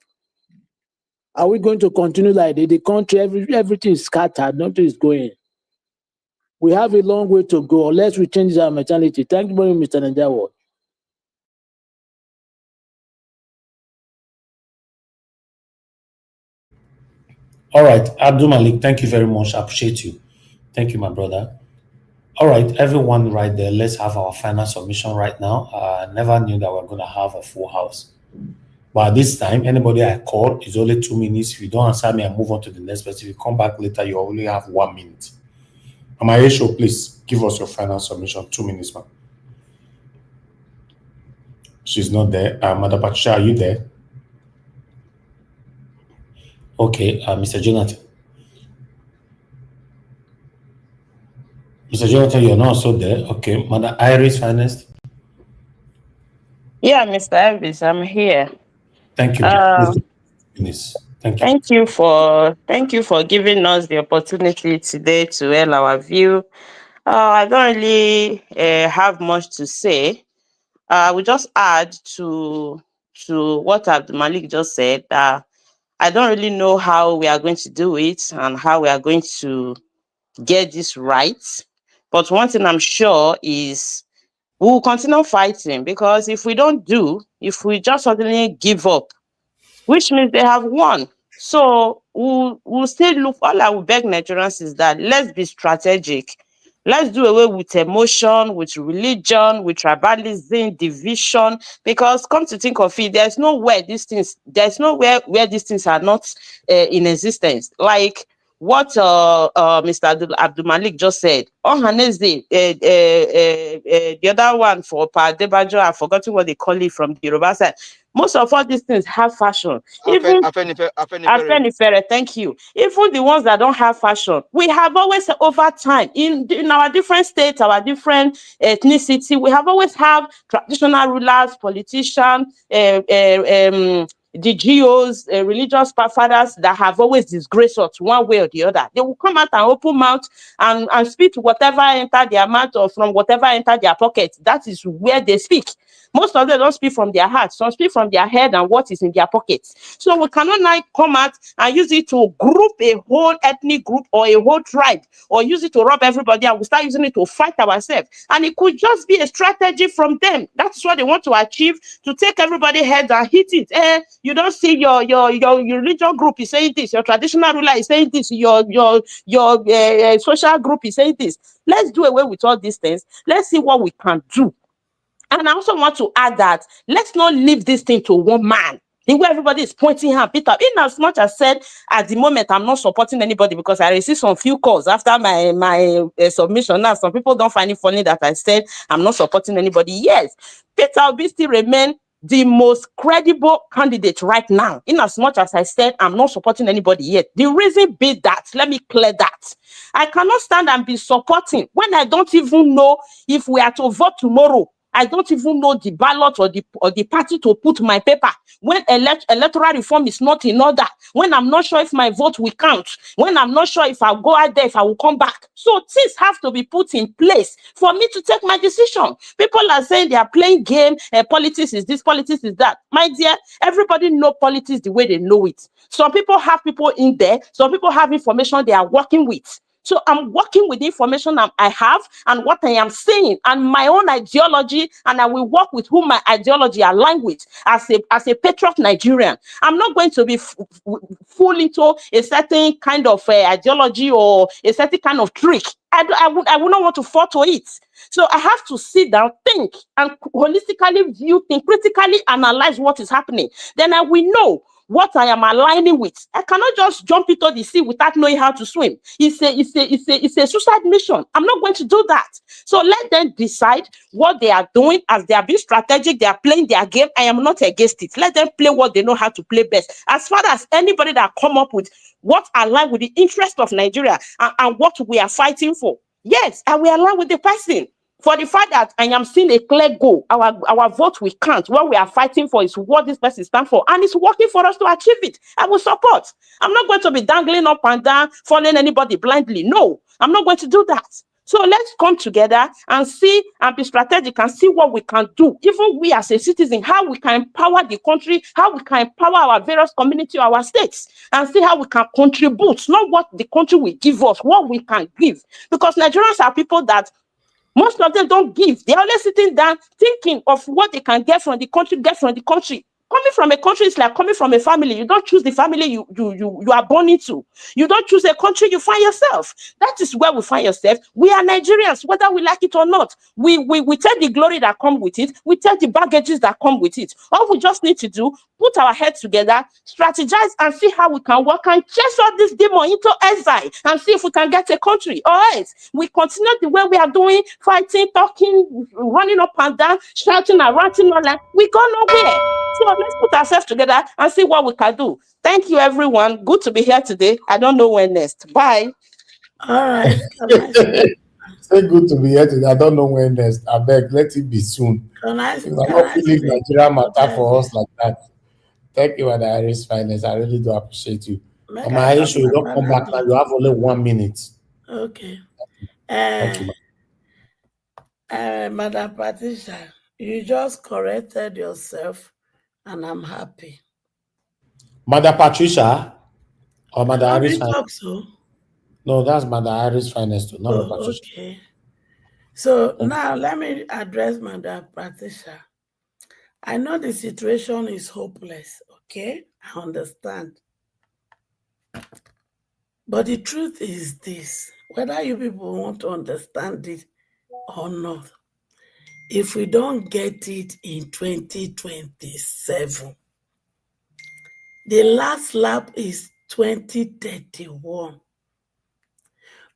Are we going to continue like that? The country, everything is scattered. Nothing is going. We have a long way to go unless we change our mentality. Thank you very much, Mr. Nanjawo. All right, Abdul Malik, thank you very much. I appreciate you. Thank you, my brother. All right, everyone right there, let's have our final submission right now. I never knew that we're going to have a full house. But at this time, anybody I call is only 2 minutes. If you don't answer me, I move on to the next person. If you come back later, you only have 1 minute. Amayecho, please give us your final submission. 2 minutes, man. She's not there. Mother Patricia, are you there? Okay, Mr. Jonathan. Mr. Jonathan, you're not also there. Okay, Mother Iris, finest. Yeah, Mr. Elvis, I'm here. Thank you. Thank you. Thank you for giving us the opportunity today to air our view. I don't really have much to say. I will just add to what Abdul Malik just said. I don't really know how we are going to do it and how we are going to get this right. But one thing I'm sure is we will continue fighting, because if we just suddenly give up, which means they have won. So we'll still look. All I will beg Nigerians is that let's be strategic. Let's do away with emotion, with religion, with tribalism, division. Because come to think of it, there's nowhere where these things are not in existence. Like what Mr. Abdul Malik just said. On Wednesday, the other one for Pa Debajo, I've forgotten what they call it from the Yoruba side. Most of all these things have fashion. Even Afenifere, thank you. Even the ones that don't have fashion, we have always over time in our different states, our different ethnicity, we have always have traditional rulers, politicians, the GOs, religious fathers that have always disgraced us one way or the other. They will come out and open mouth and speak whatever enter their mouth or from whatever enter their pocket. That is where they speak. Most of them don't speak from their heart. Some speak from their head and what is in their pockets. So we cannot now come out and use it to group a whole ethnic group or a whole tribe, or use it to rob everybody, and we start using it to fight ourselves. And it could just be a strategy from them. That's what they want to achieve, to take everybody's head and hit it. You don't see your religion group is saying this, your traditional ruler is saying this, your social group is saying this. Let's do away with all these things. Let's see what we can do. And I also want to add that let's not leave this thing to one man. The way everybody is pointing hand, Peter. In as much as said at the moment, I'm not supporting anybody, because I received some few calls after my submission. Now, some people don't find it funny that I said I'm not supporting anybody. Yes, Peter Obi still remain the most credible candidate right now. In as much as I said I'm not supporting anybody yet. The reason be that, let me clear that. I cannot stand and be supporting when I don't even know if we are to vote tomorrow. I don't even know the ballot or the party to put my paper. When electoral reform is not in order, when I'm not sure if my vote will count, when I'm not sure if I'll go out there, if I will come back. So things have to be put in place for me to take my decision. People are saying they are playing game, politics is this, politics is that. My dear, everybody know politics the way they know it. Some people have people in there, some people have information they are working with. So I'm working with the information I have and what I am saying and my own ideology, and I will work with whom my ideology align with as a patriot Nigerian. I'm not going to be full into a certain kind of ideology or a certain kind of trick. I would not want to fall to it. So I have to sit down, think, and holistically view, think, critically analyze what is happening. Then I will know what I am aligning with. I cannot just jump into the sea without knowing how to swim. It's a suicide mission. I'm not going to do that. So let them decide what they are doing. As they are being strategic, they are playing their game. I am not against it. Let them play what they know how to play best. As far as anybody that come up with what align with the interest of Nigeria and what we are fighting for, yes, I will align with the person. For the fact that I am seeing a clear goal, our vote we count. What we are fighting for is what this person stands for, and it's working for us to achieve it. I will support. I'm not going to be dangling up and down, following anybody blindly. No, I'm not going to do that. So let's come together and see and be strategic and see what we can do. Even we as a citizen, how we can empower the country, how we can empower our various community, our states, and see how we can contribute, not what the country will give us, what we can give. Because Nigerians are people that most of them don't give. They're always sitting down thinking of what they can get from the country, Coming from a country is like coming from a family. You don't choose the family you are born into. You don't choose a country you find yourself. That is where we find yourself. We are Nigerians, whether we like it or not. We take the glory that come with it. We take the baggages that come with it. All we just need to do, put our heads together, strategize, and see how we can work and chase all this demon into exile and see if we can get a country. All right. We continue the way we are doing, fighting, talking, running up and down, shouting and ranting all that. We go nowhere. So let's put ourselves together and see what we can do. Thank you, everyone. Good to be here today. I don't know when next. Bye. All right. Say good to be here today. I don't know when next. I beg, let it be soon. You are not leave Nigeria matter for us like that. Thank you, Madam Iris Finance. I really do appreciate you. My Iris, you don't come back now. You have only 1 minute. Okay. Thank you, Madam Patricia, you just corrected yourself, and I'm happy. Madam Patricia or Madam Iris Finance? So? No, that's Madam Iris Finance too, not Patricia. Okay. So now let me address Madam Patricia. I know the situation is hopeless, okay? I understand. But the truth is this, whether you people want to understand it or not, if we don't get it in 2027, the last lap is 2031.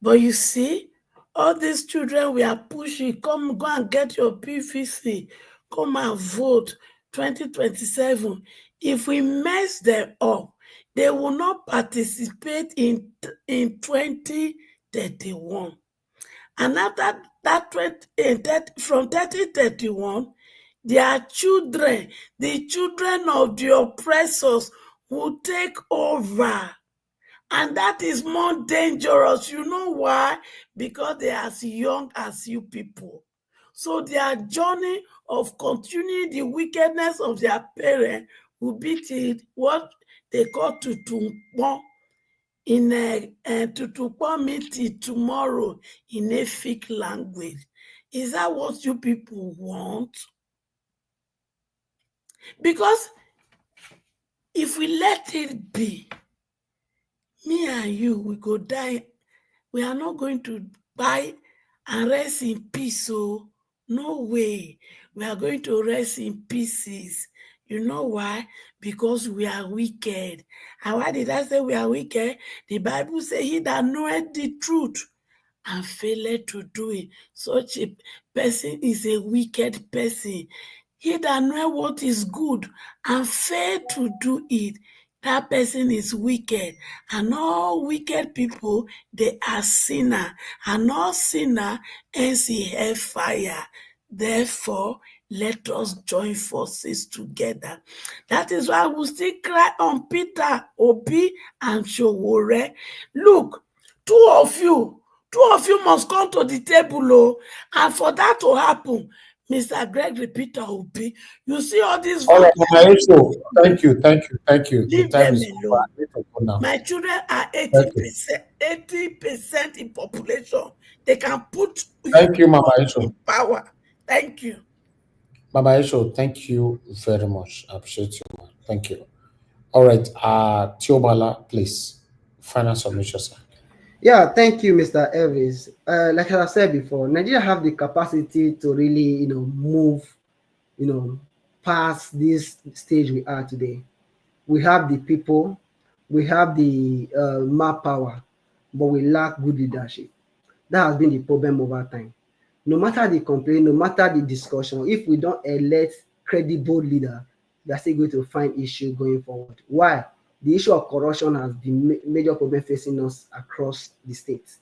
But you see, all these children we are pushing, come go and get your PVC, come and vote 2027. If we mess them up, they will not participate in 2031. And after that, from 2031, their children, the children of the oppressors, will take over. And that is more dangerous. You know why? Because they are as young as you people. So their journey of continuing the wickedness of their parents will be what they call tutumpo in a tutumpo meeting tomorrow in a fake language. Is that what you people want? Because if we let it be, me and you, we go die. We are not going to buy and rest in peace. So no way. We are going to rest in pieces. You know why? Because we are wicked. And why did I say we are wicked? The Bible says he that knoweth the truth and faileth to do it. Such a person is a wicked person. He that knoweth what is good and fail to do it, that person is wicked. And all wicked people, they are sinner. And all sinner ends in hellfire. Therefore, let us join forces together. That is why we still cry on Peter, Obi, and Showore. Look, two of you must come to the table, oh, and for that to happen, Mr. Gregory Peter Obi, you see all these All right, voters. Mama Rachel, thank you. The Leave time them is over. alone. I need to go now. My children are Thank you. 80% in population. They can put Thank you, Mama you Rachel. in power. Thank you. Mama Rachel, thank you very much. I appreciate you, man. Thank you. All right, Tiobala, please. Final submission, sir. Yeah, thank you, Mr. Elvis. Like I said before, Nigeria have the capacity to really, move, past this stage we are today. We have the people, we have the map power, but we lack good leadership. That has been the problem over time. No matter the complaint, no matter the discussion, if we don't elect credible leader, we are still going to find issue going forward. Why? The issue of corruption has been major problem facing us across the states.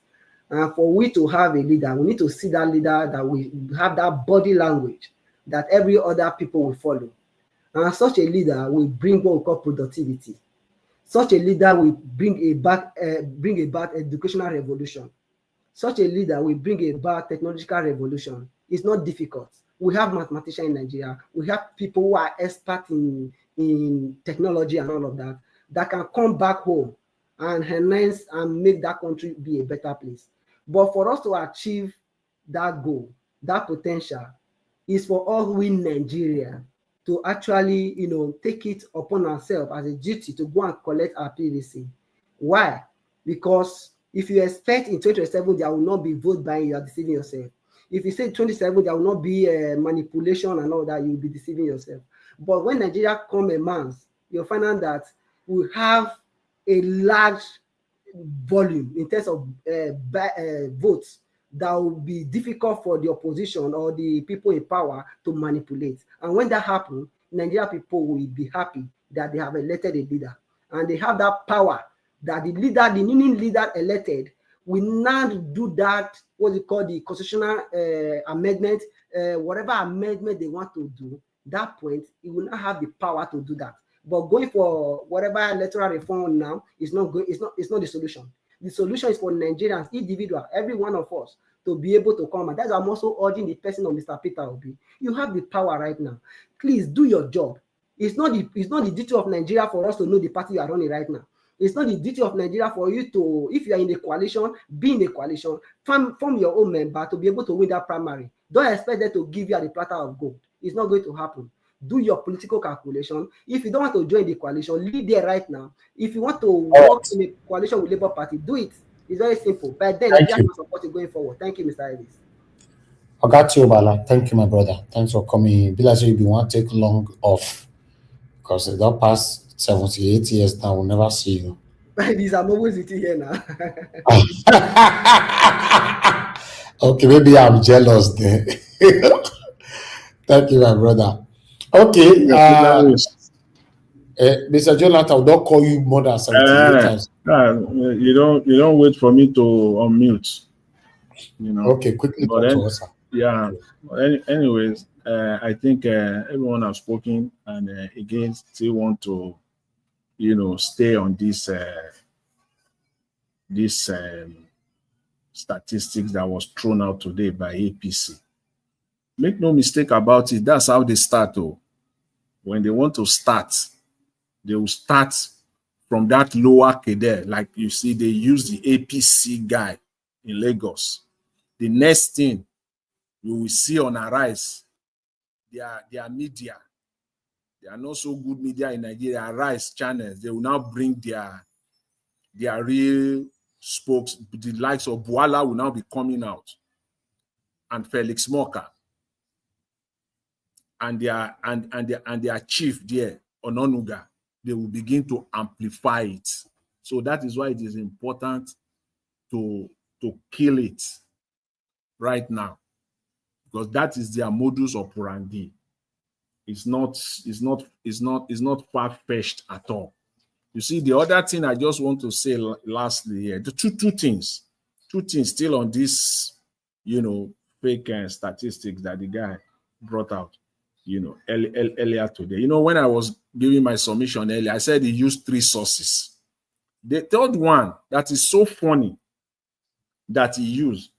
And for we to have a leader, we need to see that leader that we have that body language that every other people will follow. And such a leader will bring what we call productivity. Such a leader will bring about educational revolution. Such a leader will bring about technological revolution. It's not difficult. We have mathematicians in Nigeria. We have people who are experts in technology and all of that, that can come back home and enhance and make that country be a better place. But for us to achieve that goal, that potential, is for all we Nigeria to actually, take it upon ourselves as a duty to go and collect our PVC. Why? Because if you expect in 2027 there will not be vote buying, you are deceiving yourself. If you say 2027 there will not be manipulation and all that, you will be deceiving yourself. But when Nigeria come a month, you'll find out that we have a large volume in terms of votes that will be difficult for the opposition or the people in power to manipulate. And when that happens, Nigeria people will be happy that they have elected a leader. And they have that power that the new leader elected will now do that, what you call the constitutional amendment, whatever amendment they want to do, that point, he will not have the power to do that. But going for whatever electoral reform now is not good. It's not the solution. The solution is for Nigerians, individual, every one of us, to be able to come. And that's why I'm also urging the person of Mr. Peter Obi. You have the power right now. Please do your job. It's not the duty of Nigeria for us to know the party you are running right now. It's not the duty of Nigeria for you to, if you are in a coalition, be in a coalition, form your own member to be able to win that primary. Don't expect them to give you the platter of gold. It's not going to happen. Do your political calculation. If you don't want to join the coalition, leave there right now. If you want to work in a coalition with Labour Party, do it. It's very simple. But then Nigeria can support you going forward. Thank you, Mr. Ellis. Bala, thank you, my brother. Thanks for coming. Bilas, if you want to take long off, because it don't pass 78 years now, we'll never see you. These I'm always with you here now. Okay, maybe I'm jealous there. Thank you, my brother. Okay, Mr. Jonathan, don't call you more than 78 times. You don't wait for me to unmute. Okay, quickly talk to us. Yeah. Anyways, I think everyone has spoken, and again, still want to, stay on this statistics that was thrown out today by APC. Make no mistake about it. That's how they start. Oh, when they want to start, they will start from that lower cadre. Like you see, they use the APC guy in Lagos. The next thing you will see on Arise, their media. They are not so good media in Nigeria. Arise channels, they will now bring their real spokes. The likes of Buala will now be coming out, and Felix Moka, and their chief there, Ononuga. They will begin to amplify it. So that is why it is important to kill it right now, because that is their modus operandi. It's not far-fetched at all. You see, the other thing I just want to say lastly here, the two things still on this, fake statistics that the guy brought out, earlier today. When I was giving my submission earlier, I said he used 3 sources. The third one that is so funny that he used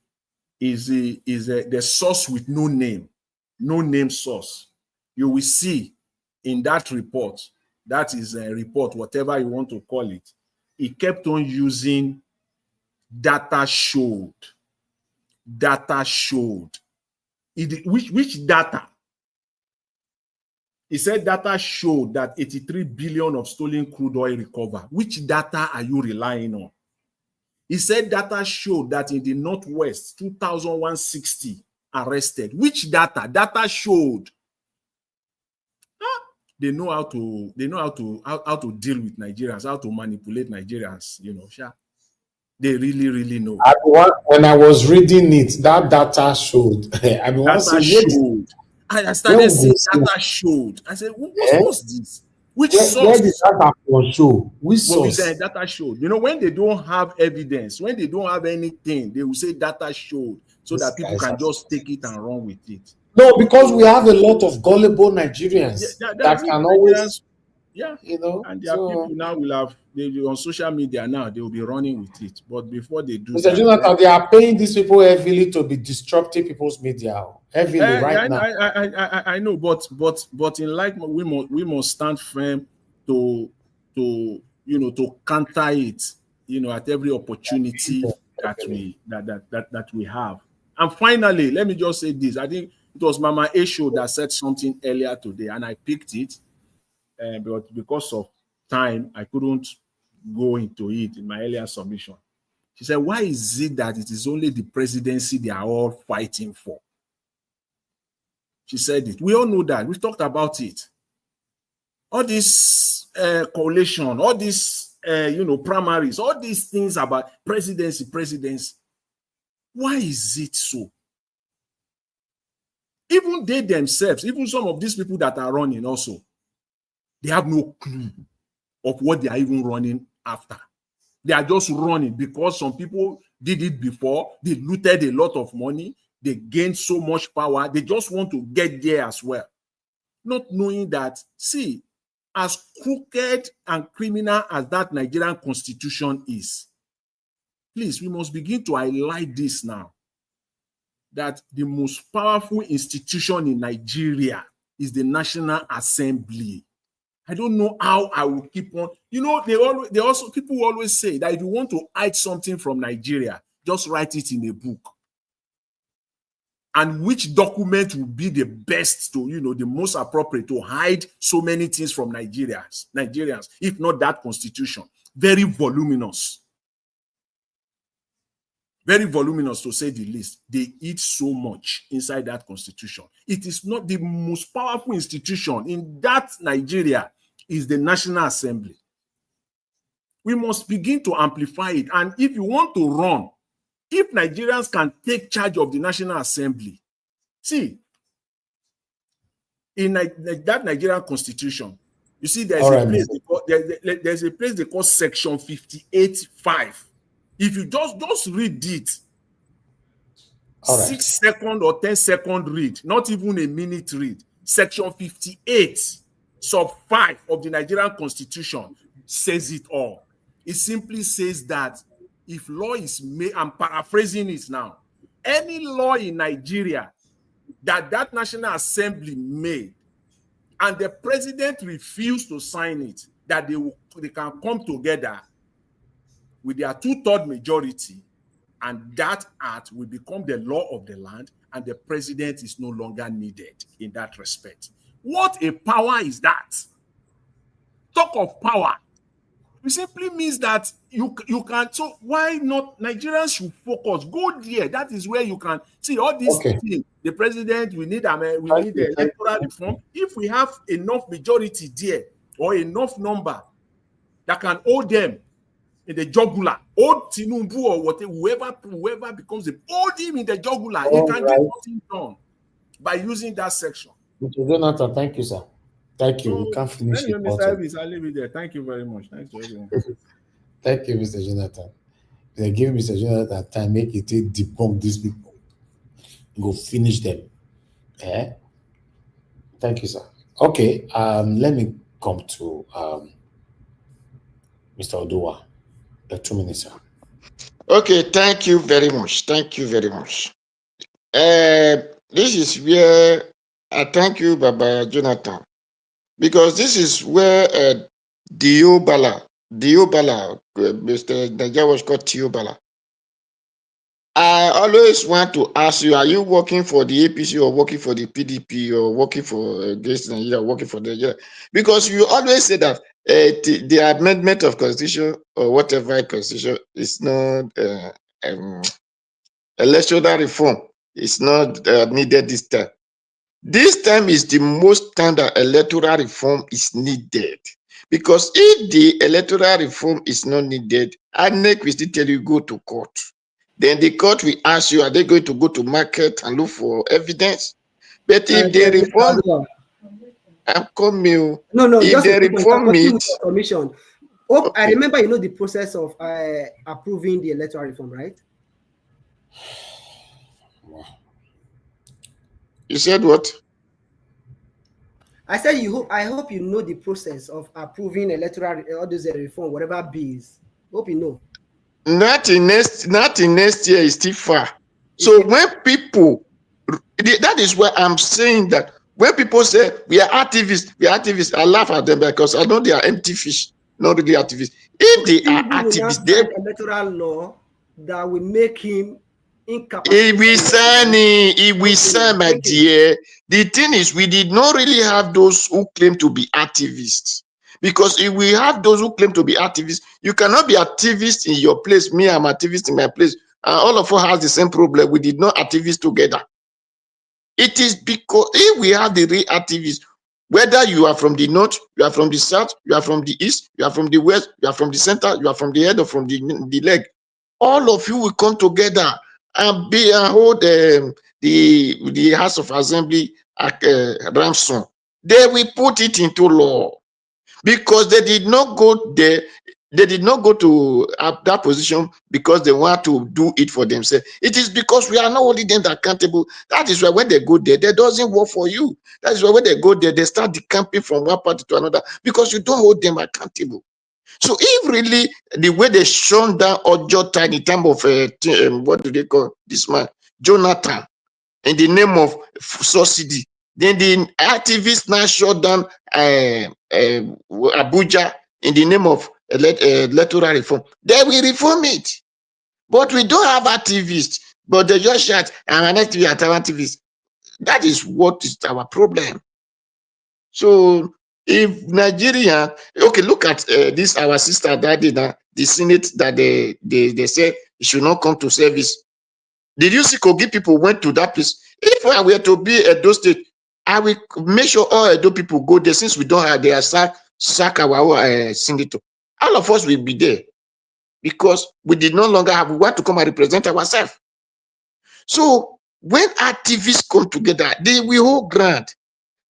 is the source with no name source. You will see in that report, that is a report, whatever you want to call it, he kept on using data showed. Which data? He said data showed that 83 billion of stolen crude oil recovered. Which data are you relying on? He said data showed that in the Northwest, 2,160 arrested. Which data? Data showed. They know how to deal with Nigerians, how to manipulate Nigerians, They really know. When I was reading it, that data showed. I mean, data showed. I started saying data showed. I said, what's this? Which source? Where did data show? Which source? Data showed. When they don't have evidence, when they don't have anything, they will say data showed, so that people can just take it and run with it. No, because we have a lot of gullible Nigerians that can always, and their people now they'll be on social media now, they will be running with it. But before they do Mr. Jonathan, they are paying these people heavily to be disrupting people's media heavily now. I know, but in we must stand firm to counter it, at every opportunity that we have. And finally, let me just say this. I think it was Mama Esho that said something earlier today, and I picked it, but because of time, I couldn't go into it in my earlier submission. She said, why is it that it is only the presidency they are all fighting for? She said it. We all know that. We've talked about it. All this coalition, all these, primaries, all these things about presidency. Why is it so? Even they themselves, even some of these people that are running also, they have no clue of what they are even running after. They are just running because some people did it before. They looted a lot of money. They gained so much power. They just want to get there as well. Not knowing that, see, as crooked and criminal as that Nigerian constitution is, please, we must begin to highlight this now, that the most powerful institution in Nigeria is the National Assembly. I don't know how I will keep on. People always say that if you want to hide something from Nigeria, just write it in a book. And which document will be the best to, the most appropriate to hide so many things from Nigerians, if not that constitution? Very voluminous. Very voluminous, to say the least. They eat so much inside that constitution. It is not the most powerful institution in that Nigeria is the National Assembly. We must begin to amplify it. And if you want to run, if Nigerians can take charge of the National Assembly, see, in that Nigerian constitution, you see there's a place they call section 58.5. If you just read it, 6 second or 10 second read, not even a minute read, section 58 sub 5 of the Nigerian constitution says it all. It simply says that if law is made, I'm paraphrasing it now, any law in Nigeria that National Assembly made and the president refused to sign it, that they can come together with their 2/3 majority, and that act will become the law of the land, and the president is no longer needed in that respect. What a power is that? Talk of power. It simply means that you can. So why not? Nigerians should focus. Go there. That is where you can see all these things. The president, we need the electoral reform. If we have enough majority there or enough number that can hold them in the jugular, hold Tinubu or whatever, whoever becomes hold him in the jugular, he can get nothing done by using that section. Mr. Jonathan, thank you, sir. Thank you. We can't finish it. Mr. Elvis, I'll leave it there. Thank you very much. Thanks to everyone. Thank you, Mr. Jonathan. They give Mr. Jonathan time, make it debunk these people. go finish them. Eh? Thank you, sir. Okay, let me come to Mr. Odua. The 2 minutes, sir. Okay, thank you very much. Thank you very much. This is where I thank you, Baba Jonathan, because this is where Diobala, Mr. Nigeria was called Diobala. I always want to ask you, are you working for the APC or working for the PDP or working for this Nigeria, working for Nigeria? Because you always say that the amendment of constitution or whatever constitution is not electoral reform. It's not needed this time. This time is the most time that electoral reform is needed. Because if the electoral reform is not needed, INEC will still tell you go to court. Then the court will ask you, are they going to go to market and look for evidence? But if they reform, I'm coming. No, If just a they quick one. You can reform continue it, with your submission. Oh, I okay. remember you know the process of approving the electoral reform, right? You said what? I said I hope you know the process of approving electoral all those reform, whatever bills. Hope you know. Not in next year is still far. So when people, that is why I'm saying that when people say we are activists, I laugh at them because I know they are empty fish, not really activists. If they are activists, they electoral law that will make him incapacitated. If we sign, my dear. The thing is, we did not really have those who claim to be activists. Because if we have those who claim to be activists, you cannot be activist in your place. Me, I'm activist in my place. And all of us have the same problem. We did not activist together. It is because if we have the real activists, whether you are from the north, you are from the south, you are from the east, you are from the west, you are from the center, you are from the head or from the leg, all of you will come together and be and hold the House of Assembly at ransom. They will put it into law because they did not go there. They did not go to that position because they want to do it for themselves. It is because we are not holding them accountable. That is why when they go there, they doesn't work for you. That is why when they go there, they start decamping from one party to another because you don't hold them accountable. So if really the way they shone down Ojota in time of what do they call this man, Jonathan, in the name of subsidy, then the activists now shut down Abuja in the name of electoral reform. They will reform it. But we don't have activists, but they just shout, I'm an activist. That is what is our problem. So if Nigeria, okay, look at this, our sister that did the Senate that they said should not come to service. Did you see Kogi people went to that place? If I were to be Edo State, I will make sure all Edo people go there since we don't have their sack our senator. All of us will be there because we did no longer have, we want to come and represent ourselves. So when activists come together, they will hold ground.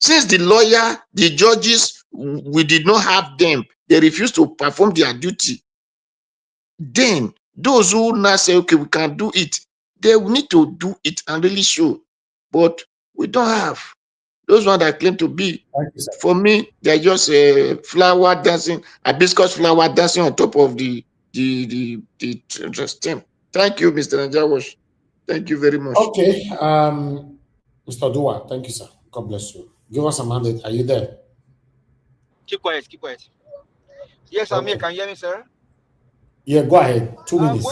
Since the lawyer, the judges, we did not have them, they refused to perform their duty. Then those who now say, okay, we can do it, they will need to do it and really show. But we don't have. Those ones that claim to be, for me, they're just flower dancing, hibiscus flower dancing on top of the stem. Thank you, Mr. Najawash. Thank you very much. Okay, Mr. Dua, thank you, sir. God bless you. Give us a mandate. Are you there? Keep quiet, keep quiet. Yes, I'm here. Can you hear me, sir? Yeah, go ahead. 2 minutes.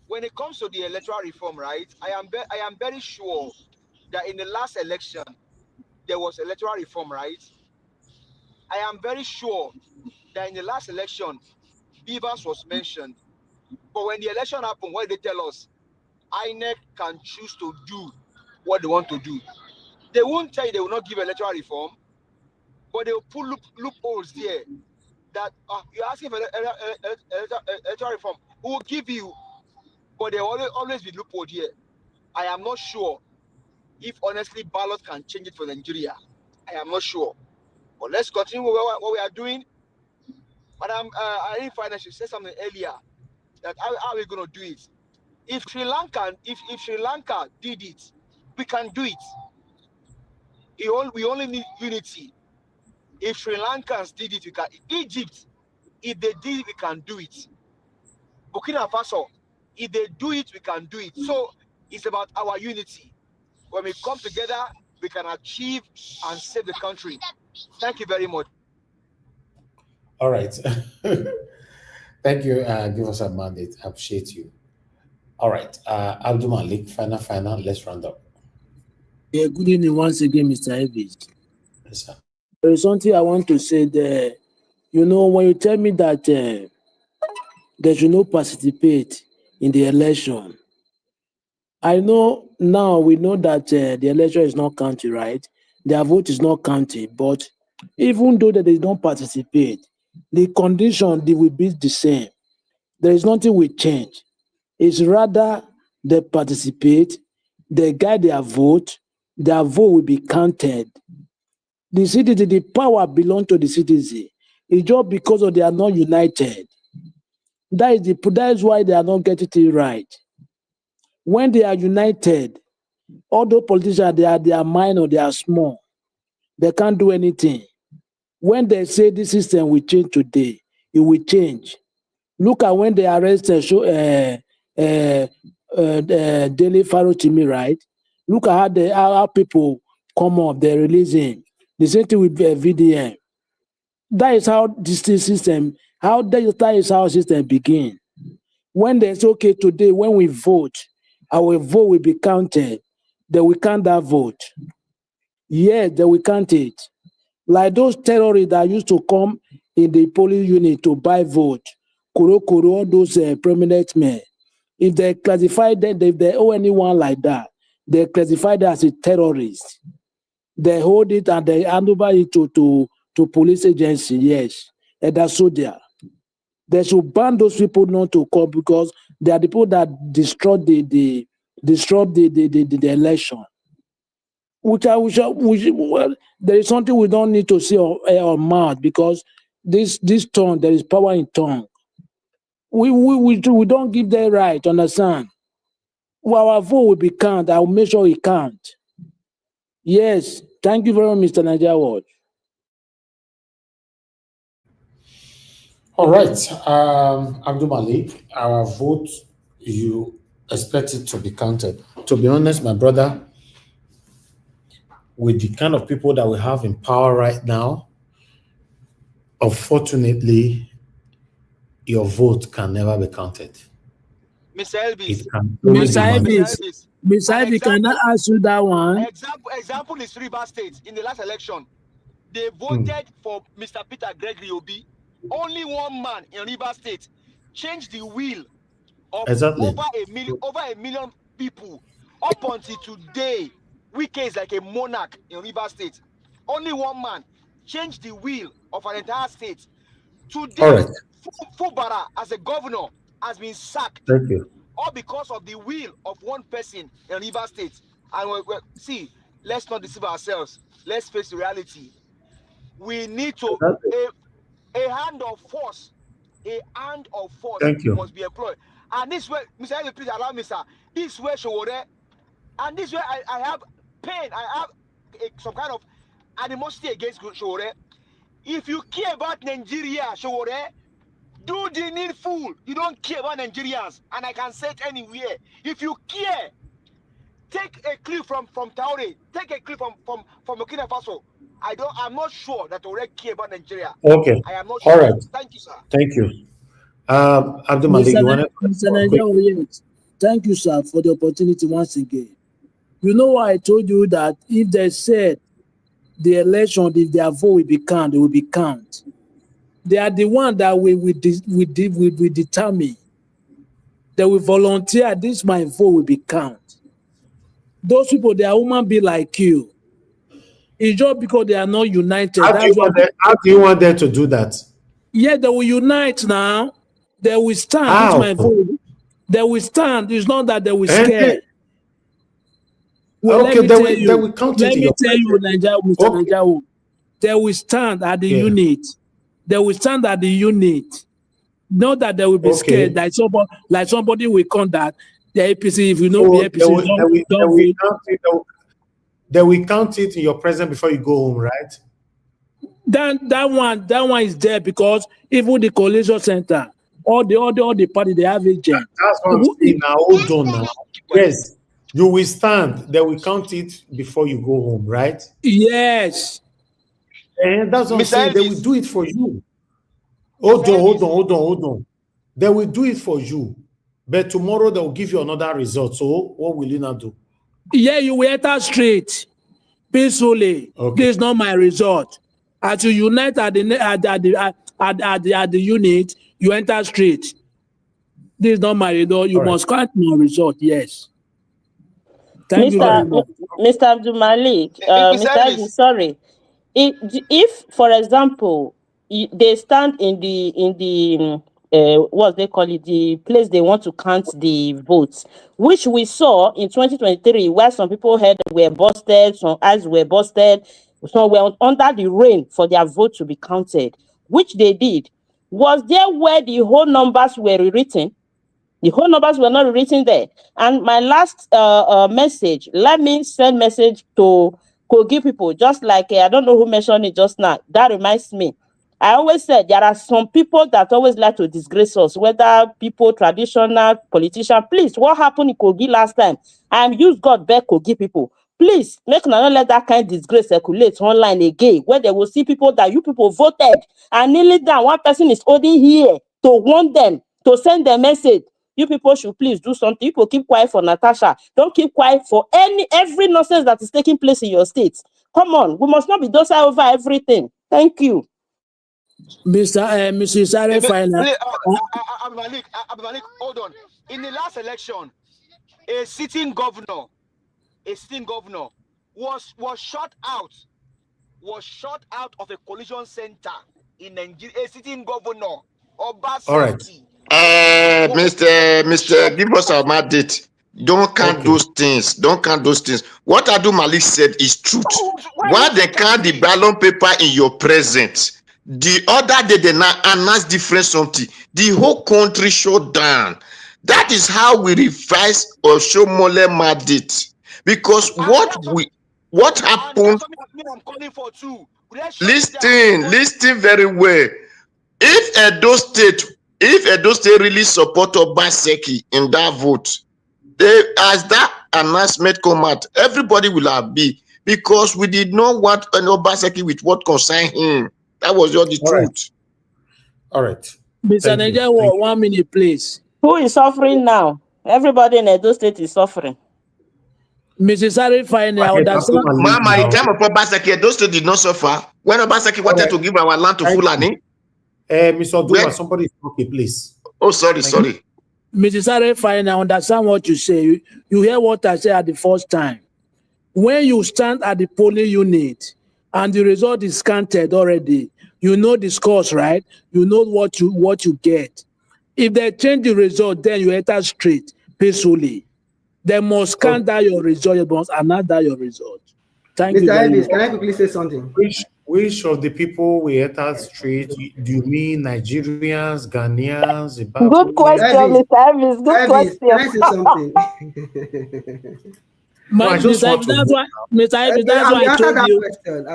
When it comes to the electoral reform, right? I am very sure that in the last election there was electoral reform, right? I am very sure that in the last election, Beavers was mentioned. But when the election happened, what did they tell us? INEC can choose to do what they want to do. They won't tell you they will not give electoral reform, but they will put loopholes there that you're asking for electoral reform. We will give you, but there will always be loophole here. I am not sure if honestly ballot can change it for Nigeria. I am not sure. But let's continue with what we are doing. Madam, I didn't find that she said something earlier that how are we going to do it? If Sri Lanka did it, we can do it. We only need unity. If Sri Lankans did it, we can. Egypt, if they did it, we can do it. Burkina Faso, if they do it, we can do it. So it's about our unity. When we come together, we can achieve and save the country. Thank you very much. All right. Thank you. Give us a mandate. I appreciate you. All right. Abdul Malik, final. Let's round up. Yeah, good evening once again, Mr. Evans. Yes, sir. There is something I want to say there. You know, when you tell me that they should not participate in the election, I know now we know that the election is not counted, right? Their vote is not counted, but even though that they don't participate, the condition they will be the same. There is nothing will change. It's rather they participate, they guide their vote will be counted. The citizen, the power belongs to the citizen. It's just because of they are not united. That is why they are not getting it right. When they are united, although politicians they are minor, they are small, they can't do anything. When they say this system will change today, it will change. Look at when they arrested Daily Pharaoh to me, right? Look at how people come up, they release him. The same thing with VDM. That is how this system, that is how system begin. When they say, okay, today when we vote, our vote will be counted, then we count that vote. Yes, then we count it. Like those terrorists that used to come in the police unit to buy vote, Kuro, all those prominent men. If they classify them, if they owe anyone like that, they classify them as a terrorist. They hold it and they hand over it to police agency, yes. And that's so there. They should ban those people not to come because they are the people that destroyed the election. Well, there is something we don't need to say on mouth because this tongue, there is power in tongue. We don't give them right, understand? Well, our vote will be counted. I will make sure it count. Yes, thank you very much, Mr. Nigeria Watch. All right. Abdul Malik, our vote, you expect it to be counted. To be honest, my brother, with the kind of people that we have in power right now, unfortunately, your vote can never be counted. Mr. Elvis. It can only be managed. Mr. Elvis, can I ask you that one? Example is Rivers State in the last election. They voted for Mr. Peter Gregory Obi. Only one man in Rivers State changed the will of over a million people. Up until today, Wike is like a monarch in Rivers State. Only one man changed the will of an entire state. Today, Fubara as a governor has been sacked. Thank you. All because of the will of one person in Rivers State. And see, let's not deceive ourselves. Let's face the reality. We need to a hand of force must be employed. And this way, Mr. Elvis, please allow me, sir. This way, Showore, and this way, I have pain. I have some kind of animosity against Showore. If you care about Nigeria, Showore, do the needful. You don't care about Nigerians, and I can say it anywhere. If you care, take a clue from Traore. Take a clue from Burkina Faso. I'm not sure that Traore care about Nigeria. Okay. I am not sure. All right. Thank you, sir. Thank you. Abdul Malik, you wanted to thank you, sir, for the opportunity once again. You know why I told you that if they said the election, if their vote will be counted, they will be counted. They are the one that we determine. They will volunteer. This my vote will be counted. Those people, they are human beings like you. It's just because they are not united. How do you want them to do that? Yeah, they will unite now. They will stand. How? This my vote. They will stand. It's not that they will scare. Well, okay, they will count let it. me tell you, Mr. Nigeria, they will stand at the unit. They will stand at the unit. Not that they will be scared. Like somebody will come that The APC, if you know So the APC, don't vote. they will count it in your presence before you go home, right? That one is there because even the coalition center, all the party, they have agent. That's what I'm saying now. Hold on now. Yes, you will stand. They will count it before you go home, right? Yes. And that's what I'm Mr. saying. They will Elvis, do it for you. Hold on. They will do it for you. But tomorrow they will give you another result. So what will you not do? Yeah, you will enter straight peacefully. Okay. This is not my result. As you unite at the unit, you enter straight. This is not my result. You All right. must count my result. Yes. Thank you very much. Mr. Abdul Malik, Mr. Mr. Elvis, Elvis, sorry. If, for example, they stand in the what they call it, the place they want to count the votes, which we saw in 2023, where some people head were busted, some eyes were busted, some were under the rain for their vote to be counted, which they did. Was there where the whole numbers were rewritten? The whole numbers were not written there. And my last message, let me send message to Kogi people, just like I don't know who mentioned it just now. That reminds me. I always said there are some people that always like to disgrace us, whether people, traditional, politician. Please, what happened in Kogi last time? I am used God back Kogi people. Please, make not let that kind of disgrace circulate online again, where they will see people that you people voted and kneeling down. One person is holding here to warn them, to send their message. You people should please do something. You people keep quiet for Natasha. Don't keep quiet for every nonsense that is taking place in your state. Come on, we must not be docile over everything. Thank you. Mrs. Sare Final. Abdul Malik, hold on. In the last election, a sitting governor was shot out of a collision center in Nigeria. A sitting governor, Obaseki. All right. Mr. Give us a mandate. Don't count those things. Don't count those things. What Adu Malik said is truth. Why they count the ballot paper in your presence? The other day they now announced different something. The whole country shut down. That is how we revise or show more mandate. Because what happened? I'm calling for too. Listen very well. If Edo State really support Obaseki in that vote, as that announcement come out, everybody will happy because we did not want an Obaseki with what concern him. That was just the truth. All right. Mr. Nigeria, 1 minute, please. Who is suffering now? Everybody in Edo State is suffering. Mrs. Sare Final. Mama, in time of Obaseki, Edo State did not suffer. When Obaseki wanted to give our land to Fulani. Mr. Duma, somebody is okay, please. Oh, sorry. Mrs. Sare Final, I understand what you say. You hear what I said at the first time. When you stand at the polling unit and the result is counted already, you know the scores, right? You know what you get. If they change the result, then you enter straight, peacefully. They must count that your result, you must announce that your result. Thank you. Mr. Elvis, can I quickly say something? Which of the people we enter straight do you mean? Nigerians, Ghanaians, Zimbabwe? Good question, Mr. Elvis. Good question. Can I say something?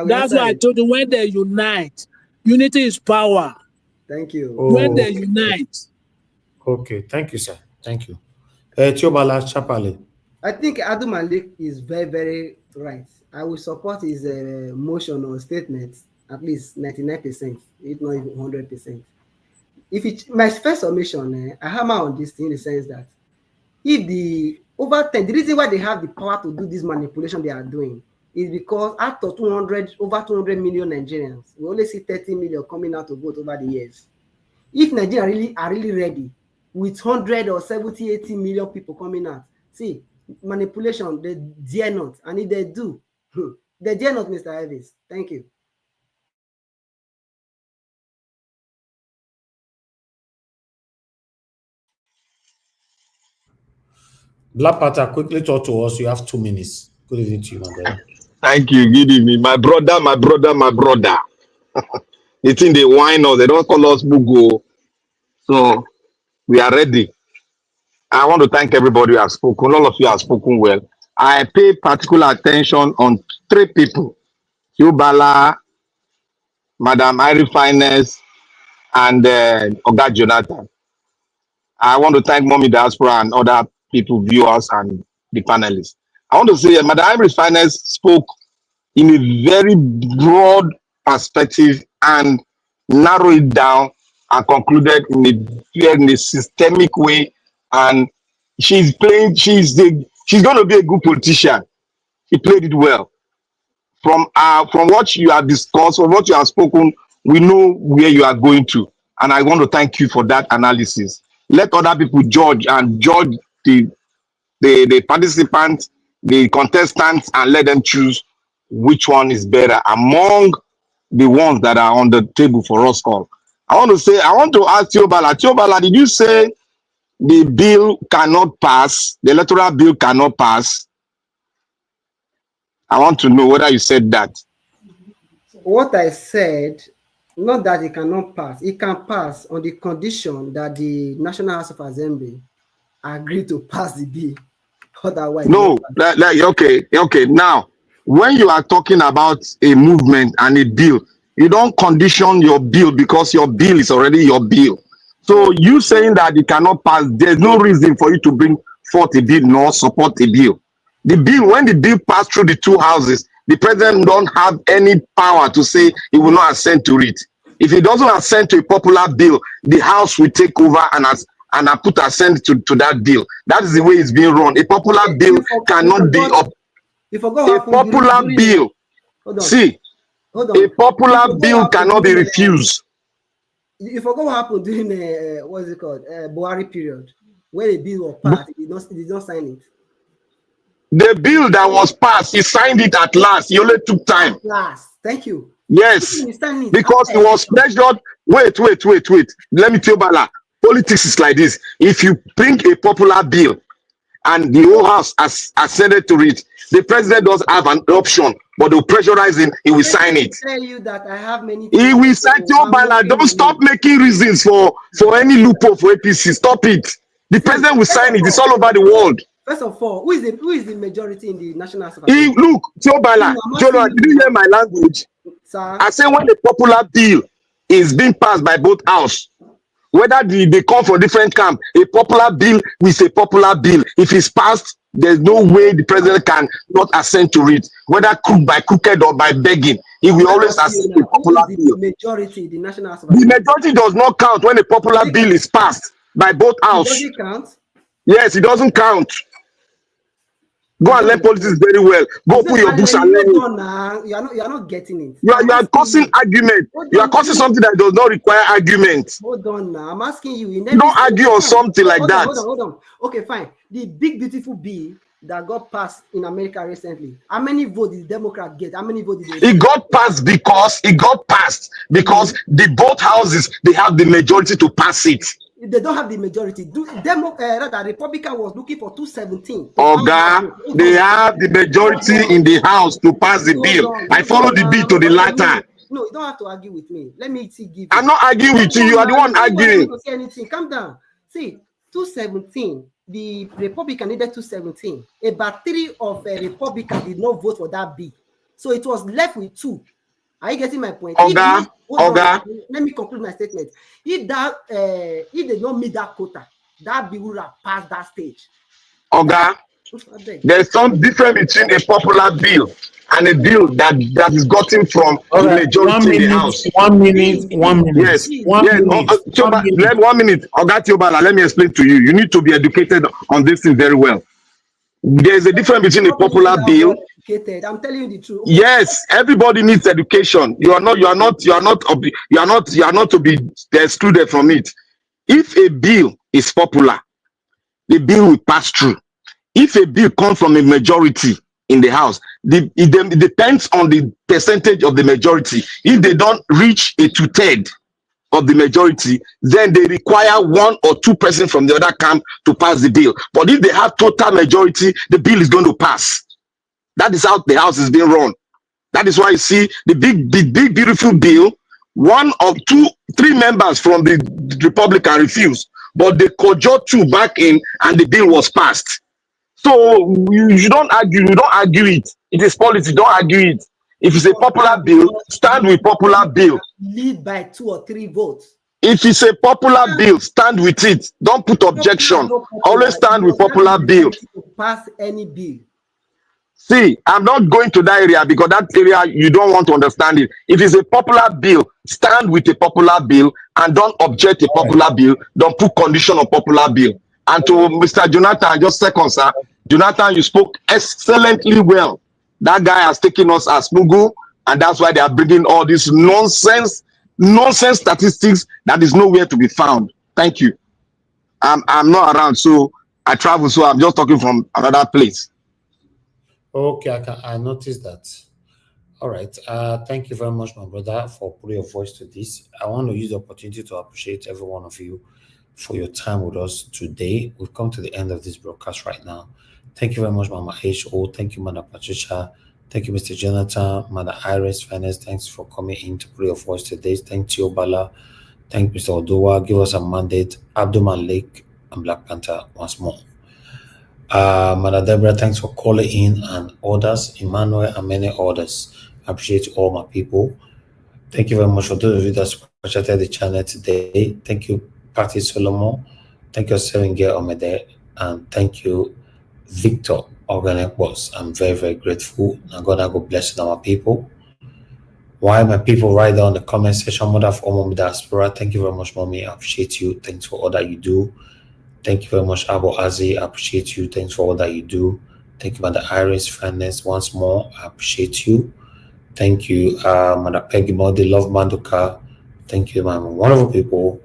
That's why I told you when they unite. Unity is power. Thank you. When they unite. Okay, thank you, sir. Thank you. Tiobala Chapale. I think Adu Malik is very, very right. I will support his motion or statement at least 99%, if not even 100%. My first submission, I hammer on this in the sense that if the reason why they have the power to do this manipulation they are doing is because out of over 200 million Nigerians, we only see 30 million coming out to vote over the years. If Nigeria are really ready with 100 or 70, 80 million people coming out, see, manipulation, they dare not. And if they do, they dare not, Mr. Elvis. Thank you. Black Panther, quickly talk to us. You have 2 minutes. Good evening to you, my brother. Thank you. Good evening. My brother. It's in the wine or they don't call us Bugo. So we are ready. I want to thank everybody who has spoken. All of you have spoken well. I pay particular attention on three people: Yubala, Madam Irene Finance, and Oga Jonathan. I want to thank Mommy Diaspora and other people, viewers, and the panelists. I want to say Madam Irene Finance spoke in a very broad perspective and narrow it down and concluded in a systemic way. And she's going to be a good politician. She played it well. From what you have discussed, from what you have spoken, we know where you are going to. And I want to thank you for that analysis. Let other people judge the participants, the contestants, and let them choose which one is better among the ones that are on the table for us all. I want to ask Tiobala. Tiobala, did you say the bill cannot pass? The electoral bill cannot pass? I want to know whether you said that. What I said, not that it cannot pass. It can pass on the condition that the National House of Assembly agree to pass the bill. Otherwise, no, okay. Now, when you are talking about a movement and a bill, you don't condition your bill because your bill is already your bill. So you saying that it cannot pass, there's no reason for you to bring forth a bill nor support a bill. The bill, when the bill passed through the two houses, the president don't have any power to say he will not assent to it. If he doesn't assent to a popular bill, the house will take over and I put assent to that bill. That is the way it's being run. A popular bill cannot be up. A popular bill. See, a popular bill cannot be refused. You forgot what happened during what is it called? Buhari period, where the bill was passed, he did not sign it. The bill that was passed, he signed it at last. He only took time. At last, thank you. Yes, because he was pressured. Wait. Let me tell you, Bala. Politics is like this. If you bring a popular bill and the whole house has ascended to it, the president does have an option, but they'll pressurize him, he will sign it. I tell you that I have many. He will sign your Bala. Don't stop making reasons for any loophole for APC. Stop it. The president will sign it. It's all over the world. First of all, who is the majority in the National Assembly? Look, Tiobala, did you hear my language? Sir? I say when the popular bill is being passed by both houses, whether they come from different camp, a popular bill is a popular bill. If it's passed, there's no way the president can not assent to it, whether by crooked or by begging. He will always assent to a popular bill. Majority, the National Assembly. The majority does not count when a popular bill is passed by both houses. Does it count? Yes, it doesn't count. Go and learn politics very well. Go put your books and learn it. You are not getting it. You are causing argument. You are causing something that does not require argument. Hold on now. I'm asking you. You don't argue on something like that. Hold on. Okay, fine. The big beautiful bill that got passed in America recently. How many votes did the Democrat get? How many votes did they get? It got passed because the both houses, they have the majority to pass it. They don't have the majority. The Republican was looking for 217. They have the majority in the House to pass the bill. I follow the bill to the letter. No, you don't have to argue with me. Let me see. Give. I'm not arguing with you. You are the one arguing. Say anything. Calm down. See, 217. The Republican needed 217. About 3 of a Republican did not vote for that bill, so it was left with 2. Are you getting my point? Let me conclude my statement. If they don't meet that quota, that bill will have passed that stage. There's some difference between a popular bill and a bill that is gotten from the majority in the House. 1 minute. Yes. 1 minute. 1 minute. Tiobala, let me explain to you. You need to be educated on this thing very well. There's a difference between a popular bill. I'm telling you the truth. Yes, everybody needs education. You are not to be excluded from it. If a bill is popular, the bill will pass through. If a bill comes from a majority in the House, it depends on the percentage of the majority. If they don't reach a 2/3 of the majority, then they require 1 or 2 persons from the other camp to pass the bill. But if they have total majority, the bill is going to pass. That is how the House is being run. That is why you see the big, beautiful bill. 1 or 2, 3 members from the Republican refused. but they cajoled two back in and the bill was passed. So you don't argue, you don't argue it. It is policy, don't argue it. If it's a popular bill, stand with popular bill. Lead by 2 or 3 votes. If it's a popular bill, stand with it. Don't put objection. Always stand with popular bill. To pass any bill. See, I'm not going to that area because that area you don't want to understand it. If it's a popular bill, stand with a popular bill and don't object a popular bill. Don't put condition on popular bill. And to Mr. Jonathan, just seconds, sir. Jonathan, you spoke excellently well. That guy has taken us as Mugu, and that's why they are bringing all this nonsense statistics that is nowhere to be found. Thank you. I'm not around, so I travel, so I'm just talking from another place. Okay, I noticed that. All right. Thank you very much, my brother, for putting your voice to this. I want to use the opportunity to appreciate every one of you for your time with us today. We've come to the end of this broadcast right now. Thank you very much, Mama H.O. Thank you, Madam Patricia. Thank you, Mr. Jonathan, Madam Iris Finance. Thanks for coming in to put your voice today. Thank you, Bala. Thank Mr. Odowa. Give us a mandate. Abdul Malik and Black Panther once more. Madam Deborah, thanks for calling in, and others, Emmanuel and many others. I appreciate all my people. Thank you very much for those of you that supported the channel today. Thank you, Patty Solomon. Thank you, Seven Girl Omede, and thank you, Victor Organic Boss. I'm very, very grateful. I'm gonna go bless our people. Why my people right there on the comment section, Mother of all Mommy Diaspora. Thank you very much, Mommy. I appreciate you. Thanks for all that you do. Thank you very much, Abu Azi. I appreciate you. Thanks for all that you do. Thank you, Mother Iris Finance. Once more, I appreciate you. Thank you, Mother Peggy Modi, Love Manduka. Thank you, my wonderful people.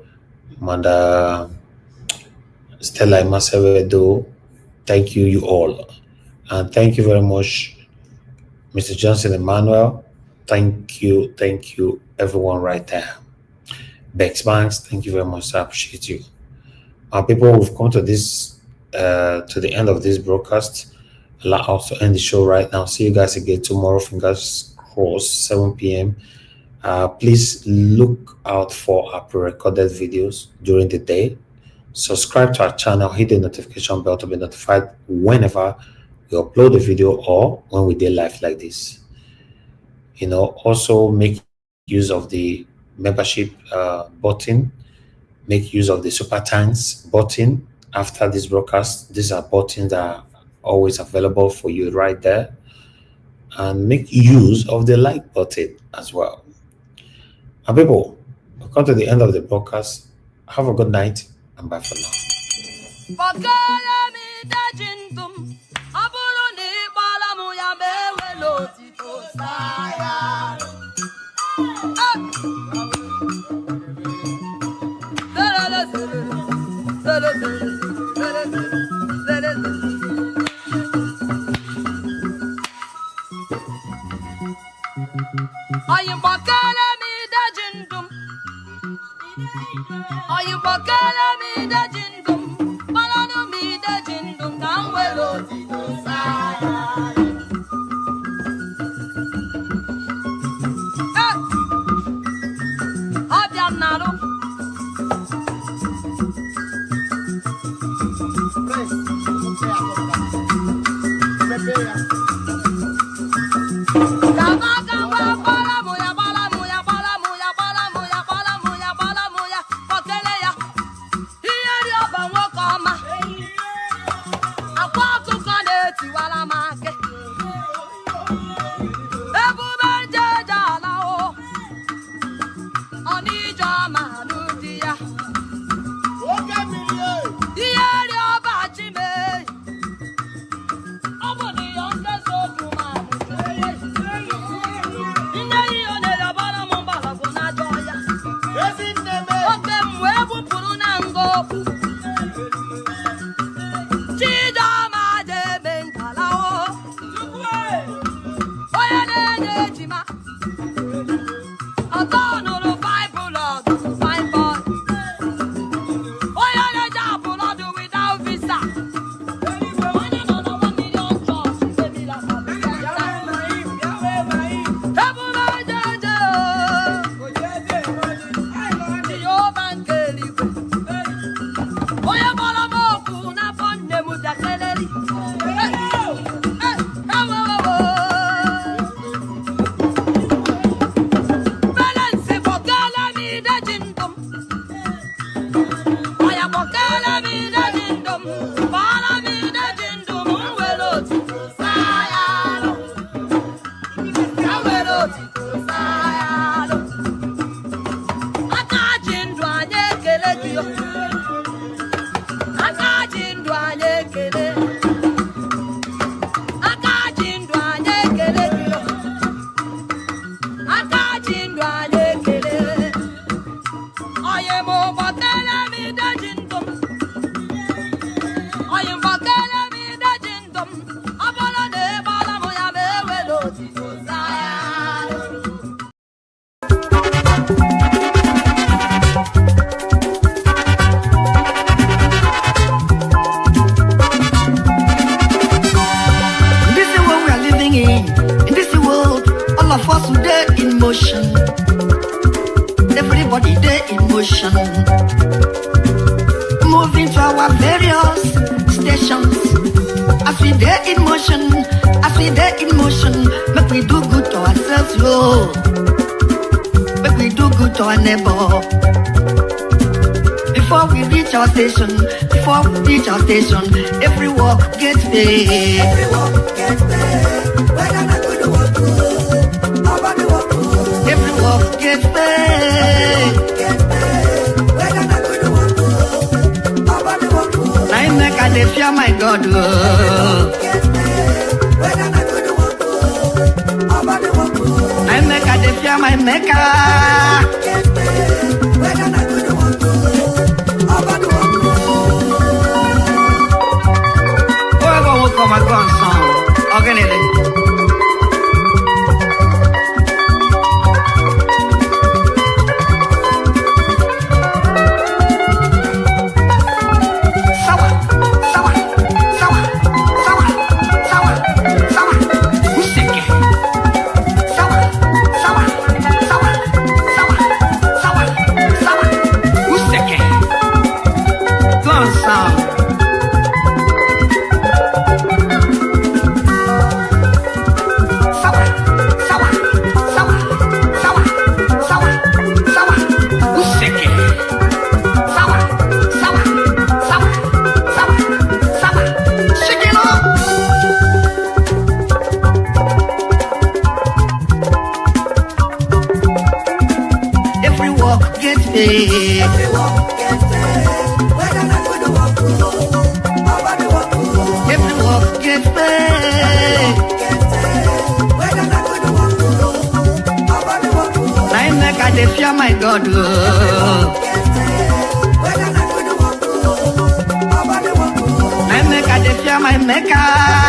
Mother Stella Masevedo. Thank you, you all. And thank you very much, Mr. Johnson Emmanuel. Thank you, everyone right there. Bex Banks, thank you very much. I appreciate you. People, we've come to this to the end of this broadcast. Allow us to end the show right now. See you guys again tomorrow. Fingers crossed, 7 p.m. Please look out for our pre-recorded videos during the day. Subscribe to our channel, hit the notification bell to be notified whenever we upload a video or when we do live like this. Also make use of the membership button. Make use of the super thanks button after this broadcast. These are buttons that are always available for you right there. And make use of the like button as well. And people, we've come to the end of the broadcast. Have a good night and bye for now. motion, moving to our various stations. As we there in motion, make we do good to ourselves, yo. Make we do good to our neighbor. Before we reach our station, every walk gets paid. Every walk gets paid. We're gonna go to work. Every walk gets paid. We're gonna go to work. Now I make a day fear my God. We're gonna go to work. Now I make a day fear my Maker. We're gonna go to work. Come on, son. Organize. My God, I make a fear my Maker.